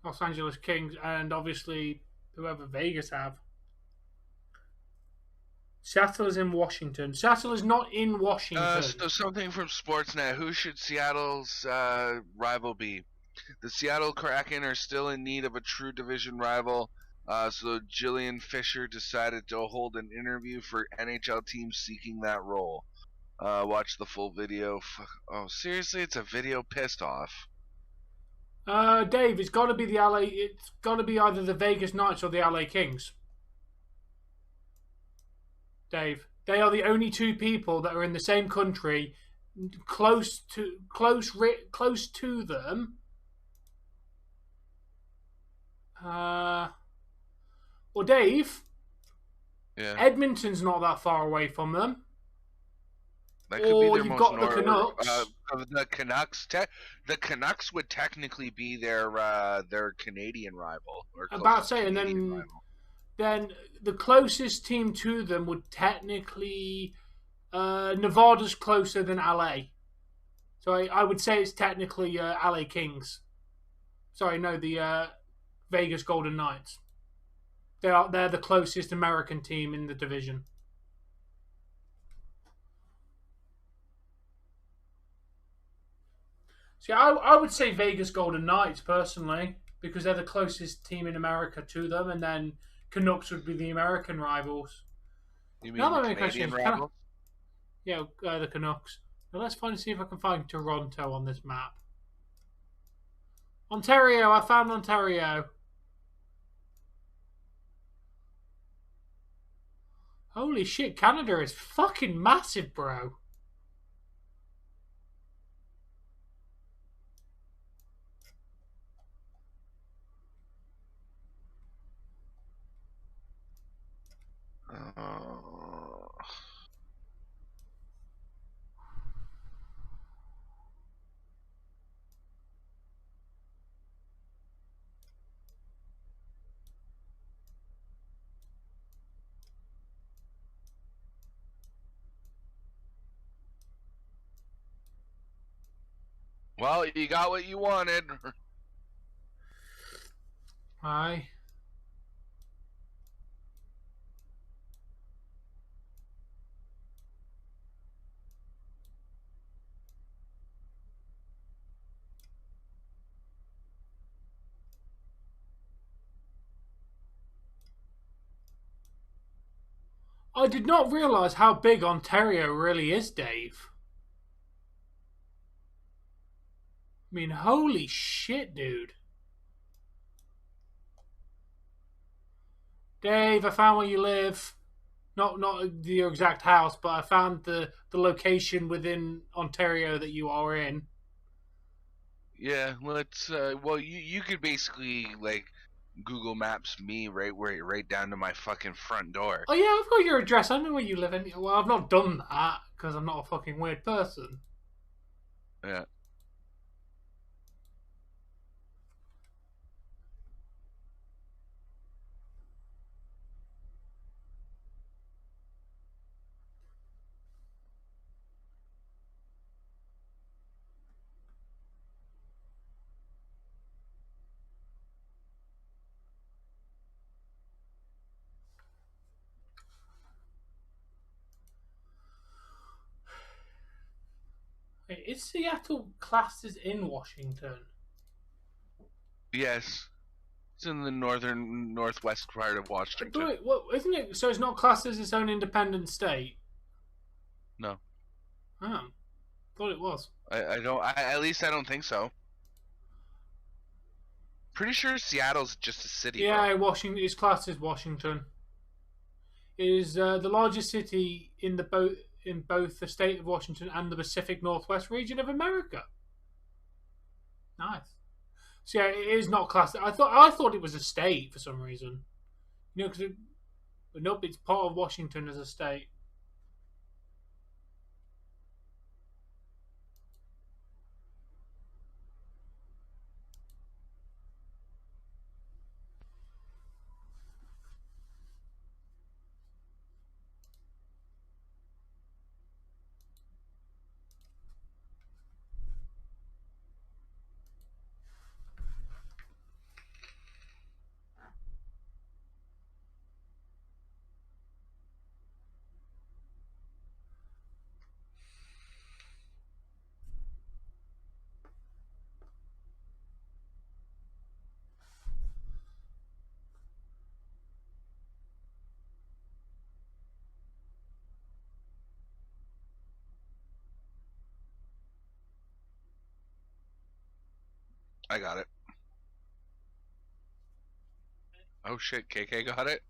S2: Los Angeles Kings, and obviously whoever Vegas have. Seattle is in Washington. Seattle is not in Washington.
S1: So something from Sportsnet. Who should Seattle's rival be? The Seattle Kraken are still in need of a true division rival. So Jillian Fisher decided to hold an interview for NHL teams seeking that role. Watch the full video. Oh, seriously? It's a video? Pissed off.
S2: Dave, it's got to be the LA. It's got to be either the Vegas Knights or the LA Kings. Dave, they are the only two people that are in the same country, close to them. Well, Dave,
S1: Yeah.
S2: Edmonton's not that far away from them.
S1: That could be their
S2: you've
S1: most
S2: got the Canucks.
S1: The Canucks. The Canucks would technically be their Canadian rival. Or
S2: About to say, and
S1: Canadian rival.
S2: then the closest team to them would technically Nevada's closer than LA. So I would say it's technically LA Kings. Sorry, no, the Vegas Golden Knights. They're the closest American team in the division. See, I would say Vegas Golden Knights personally, because they're the closest team in America to them, and then Canucks would be the American rivals.
S1: You mean the Canadian rival?
S2: Yeah, the Canucks. Now let's see if I can find Toronto on this map. Ontario, I found Ontario. Holy shit, Canada is fucking massive, bro.
S1: Well, you got what you wanted.
S2: Aye. I did not realise how big Ontario really is, Dave. I mean, holy shit, dude. Dave, I found where you live. Not your exact house, but I found the location within Ontario that you are in.
S1: Yeah, let's. Well, you could basically like Google Maps me right down to my fucking front door.
S2: Oh yeah, I've got your address. I know where you live. Well, I've not done that because I'm not a fucking weird person.
S1: Yeah.
S2: Wait, is Seattle classed as in Washington?
S1: Yes. It's in the northwest part of Washington.
S2: But wait, what, isn't it? So it's not classed as its own independent state?
S1: No.
S2: Oh, thought it was.
S1: I don't. At least I don't think so. Pretty sure Seattle's just a city.
S2: Yeah,
S1: bro.
S2: Washington is classed as Washington. It is the largest city in both the state of Washington and the Pacific Northwest region of America. Nice. So yeah, it is not classed. I thought it was a state for some reason. You know, but nope, it's part of Washington as a state.
S1: I got it. Oh shit, KK got it?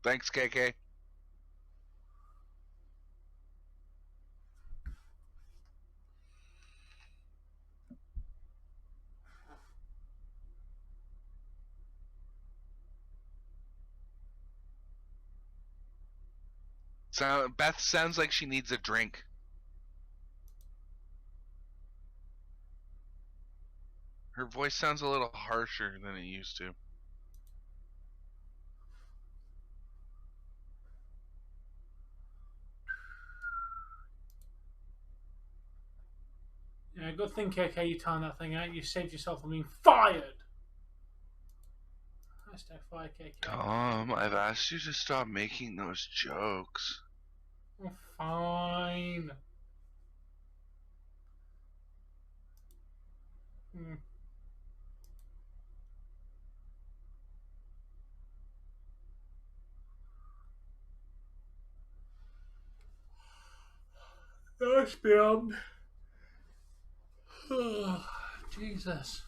S1: Thanks, KK. Beth sounds like she needs a drink. Her voice sounds a little harsher than it used to.
S2: Yeah, good thing, KK, you timed that thing out. You saved yourself from being fired. Hashtag fire, KK.
S1: Tom, I've asked you to stop making those jokes.
S2: Oh, fine. That's beyond. Oh, Jesus.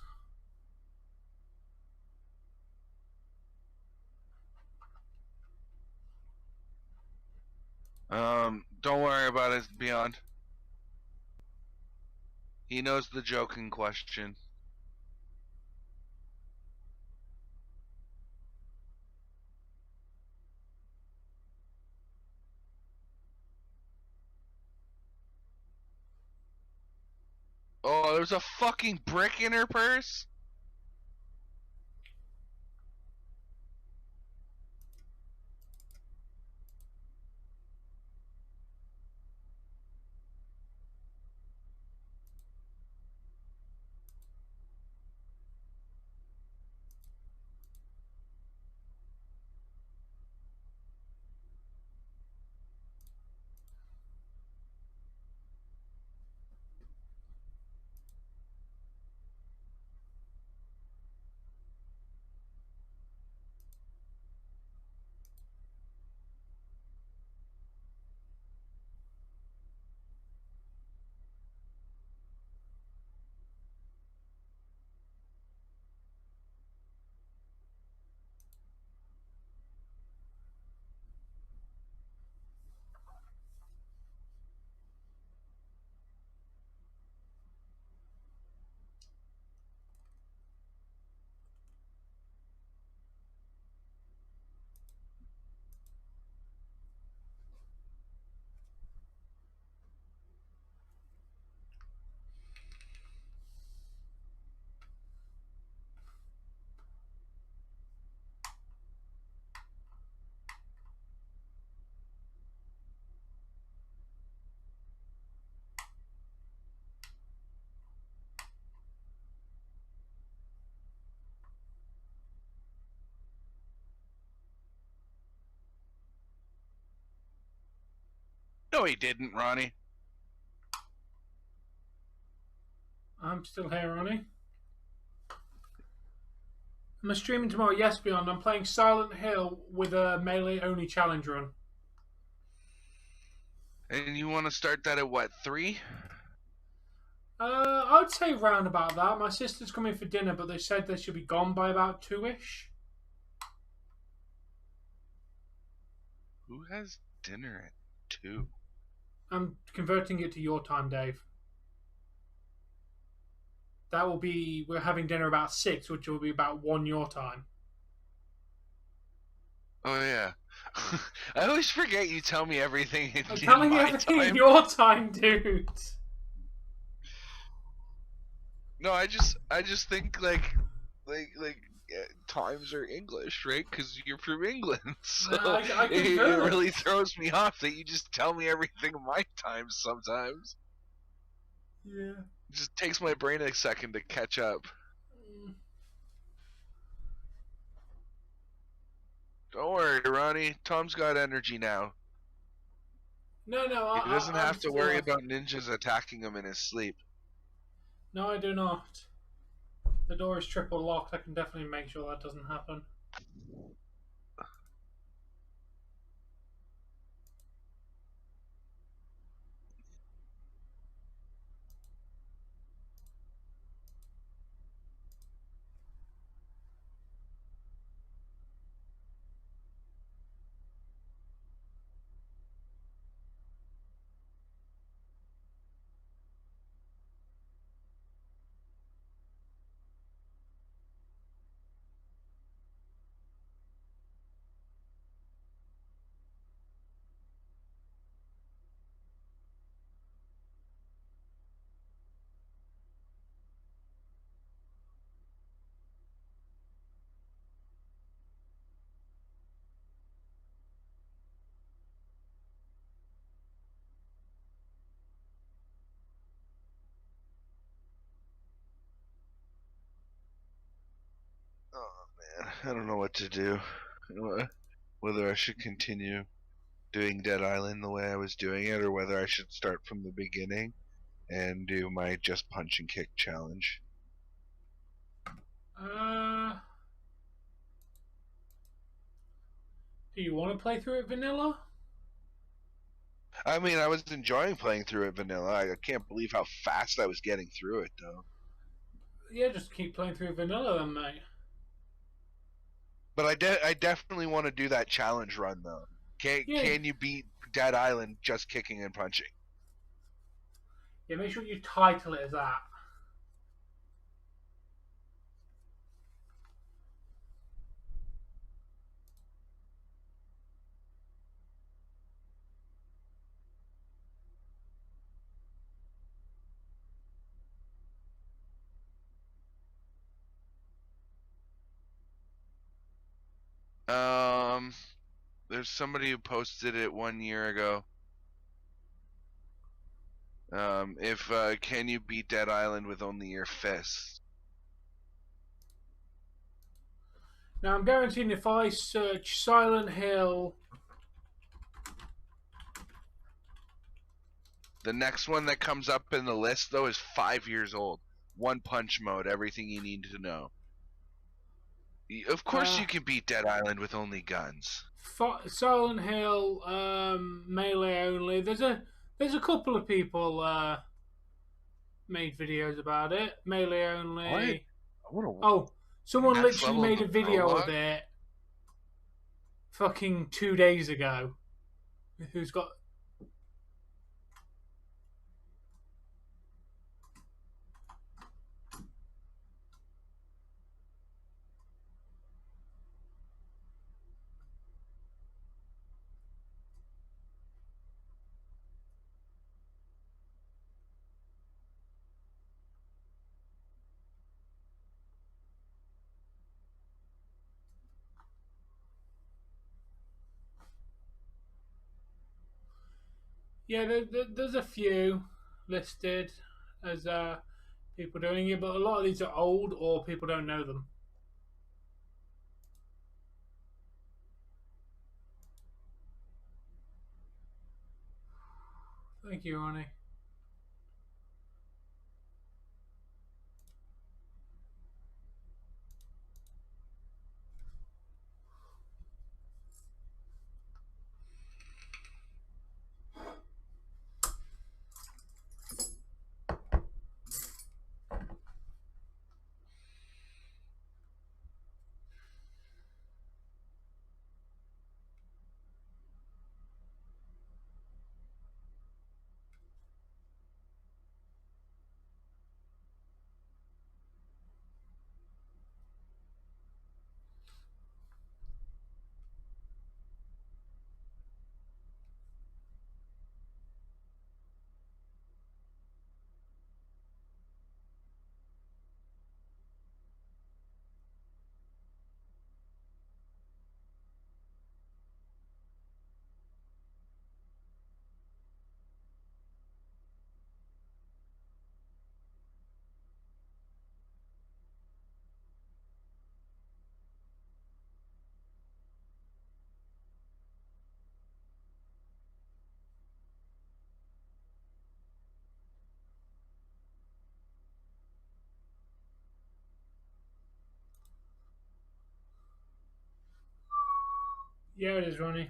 S1: Don't worry about it, Beyond. He knows the joke in question. Oh, there's a fucking brick in her purse? No, he didn't, Ronnie.
S2: I'm still here, Ronnie. I'm streaming tomorrow, yes, Beyond. I'm playing Silent Hill with a melee-only challenge run.
S1: And you want to start that at what, 3?
S2: I'd say round about that. My sister's coming for dinner, but they said they should be gone by about 2-ish.
S1: Who has dinner at 2?
S2: I'm converting it to your time, Dave. That will be... We're having dinner about 6, which will be about 1 your time.
S1: Oh, yeah. I always forget you tell me everything in
S2: I'm telling you everything in your time, dude.
S1: No, I just think like times are English, right? Because you're from England, so
S2: I
S1: it really throws me off that you just tell me everything in my times sometimes.
S2: Yeah.
S1: It just takes my brain a second to catch up. Don't worry, Ronnie. Tom's got energy now.
S2: No,
S1: He doesn't have to worry about ninjas attacking him in his sleep.
S2: No, I do not. The door is triple locked. I can definitely make sure that doesn't happen.
S1: I don't know what to do. Whether I should continue doing Dead Island the way I was doing it, or whether I should start from the beginning and do my just punch and kick challenge.
S2: Do you want to play through it vanilla?
S1: I mean, I was enjoying playing through it vanilla. I can't believe how fast I was getting through it, though.
S2: Yeah, just keep playing through vanilla then, mate.
S1: But I definitely want to do that challenge run, though. Can you beat Dead Island just kicking and punching?
S2: Yeah, make sure you title it as that.
S1: There's somebody who posted it 1 year ago. If can you beat Dead Island with only your fists?
S2: Now I'm guaranteeing if I search Silent Hill,
S1: The next one that comes up in the list, though, is 5 years old. One punch mode, everything you need to know. Of course you can beat Dead Island with only guns.
S2: Silent Hill, melee only. There's a couple of people made videos about it. Melee only. Oh, someone literally made a video of it fucking 2 days ago. Who's got... Yeah, there's a few listed as people doing it, but a lot of these are old or people don't know them. Thank you, Ronnie. Yeah, it is, Ronnie.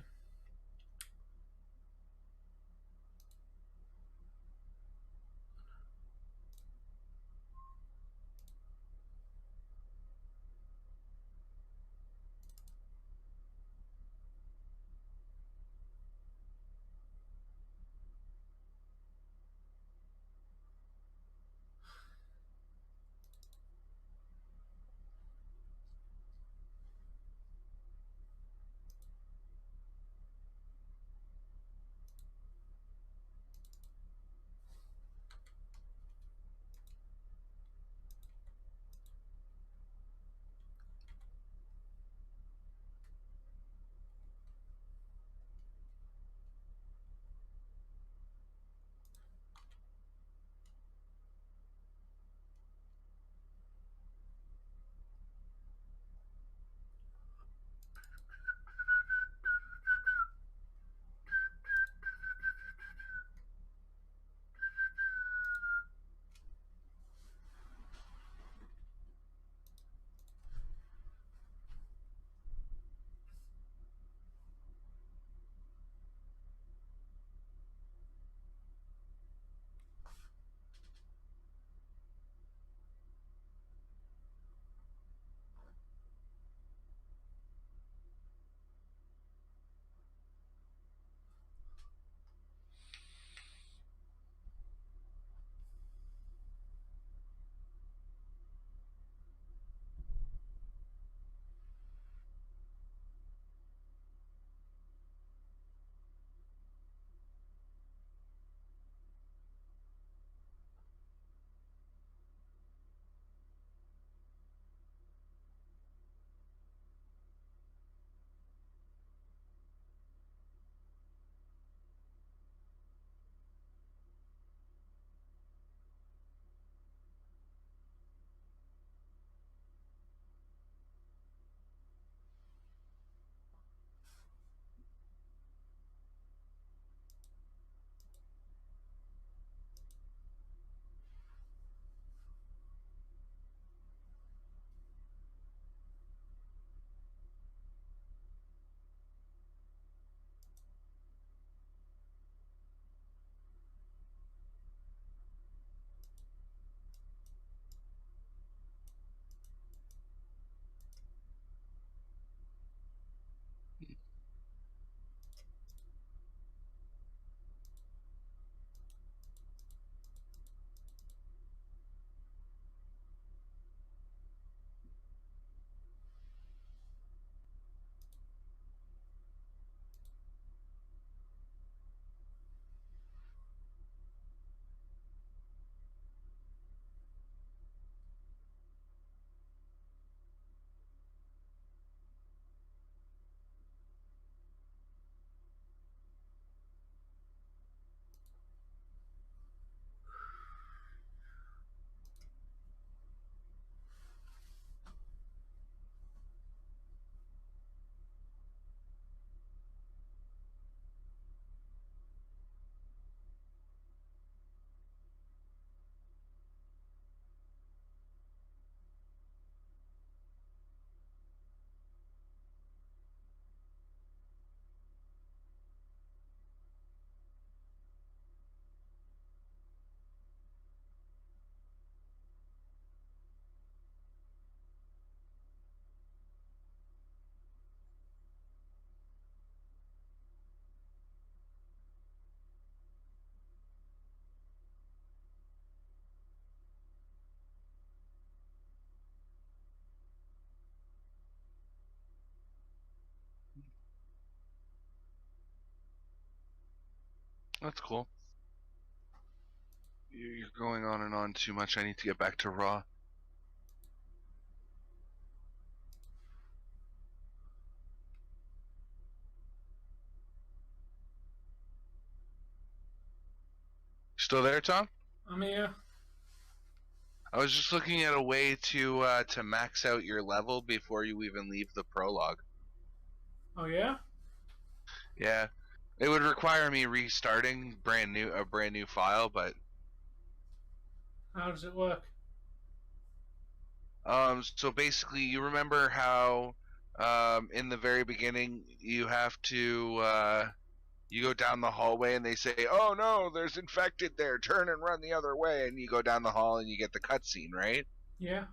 S1: That's cool. You're going on and on too much. I need to get back to Raw. Still there, Tom?
S2: I'm here.
S1: I was just looking at a way to max out your level before you even leave the prologue.
S2: Oh yeah?
S1: Yeah, it would require me restarting a brand new file, but
S2: How does it work?
S1: so basically, you remember how in the very beginning you have to you go down the hallway and they say, "Oh no, there's infected there. Turn and run the other way." And you go down the hall and you get the cutscene, right?
S2: Yeah.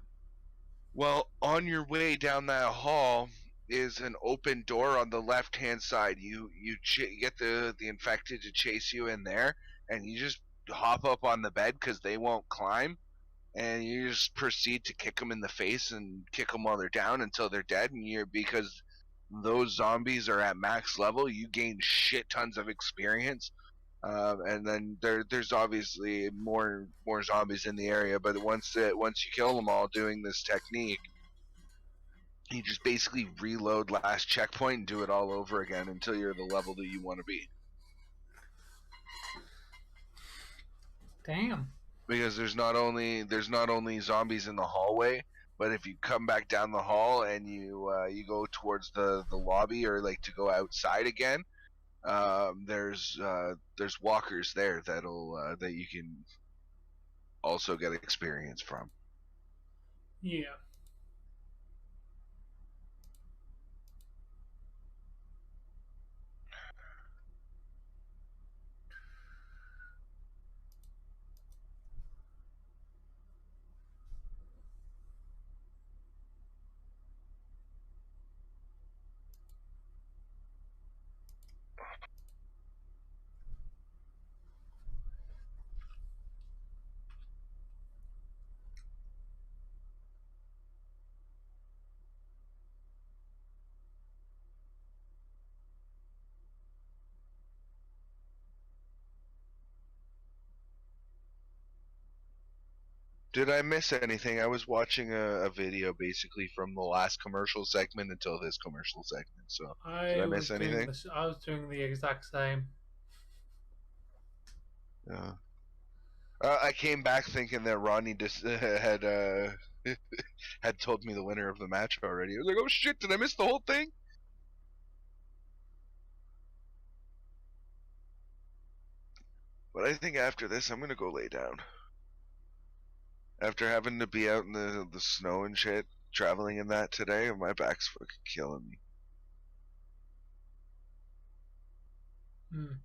S1: Well, on your way down that hall is an open door on the left-hand side. You get the infected to chase you in there, and you just hop up on the bed because they won't climb, and you just proceed to kick them in the face and kick them while they're down until they're dead. And because those zombies are at max level, you gain shit tons of experience. And then there's obviously more zombies in the area, but once you kill them all doing this technique, you just basically reload last checkpoint and do it all over again until you're the level that you want to be.
S2: Damn.
S1: Because there's not only zombies in the hallway, but if you come back down the hall and you go towards the lobby or like to go outside again, there's walkers there that you can also get experience from.
S2: Yeah.
S1: Did I miss anything? I was watching a video basically from the last commercial segment until this commercial segment. So did I miss anything?
S2: I was doing the exact same.
S1: Yeah. I came back thinking that Ronnie just had had told me the winner of the match already. I was like, oh shit, did I miss the whole thing? But I think after this, I'm gonna go lay down. After having to be out in the snow and shit, traveling in that today, my back's fucking killing me.
S2: Hmm.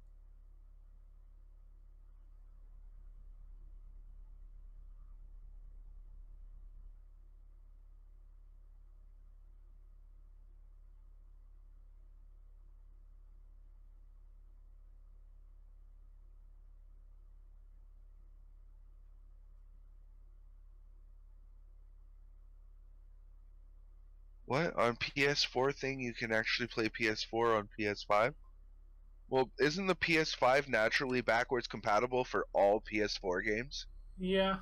S1: What? On PS4 thing, you can actually play PS4 on PS5? Well, isn't the PS5 naturally backwards compatible for all PS4 games?
S2: Yeah.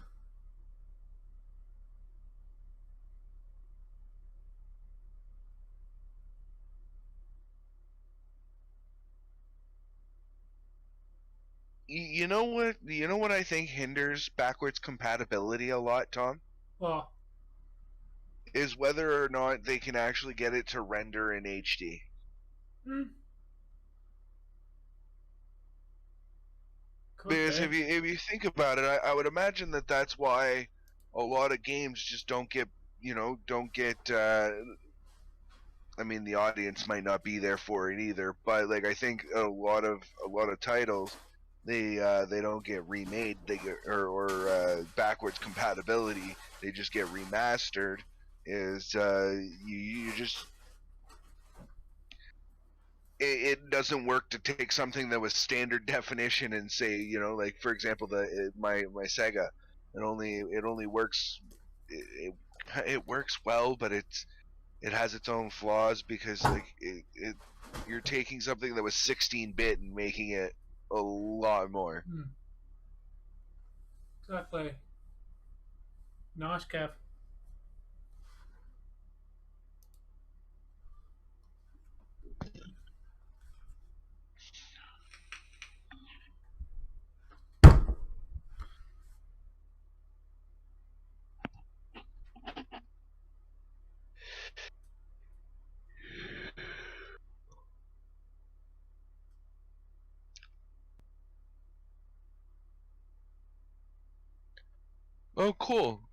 S1: You know what? You know what I think hinders backwards compatibility a lot, Tom?
S2: Well.
S1: Is whether or not they can actually get it to render in HD.
S2: Hmm.
S1: Because if you think about it, I would imagine that that's why a lot of games just don't get I mean, the audience might not be there for it either, but like I think a lot of titles they don't get remade, they get or backwards compatibility, they just get remastered. Is you just it doesn't work to take something that was standard definition and say, like for example, my Sega, it only works, it works well, but it has its own flaws because like you're taking something that was 16-bit and making it a lot more.
S2: Exactly. Nice, Kev.
S1: Oh, cool.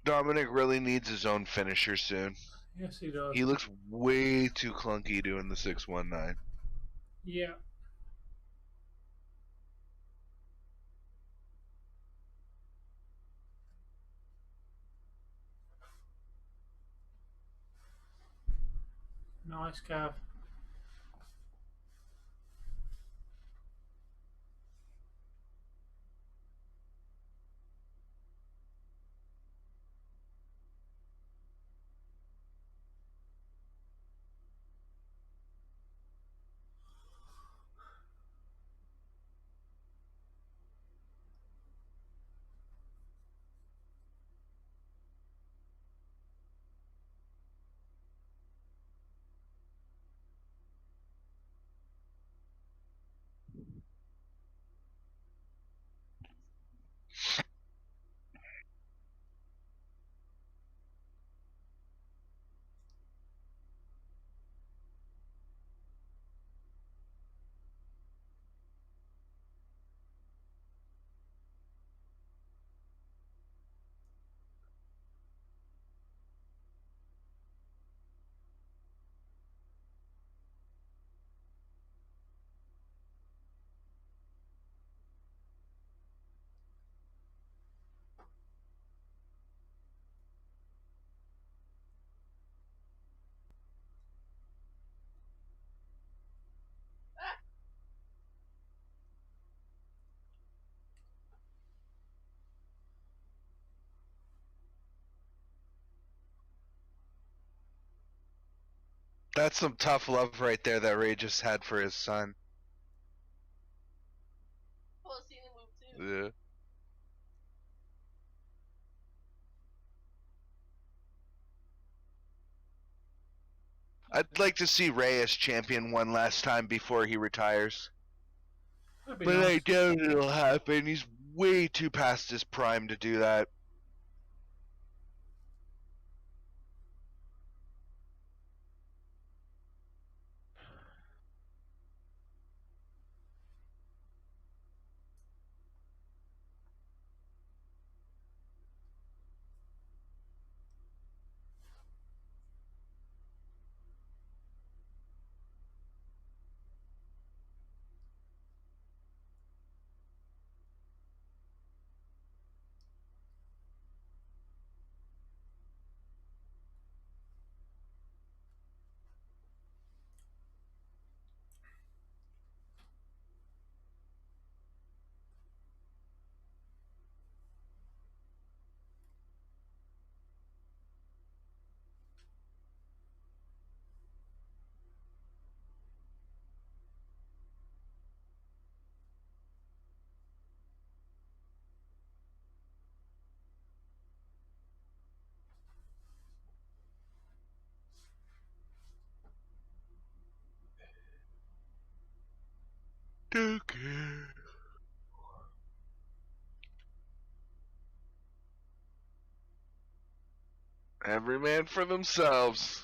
S1: Dominic really needs his own finisher soon.
S2: Yes, he does.
S1: He looks way too clunky doing the 619.
S2: Yeah. Nice, Kev.
S1: That's some tough love right there that Ray just had for his son.
S3: Oh, I've seen the move too.
S1: Yeah. I'd like to see Ray as champion one last time before he retires.
S2: That'd be
S1: But
S2: nice.
S1: I doubt it'll happen. He's way too past his prime to do that. Okay. Every man for themselves.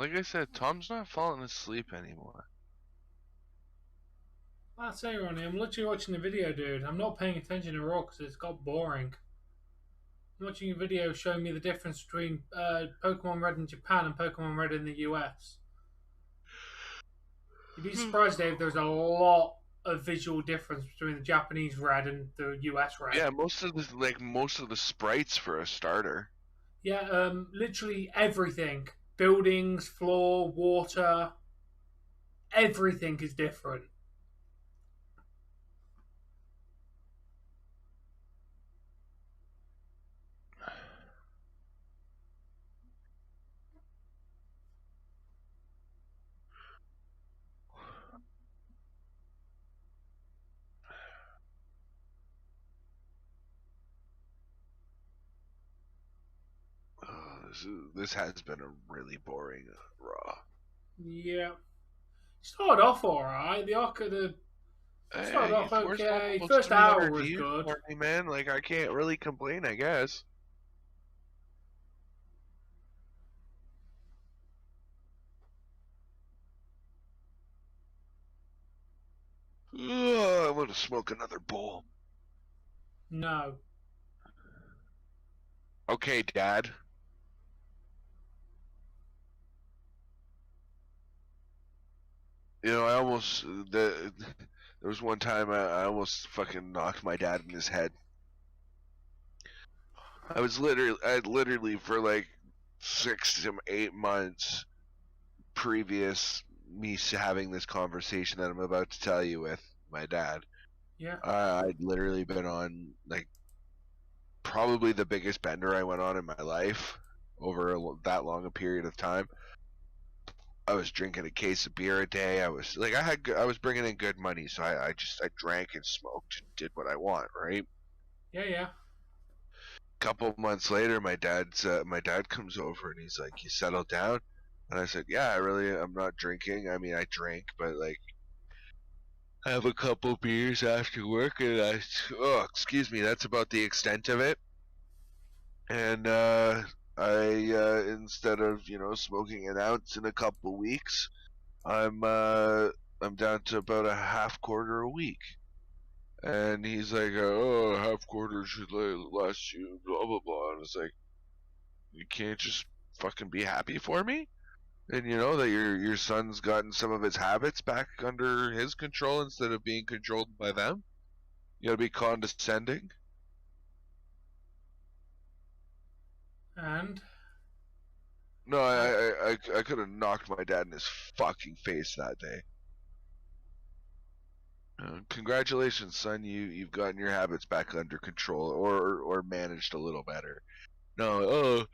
S1: Like I said, Tom's not falling asleep anymore.
S2: That's it, Ronnie. I'm literally watching the video, dude. I'm not paying attention to Raw because it's got boring. I'm watching a video showing me the difference between Pokemon Red in Japan and Pokemon Red in the US. You'd be surprised, Dave, there's a lot of visual difference between the Japanese Red and the US Red.
S1: Yeah, most of the sprites for a starter.
S2: Yeah, literally everything. Buildings, floor, water. Everything is different.
S1: This has been a really boring Raw.
S2: Yeah. Started off alright. The arc of the started off okay. First hour was good.
S1: Me, man, like I can't really complain, I guess. I want to smoke another bowl.
S2: No.
S1: Okay, Dad. You know, there was one time I almost fucking knocked my dad in his head. I literally for like 6 to 8 months previous me having this conversation that I'm about to tell you with my dad.
S2: Yeah.
S1: I'd literally been on like probably the biggest bender I went on in my life over that long a period of time. I was drinking a case of beer a day. I was bringing in good money, so I drank and smoked and did what I want, right?
S2: Yeah.
S1: Couple months later, my dad comes over and he's like, "You settled down?" And I said, "Yeah, I'm not drinking. I mean, I drink, but like, I have a couple beers after work, and excuse me, that's about the extent of it." And instead of smoking an ounce in a couple weeks, I'm down to about a half quarter a week. And he's like, "Oh, half quarter should last you blah blah blah." And it's like, you can't just fucking be happy for me, and you know that your son's gotten some of his habits back under his control instead of being controlled by them. You gotta be condescending.
S2: And
S1: no, I could have knocked my dad in his fucking face that day. Congratulations, son. You've gotten your habits back under control, or managed a little better. No,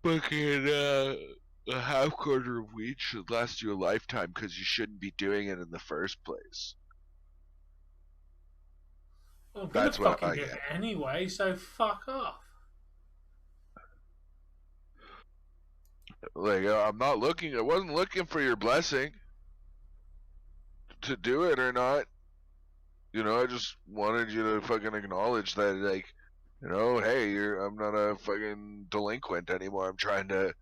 S1: fucking a half quarter of weed should last you a lifetime because you shouldn't be doing it in the first place.
S2: Well, I'm gonna fucking give it anyway, so fuck off.
S1: Like, I wasn't looking for your blessing to do it or not. I just wanted you to fucking acknowledge that, like, hey, I'm not a fucking delinquent anymore. I'm trying to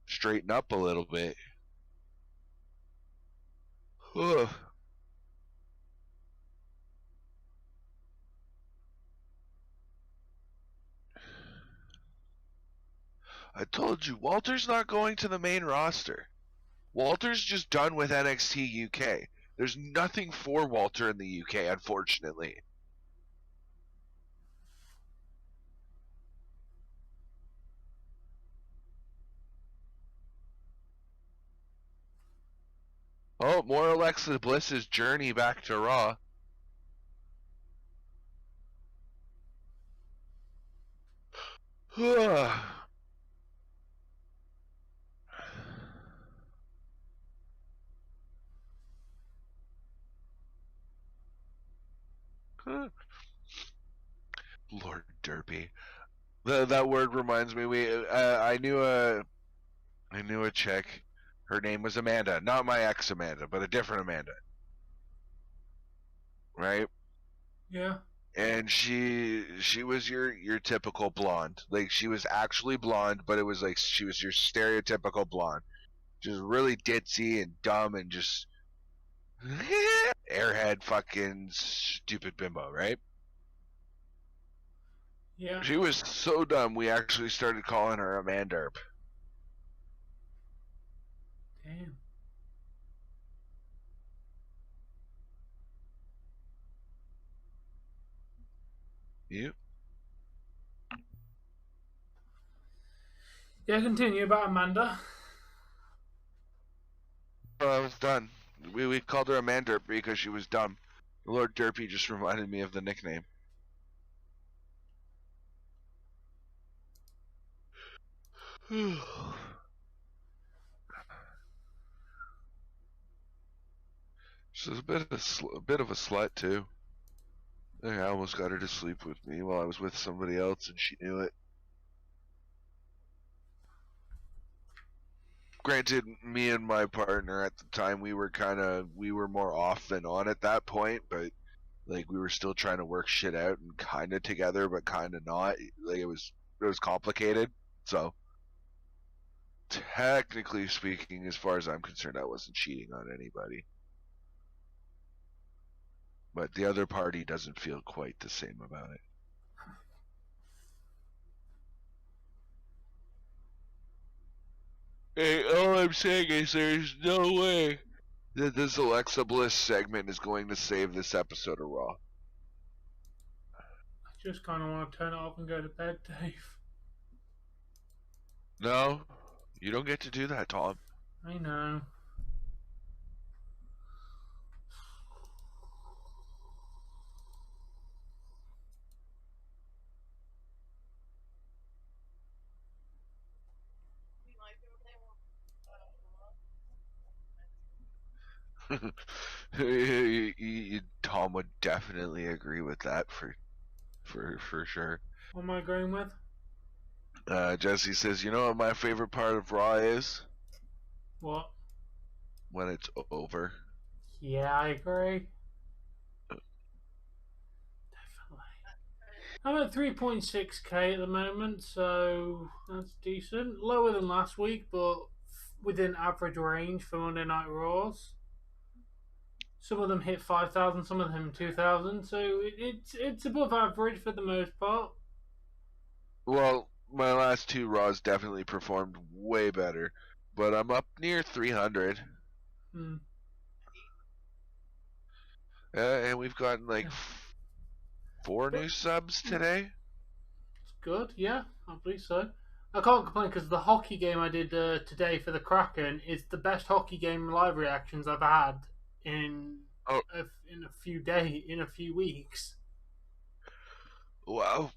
S1: straighten up a little bit. Ugh. I told you, Walter's not going to the main roster. Walter's just done with NXT UK. There's nothing for Walter in the UK, unfortunately. Oh, more Alexa Bliss's journey back to Raw. Lord Derpy. That word reminds me. I knew a chick. Her name was Amanda, not my ex Amanda, but a different Amanda. Right?
S2: Yeah.
S1: And she was your typical blonde. Like, she was actually blonde, but it was like she was your stereotypical blonde. just really ditzy and dumb and just airhead fucking stupid bimbo, right?
S2: Yeah.
S1: She was so dumb we actually started calling her a Manderp.
S2: Damn.
S1: Yep.
S2: Yeah, continue about Amanda.
S1: Well, I was done. We called her a Manderp because she was dumb. Lord Derpy just reminded me of the nickname. She's a bit of a slut too. I almost got her to sleep with me while I was with somebody else, and she knew it. Granted, me and my partner at the time, we were more off than on at that point, but like we were still trying to work shit out and kind of together, but kind of not. Like it was complicated. So technically speaking, as far as I'm concerned, I wasn't cheating on anybody. But the other party doesn't feel quite the same about it. Hey, all I'm saying is there's no way that this Alexa Bliss segment is going to save this episode of Raw.
S2: I just kind of want to turn it off and go to bed, Dave.
S1: No, you don't get to do that, Tom.
S2: I know.
S1: Tom would definitely agree with that for sure.
S2: What am I going with?
S1: Jesse says, you know what my favorite part of Raw is?
S2: What?
S1: When it's over.
S2: Yeah, I agree. Definitely. I'm at 3.6k at the moment, so that's decent. Lower than last week, but within average range for Monday Night Raws. Some of them hit 5,000, some of them 2,000, so it's above average for the most part.
S1: Well, my last two Raws definitely performed way better, but I'm up near 300.
S2: Hmm.
S1: And we've gotten like 4 new subs today.
S2: It's good, yeah, I believe so. I can't complain because the hockey game I did today for the Kraken is the best hockey game live reactions I've had in a few weeks.
S1: Wow.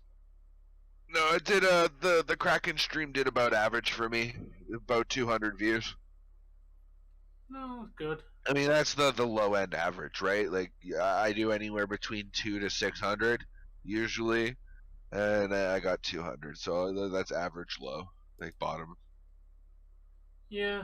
S1: No, it did. The Kraken stream did about average for me, about 200 views.
S2: No, it's good.
S1: I mean, that's the low end average, right? Like I do anywhere between 2 to 600 usually, and I got 200, so that's average low, like bottom.
S2: Yeah.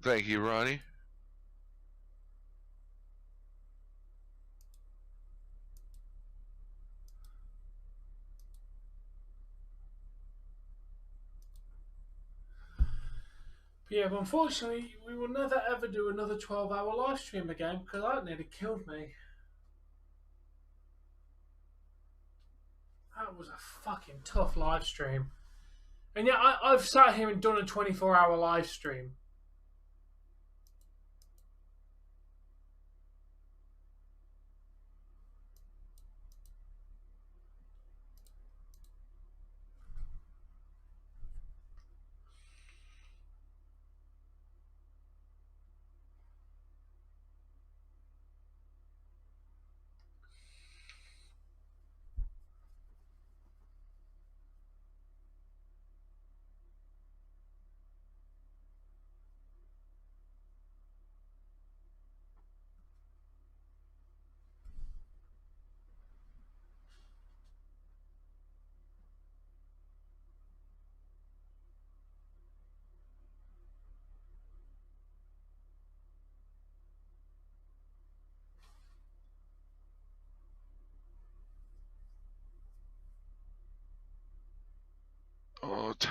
S1: Thank you, Ronnie.
S2: Yeah, but unfortunately, we will never ever do another 12-hour live stream again because that nearly killed me. That was a fucking tough live stream. And yeah, I've sat here and done a 24-hour live stream.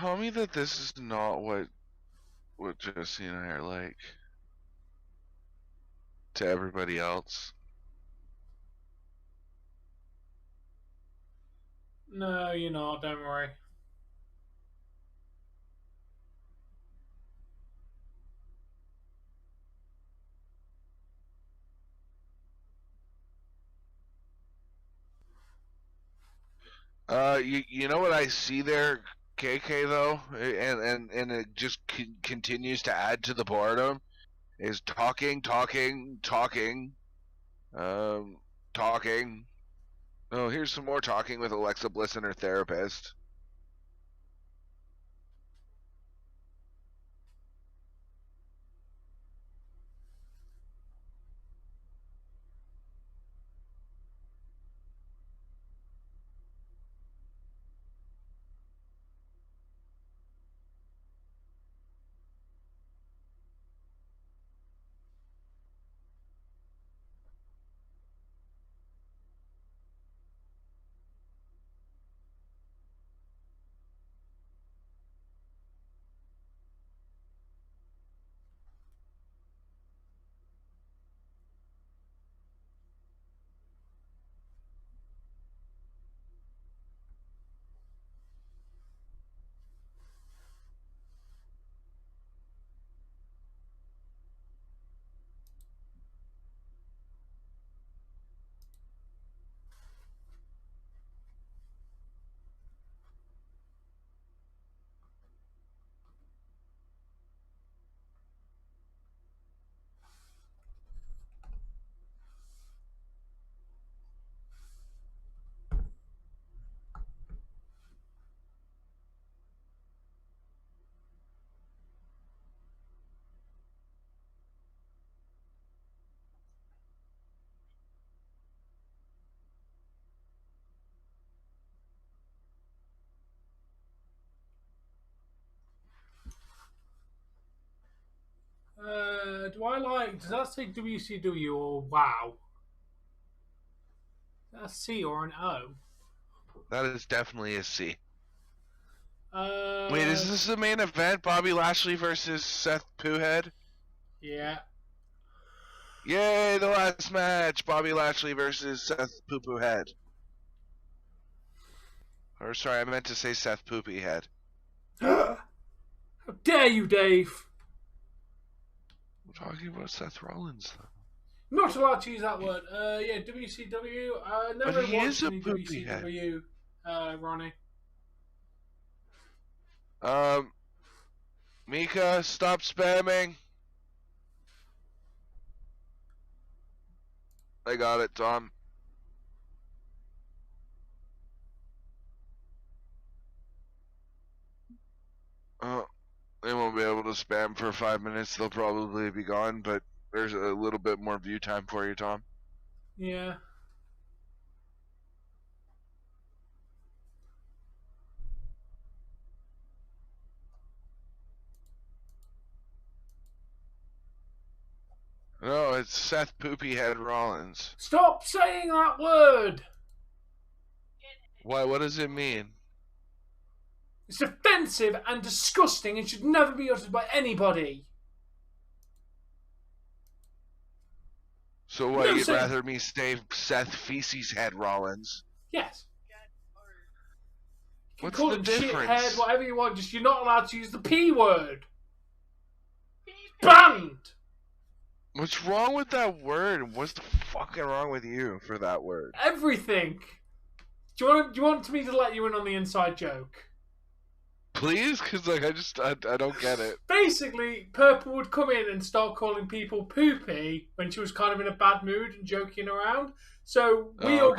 S1: tell me that this is not what Jesse and I are like to everybody else.
S2: No, you're not. Don't worry.
S1: You know what I see there, KK, though, and it just continues to add to the boredom, is talking, talking. Oh, here's some more talking with Alexa Bliss and her therapist.
S2: Does that say WCW or WOW? Is that a C or an O?
S1: That is definitely a C.
S2: Wait,
S1: is this the main event? Bobby Lashley versus Seth Poohead?
S2: Yeah.
S1: Yay, the last match! Bobby Lashley versus Seth Poo Head. Or sorry, I meant to say Seth Poopy Head.
S2: How dare you, Dave?
S1: I'm talking about Seth Rollins, though.
S2: I'm not allowed to use that word. Yeah, WCW. Never
S1: But he
S2: watched
S1: is a
S2: any
S1: poopy head.
S2: WCW, Ronnie.
S1: Mika, stop spamming. I got it, Tom. Oh, they won't be able to spam for 5 minutes. They'll probably be gone, but there's a little bit more view time for you, Tom.
S2: Yeah.
S1: No, it's Seth Poopy Head Rollins.
S2: Stop saying that word!
S1: Why? What does it mean?
S2: It's offensive and disgusting and should never be uttered by anybody.
S1: So what,
S2: No,
S1: you'd
S2: sir.
S1: rather me say Seth Feces Head Rollins?
S2: Yes. You can
S1: What's
S2: call
S1: the
S2: him
S1: difference?
S2: shithead, whatever you want, just you're not allowed to use the P word. Banned!
S1: What's wrong with that word? What's the fucking wrong with you for that word?
S2: Everything. Do you want me to let you in on the inside joke?
S1: Please? Because like, I don't get it.
S2: Basically, Purple would come in and start calling people poopy when she was kind of in a bad mood and joking around. So we all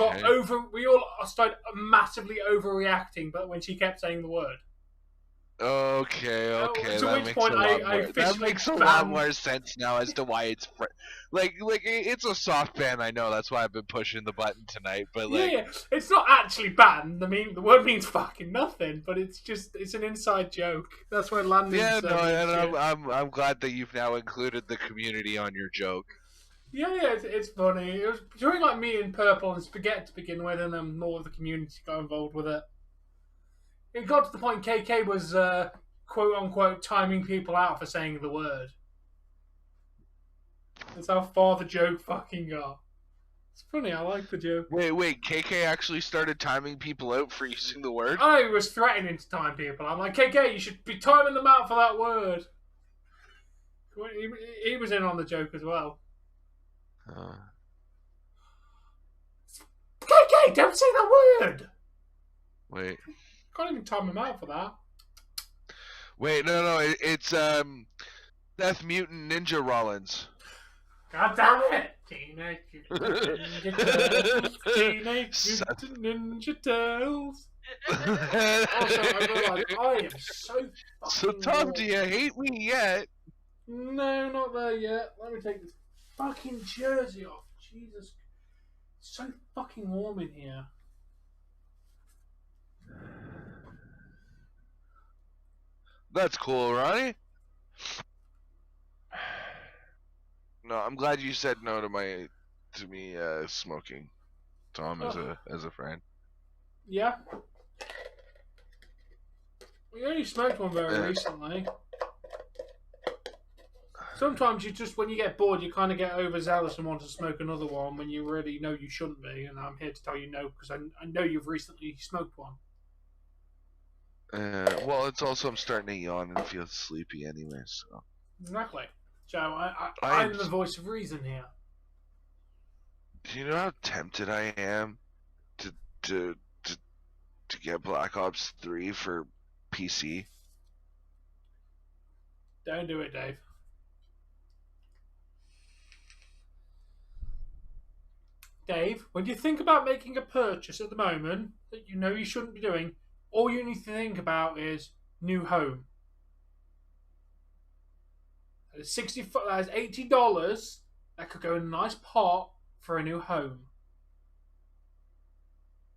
S2: started massively overreacting, but when she kept saying the word.
S1: Okay.
S2: To which point
S1: That makes a lot more sense now as to why it's like it's a soft ban. I know that's why I've been pushing the button tonight. But like,
S2: yeah, it's not actually banned. I mean, the word means fucking nothing, but it's an inside joke. That's where Landon.
S1: Yeah, no, and I'm glad that you've now included the community on your joke.
S2: Yeah, it's funny. It was during like me and Purple and Spaghetti to begin with, and then more of the community got involved with it. It got to the point KK was quote unquote timing people out for saying the word. That's how far the joke fucking got. It's funny, I like the joke.
S1: Wait, KK actually started timing people out for using the word?
S2: I was threatening to time people. I'm like, KK, you should be timing them out for that word. He was in on the joke as well. KK, don't say that word!
S1: Wait.
S2: Can't even time him out for that.
S1: Wait, no, it's Seth Mutant Ninja Rollins.
S2: God damn it! Teenage Mutant Ninja Turtles. Also, I realised I am so fucking.
S1: So Tom, do you hate me yet?
S2: No, not there yet. Let me take this fucking jersey off. Jesus. It's so fucking warm in here.
S1: That's cool, Ronnie. No, I'm glad you said no to me smoking, Tom, as a friend.
S2: Yeah. We only smoked one very recently. Sometimes when you get bored, you kind of get overzealous and want to smoke another one when you really know you shouldn't be. And I'm here to tell you no, because I know you've recently smoked one.
S1: Well, it's also I'm starting to yawn and feel sleepy anyway, so.
S2: Exactly. So I'm the voice of reason here.
S1: Do you know how tempted I am to get Black Ops 3 for PC?
S2: Don't do it, Dave. Dave, when you think about making a purchase at the moment that you know you shouldn't be doing, all you need to think about is new home. That is $80. That could go in a nice pot for a new home.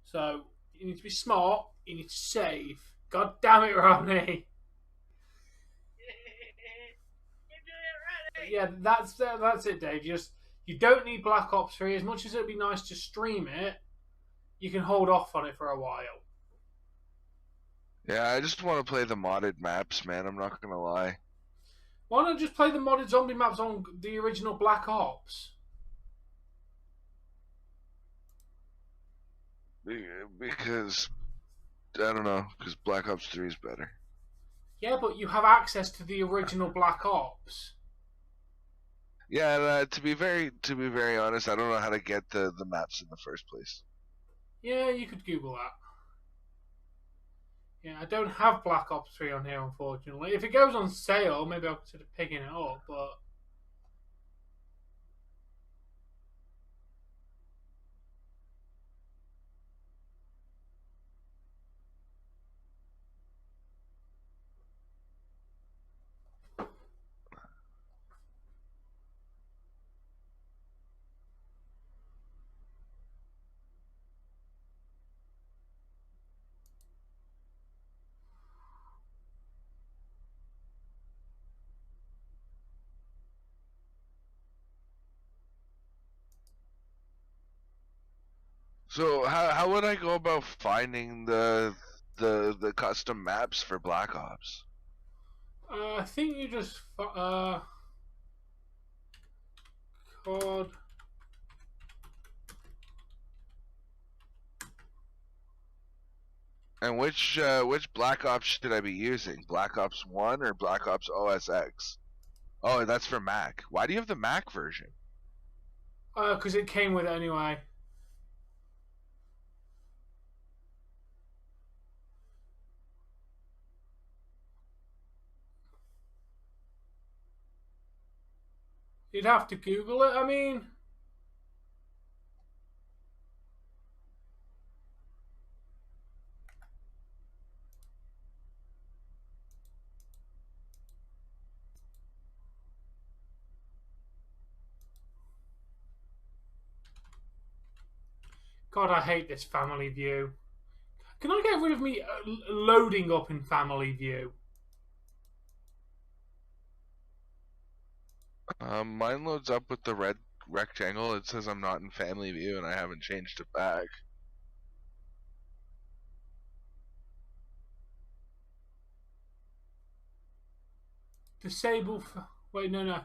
S2: So you need to be smart. You need to save. God damn it, Ronnie. Yeah, that's it, Dave. You don't need Black Ops 3. As much as it would be nice to stream it, you can hold off on it for a while.
S1: Yeah, I just want to play the modded maps, man. I'm not gonna lie.
S2: Why not just play the modded zombie maps on the original Black Ops?
S1: Because I don't know. Because Black Ops 3 is better.
S2: Yeah, but you have access to the original Black Ops.
S1: Yeah, to be very honest, I don't know how to get the maps in the first place.
S2: Yeah, you could Google that. Yeah, I don't have Black Ops 3 on here, unfortunately. If it goes on sale, maybe I'll consider picking it up, but...
S1: So how would I go about finding the custom maps for Black Ops?
S2: I think you just... COD...
S1: And which Black Ops should I be using? Black Ops 1 or Black Ops OS X? Oh, that's for Mac. Why do you have the Mac version?
S2: Because it came with it anyway. You'd have to Google it, I mean... God, I hate this family view. Can I get rid of me loading up in family view?
S1: Mine loads up with the red rectangle. It says I'm not in family view, and I haven't changed it back.
S2: Disable. Wait, no.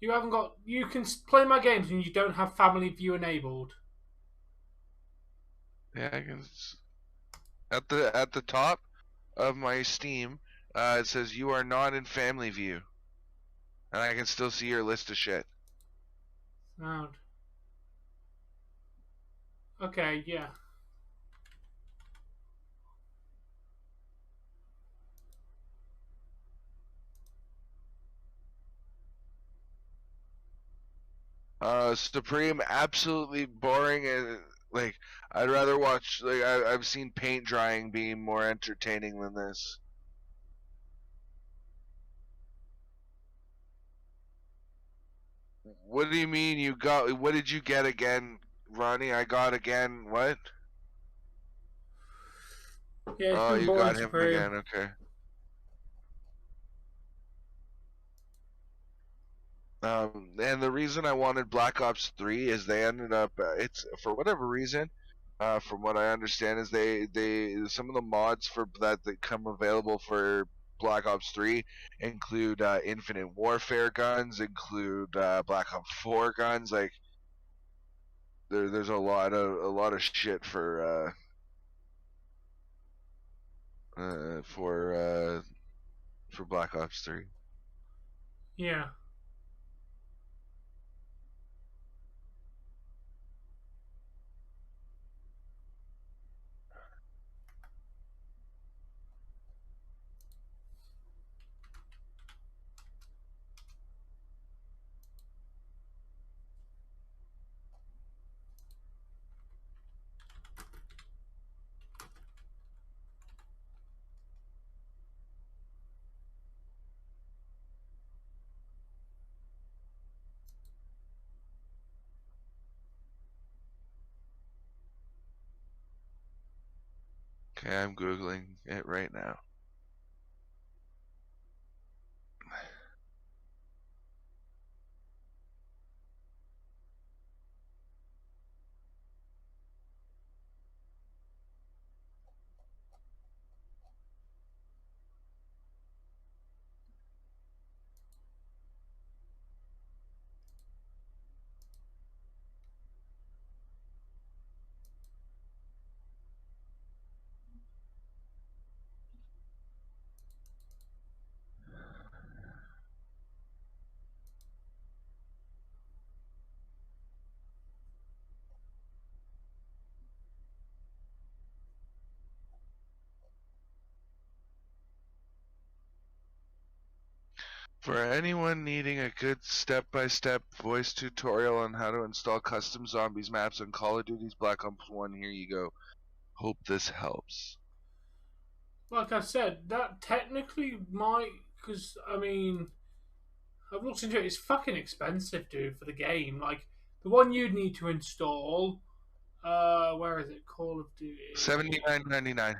S2: You haven't got. You can play my games and you don't have family view enabled.
S1: Yeah, I can. At the top of my Steam, it says you are not in family view, and I can still see your list of shit.
S2: Sound. Okay, yeah.
S1: Supreme, absolutely boring, and like I'd rather watch. Like I've seen paint drying being more entertaining than this. What do you mean you got? What did you get again, Ronnie? I got again. What?
S2: Yeah, it's
S1: Oh,
S2: been
S1: you
S2: boring,
S1: got him
S2: Supreme.
S1: again. Okay. And the reason I wanted Black Ops 3 is they ended up. It's for whatever reason. From what I understand, is they some of the mods for that come available for Black Ops 3 include Infinite Warfare guns, include Black Ops 4 guns. Like there's a lot of shit for Black Ops 3.
S2: Yeah.
S1: Okay, I'm googling it right now. For anyone needing a good step-by-step voice tutorial on how to install custom zombies maps on Call of Duty's Black Ops 1, here you go. Hope this helps.
S2: Like I said, that technically might, because I mean, I've looked into it. It's fucking expensive, dude, for the game. Like the one you'd need to install. Where is it? Call of Duty.
S1: $79.99.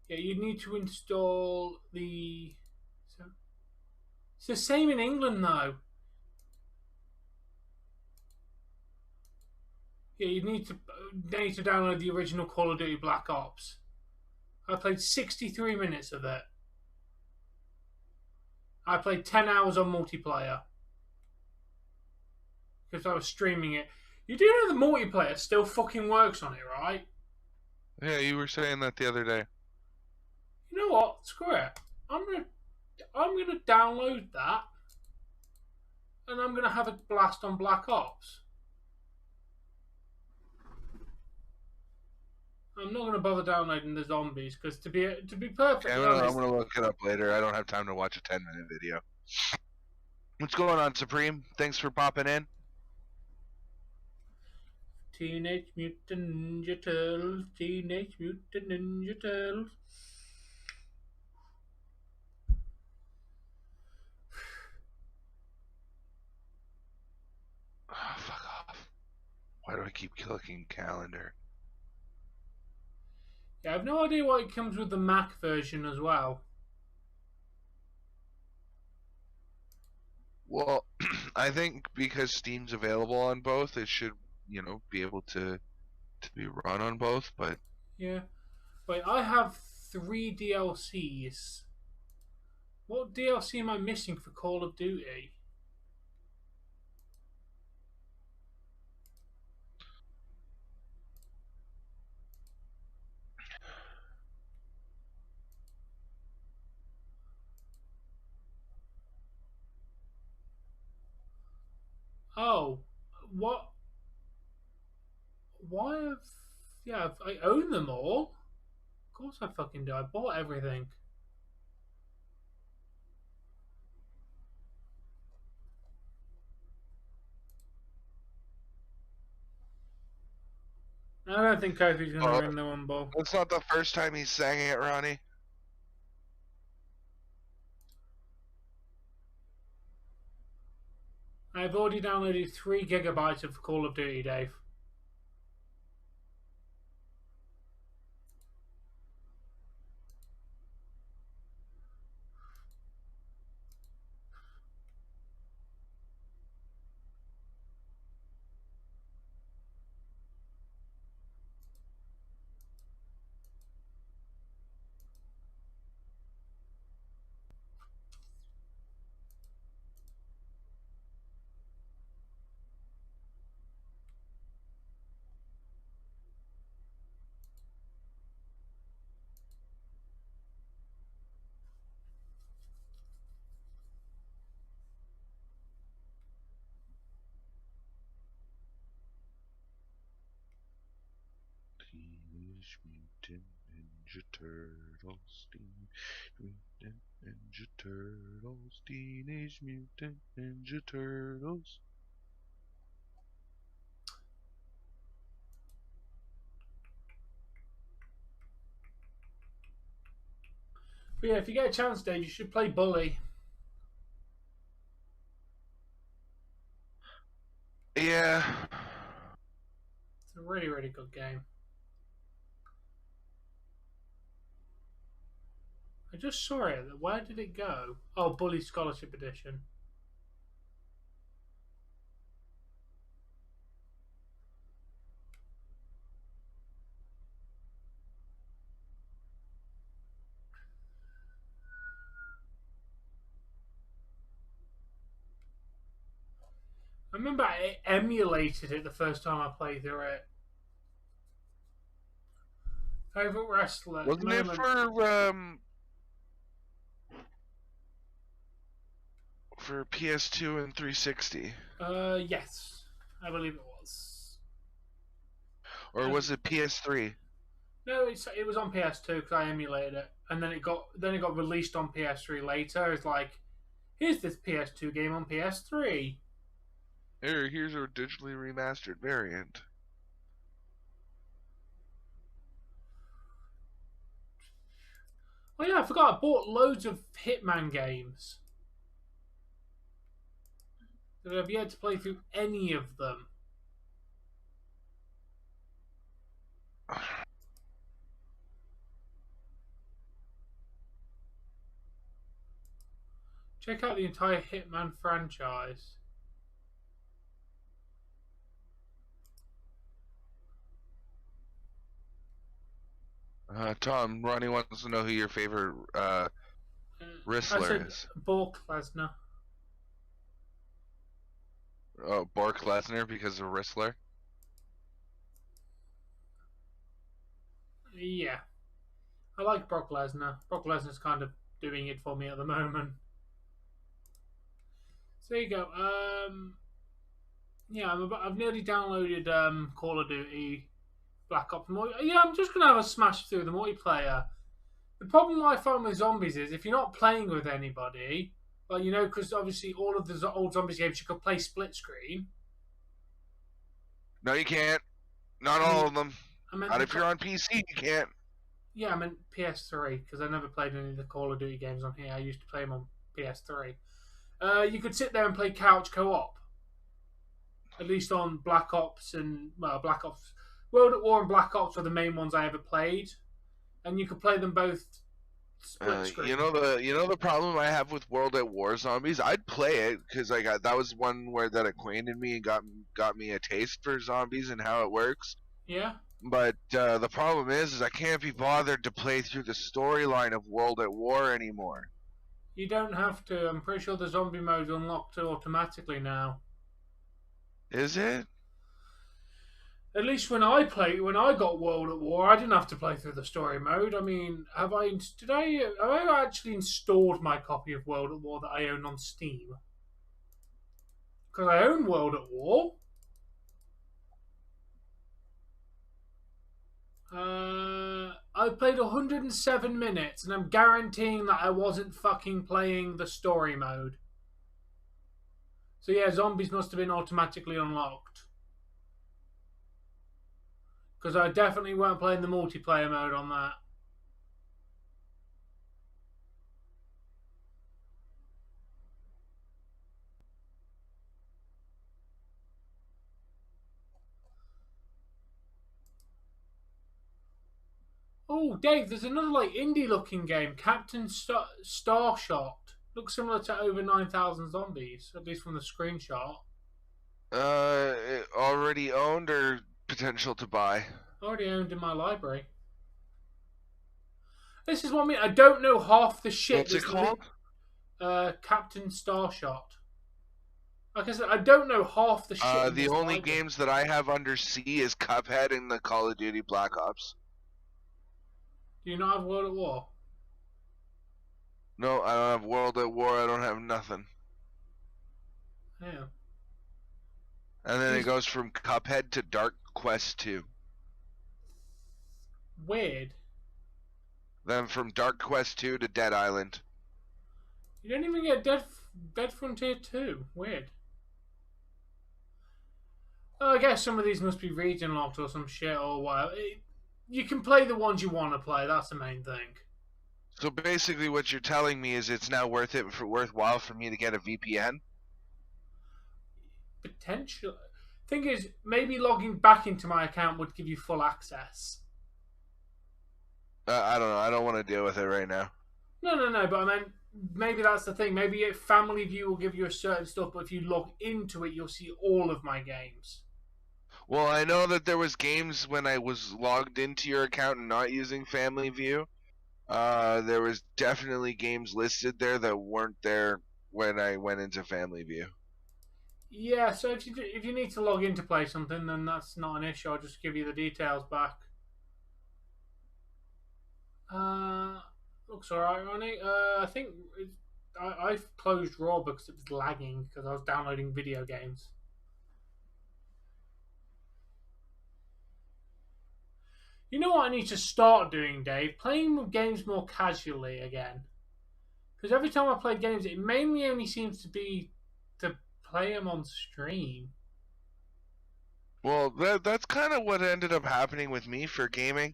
S2: Yeah, you'd need to install the. So, it's the same in England, though. Yeah, you need to download the original Call of Duty Black Ops. I played 63 minutes of it. I played 10 hours on multiplayer because I was streaming it. You do know the multiplayer still fucking works on it, right?
S1: Yeah, you were saying that the other day.
S2: You know what? Screw it. I'm gonna download that, and I'm gonna have a blast on Black Ops. I'm not gonna bother downloading the zombies because to be perfectly
S1: Okay,
S2: honest,
S1: I'm gonna look it up later. I don't have time to watch a 10-minute video. What's going on, Supreme? Thanks for popping in.
S2: Teenage Mutant Ninja Turtles, Teenage Mutant Ninja Turtles.
S1: Oh, fuck off. Why do I keep clicking calendar?
S2: Yeah, I have no idea why it comes with the Mac version as well.
S1: Well, I think because Steam's available on both, it should, be able to to be run on both, but
S2: Yeah. Wait, I have 3 DLCs. What DLC am I missing for Call of Duty? Oh, what? Why have... Yeah, I own them all. Of course I fucking do. I bought everything. I don't think Kofi's going to win the Rumble.
S1: it's not the first time he sang it, Ronnie.
S2: I've already downloaded 3 gigabytes of Call of Duty, Dave.
S1: Teenage Mutant Ninja Turtles, Teenage Mutant Ninja Turtles, Teenage Mutant Ninja Turtles.
S2: But yeah, if you get a chance, Dave, you should play Bully.
S1: Yeah.
S2: It's a really, really good game. I just saw it. Where did it go? Oh, Bully Scholarship Edition. I remember I emulated it the first time I played through it. Favorite wrestler?
S1: Wasn't it for PS2 and 360?
S2: Yes, I believe it was.
S1: Or was it PS3?
S2: No, it was on PS2 because I emulated it, and then it got released on PS3 later. It's like, here's this PS2 game on PS3.
S1: Here's a digitally remastered variant.
S2: Oh yeah, I forgot. I bought loads of Hitman games. But I've yet to play through any of them. Check out the entire Hitman franchise.
S1: Tom, Ronnie wants to know who your favorite wrestler is.
S2: Brock Lesnar.
S1: Oh, Brock Lesnar because of wrestler?
S2: Yeah. I like Brock Lesnar. Brock Lesnar's kind of doing it for me at the moment. So there you go. Yeah, I've nearly downloaded Call of Duty Black Ops. Yeah, I'm just going to have a smash through the multiplayer. The problem I find with zombies is if you're not playing with anybody, like, you know, because obviously all of the old zombies games you could play split screen.
S1: No, you can't. Not all of them.
S2: Not
S1: if you're on PC, you can't.
S2: Yeah, I meant PS3 because I never played any of the Call of Duty games on here. I used to play them on PS3. You could sit there and play couch co-op. At least on Black Ops and Black Ops, World at War and Black Ops were the main ones I ever played, and you could play them both split screen.
S1: You know the problem I have with World at War zombies. I'd play it because that was one where that acquainted me and got me a taste for zombies and how it works.
S2: Yeah.
S1: But the problem is I can't be bothered to play through the storyline of World at War anymore.
S2: You don't have to. I'm pretty sure the zombie mode's unlocked automatically now.
S1: Is it?
S2: At least when I got World at War, I didn't have to play through the story mode. I mean, have I actually installed my copy of World at War that I own on Steam? Because I own World at War. I played 107 minutes, and I'm guaranteeing that I wasn't fucking playing the story mode. So yeah, zombies must have been automatically unlocked. Because I definitely weren't playing the multiplayer mode on that. Oh, Dave, there's another like indie-looking game, Captain Starshot. Looks similar to over 9,000 zombies, at least from the screenshot.
S1: Already owned or potential to buy?
S2: Already owned in my library. This is what I mean. I don't know half the shit.
S1: What's it called?
S2: Captain Starshot. Like I said, I don't know half the shit.
S1: The only games that I have under C is Cuphead and the Call of Duty Black Ops.
S2: Do you not have World at War?
S1: No, I don't have World at War. I don't have nothing.
S2: Yeah.
S1: And then it goes from Cuphead to Dark Quest 2.
S2: Weird.
S1: Then from Dark Quest 2 to Dead Island.
S2: You don't even get Dead Frontier 2. Weird. I guess some of these must be region locked or some shit or whatever. You can play the ones you want to play. That's the main thing.
S1: So basically, what you're telling me is it's now worthwhile for me to get a VPN.
S2: Potentially. Thing is, maybe logging back into my account would give you full access.
S1: I don't know. I don't want to deal with it right now.
S2: No. But I mean, maybe that's the thing. Maybe Family View will give you a certain stuff, but if you log into it, you'll see all of my games.
S1: Well, I know that there was games when I was logged into your account and not using Family View. There was definitely games listed there that weren't there when I went into Family View.
S2: Yeah, so if you need to log in to play something, then that's not an issue. I'll just give you the details back. Looks alright, Ronnie. I think I've closed Raw because it was lagging because I was downloading video games. You know what I need to start doing, Dave? Playing games more casually again. Because every time I play games, it mainly only seems to be to play them on stream.
S1: Well, that's kind of what ended up happening with me for gaming.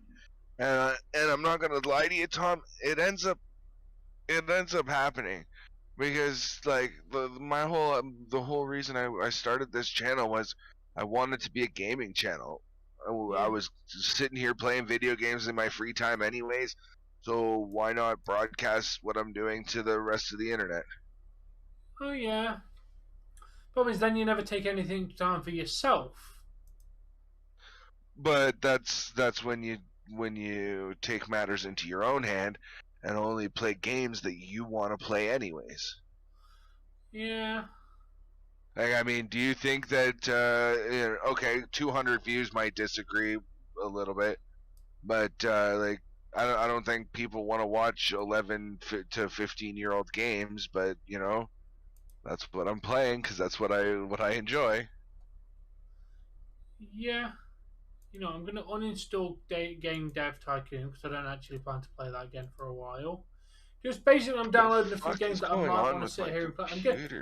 S1: And I'm not gonna lie to you, Tom. It ends up happening because like the whole reason I started this channel was I wanted to be a gaming channel.
S2: Yeah.
S1: I was sitting here playing video games in my free time anyways, so why not broadcast what I'm doing to the rest of the internet?
S2: Oh yeah. Problem is, then you never take anything time for yourself.
S1: But that's when you take matters into your own hand and only play games that you want to play anyways.
S2: Yeah.
S1: Like, I mean, do you think that okay, 200 views might disagree a little bit, but like I don't think people want to watch 11 to 15-year-old games, but you know, that's what I'm playing because that's what I enjoy.
S2: Yeah. You know, I'm going to uninstall Game Dev Tycoon because I don't actually plan to play that again for a while. Just basically, I'm downloading a few games that I might want to sit here and play.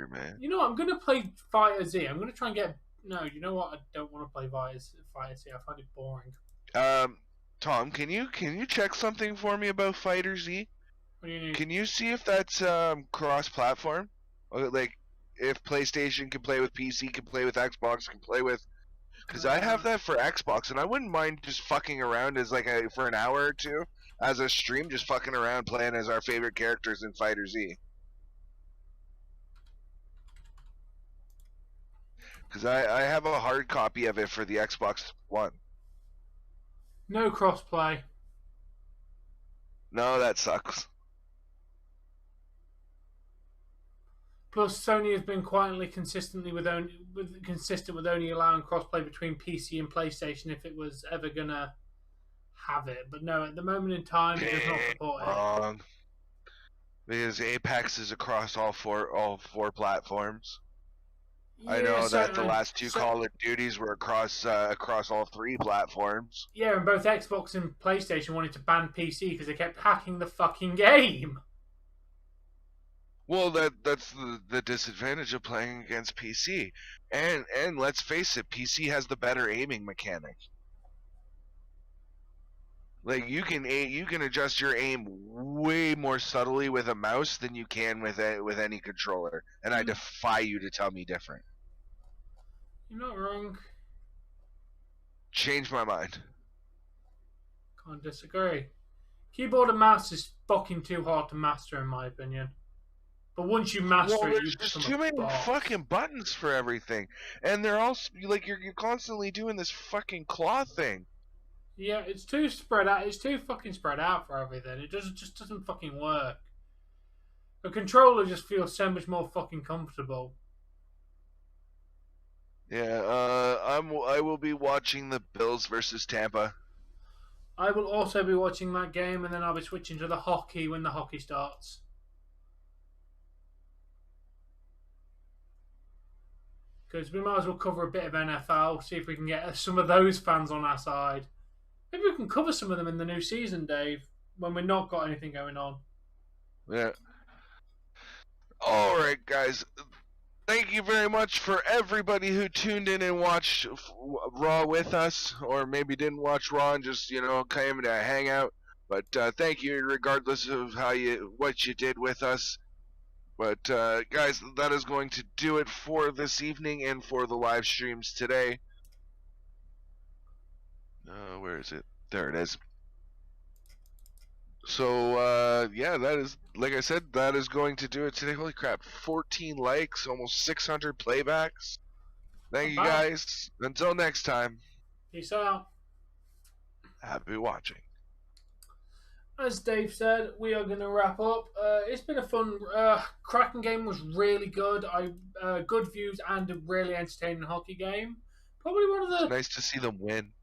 S1: Man.
S2: You know what? I'm going to play Fighter Z. I'm going to try and get... No, you know what? I don't want to play Fighter Z. I find it boring.
S1: Tom, can you check something for me about Fighter Z?
S2: What do you need?
S1: Can you see if that's cross-platform? Like, if PlayStation can play with PC, can play with Xbox, can play with... Because I have that for Xbox, and I wouldn't mind just fucking around as for an hour or two as a stream, just fucking around playing as our favorite characters in Fighter Z. Because I have a hard copy of it for the Xbox One.
S2: No crossplay.
S1: No, that sucks.
S2: Plus, Sony has been quietly consistent with only allowing crossplay between PC and PlayStation if it was ever gonna have it. But no, at the moment in time, it does not support it.
S1: Wrong. Because Apex is across all four platforms. I know that the last two Call of Duties were across all three platforms.
S2: Yeah, and both Xbox and PlayStation wanted to ban PC because they kept hacking the fucking game.
S1: Well, that's the disadvantage of playing against PC. And let's face it, PC has the better aiming mechanic. Like you can adjust your aim way more subtly with a mouse than you can with any controller, and I defy you to tell me different.
S2: You're not wrong.
S1: Change my mind.
S2: Can't disagree. Keyboard and mouse is fucking too hard to master, in my opinion. But once you master it, you
S1: there's just too many fucking buttons for everything, and they're all like you're constantly doing this fucking claw thing.
S2: Yeah, it's too spread out. It's too fucking spread out for everything. It just doesn't fucking work. The controller just feels so much more fucking comfortable.
S1: Yeah, I will be watching the Bills versus Tampa.
S2: I will also be watching that game, and then I'll be switching to the hockey when the hockey starts. Because we might as well cover a bit of NFL, see if we can get some of those fans on our side. Maybe we can cover some of them in the new season, Dave, when we've not got anything going on.
S1: Yeah. All right, guys. Thank you very much for everybody who tuned in and watched Raw with us, or maybe didn't watch Raw and just came to hang out. But thank you, regardless of what you did with us. But guys, that is going to do it for this evening and for the live streams today. Where is it? There it is. So yeah, that is, like I said, that is going to do it today. Holy crap, 14 likes, almost 600 playbacks. Thank you guys. Until next time.
S2: Peace out.
S1: Happy watching.
S2: As Dave said, we are going to wrap up. It's been a fun, cracking game. Was really good. Good views and a really entertaining hockey game. Probably one of the.
S1: It's nice to see them win.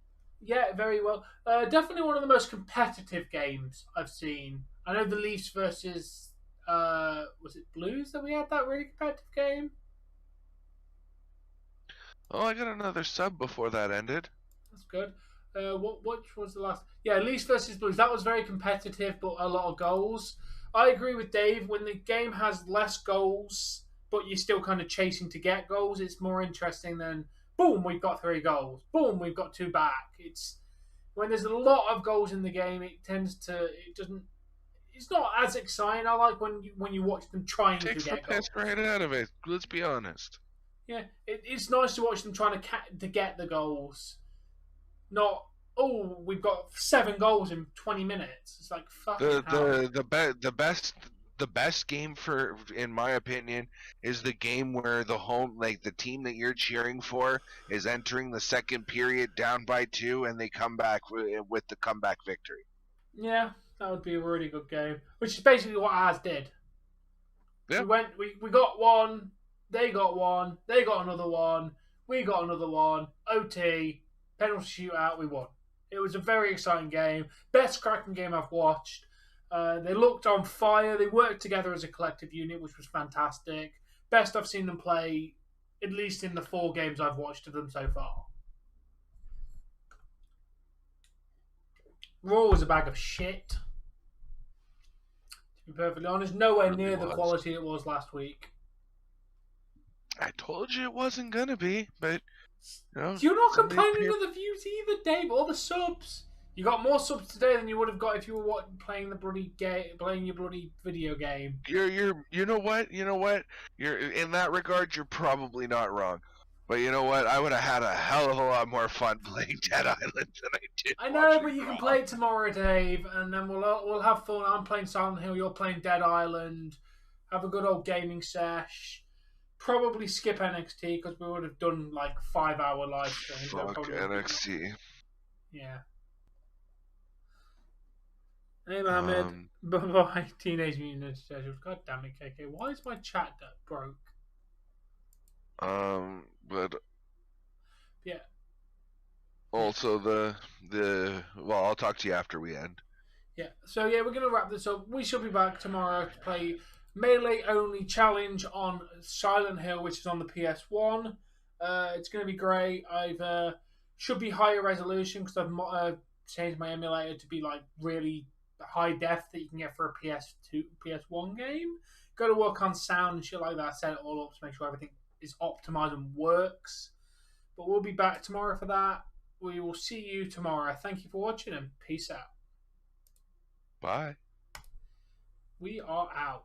S2: Yeah, very well. Definitely one of the most competitive games I've seen. I know the Leafs versus was it Blues that we had that really competitive game?
S1: Oh, I got another sub before that ended.
S2: That's good. Which was the last? Yeah, Leafs versus Blues. That was very competitive, but a lot of goals. I agree with Dave. When the game has less goals, but you're still kind of chasing to get goals, it's more interesting than boom, we've got 3 goals. Boom, we've got 2 back. It's when there's a lot of goals in the game, it's not as exciting. I like when you watch them trying to get goals.
S1: Takes the piss right out of it. Let's be honest.
S2: Yeah, it's nice to watch them trying to get the goals. Not, oh, we've got 7 goals in 20 minutes. It's like fucking hell.
S1: The best game in my opinion, is the game where the team that you're cheering for is entering the second period down by 2, and they come back with the comeback victory.
S2: Yeah, that would be a really good game. Which is basically what ours did. Yeah. We got 1, they got 1, they got another 1, we got another 1, OT, penalty shootout, we won. It was a very exciting game. Best cracking game I've watched. They looked on fire. They worked together as a collective unit, which was fantastic. Best I've seen them play, at least in the 4 games I've watched of them so far. Raw was a bag of shit. To be perfectly honest, nowhere near the quality it was last week.
S1: I told you it wasn't going to be, but...
S2: You're not complaining of the views either, Dave, or the subs. You got more subs today than you would have got if you were playing the bloody playing your bloody video game.
S1: You know what? You're in that regard, you're probably not wrong. But you know what? I would have had a hell of a lot more fun playing Dead Island than I did.
S2: I know, but you can play it tomorrow, Dave, and then we'll have fun. I'm playing Silent Hill. You're playing Dead Island. Have a good old gaming sesh. Probably skip NXT because we would have done like 5-hour live streams.
S1: Fuck NXT.
S2: Yeah. Hey Mohammed, bye Teenage Mutant Ninja Turtles. God damn it, KK. Why is my chat broke?
S1: But
S2: Yeah.
S1: also well, I'll talk to you after we end.
S2: Yeah. So yeah, we're gonna wrap this up. We shall be back tomorrow to play Melee Only Challenge on Silent Hill, which is on the PS1. It's gonna be great. I've should be higher resolution because I've changed my emulator to be like really high def that you can get for a PS2, PS1 game. Got to work on sound and shit like that. Set it all up to make sure everything is optimized and works. But we'll be back tomorrow for that. We will see you tomorrow. Thank you for watching and peace out.
S1: Bye.
S2: We are out.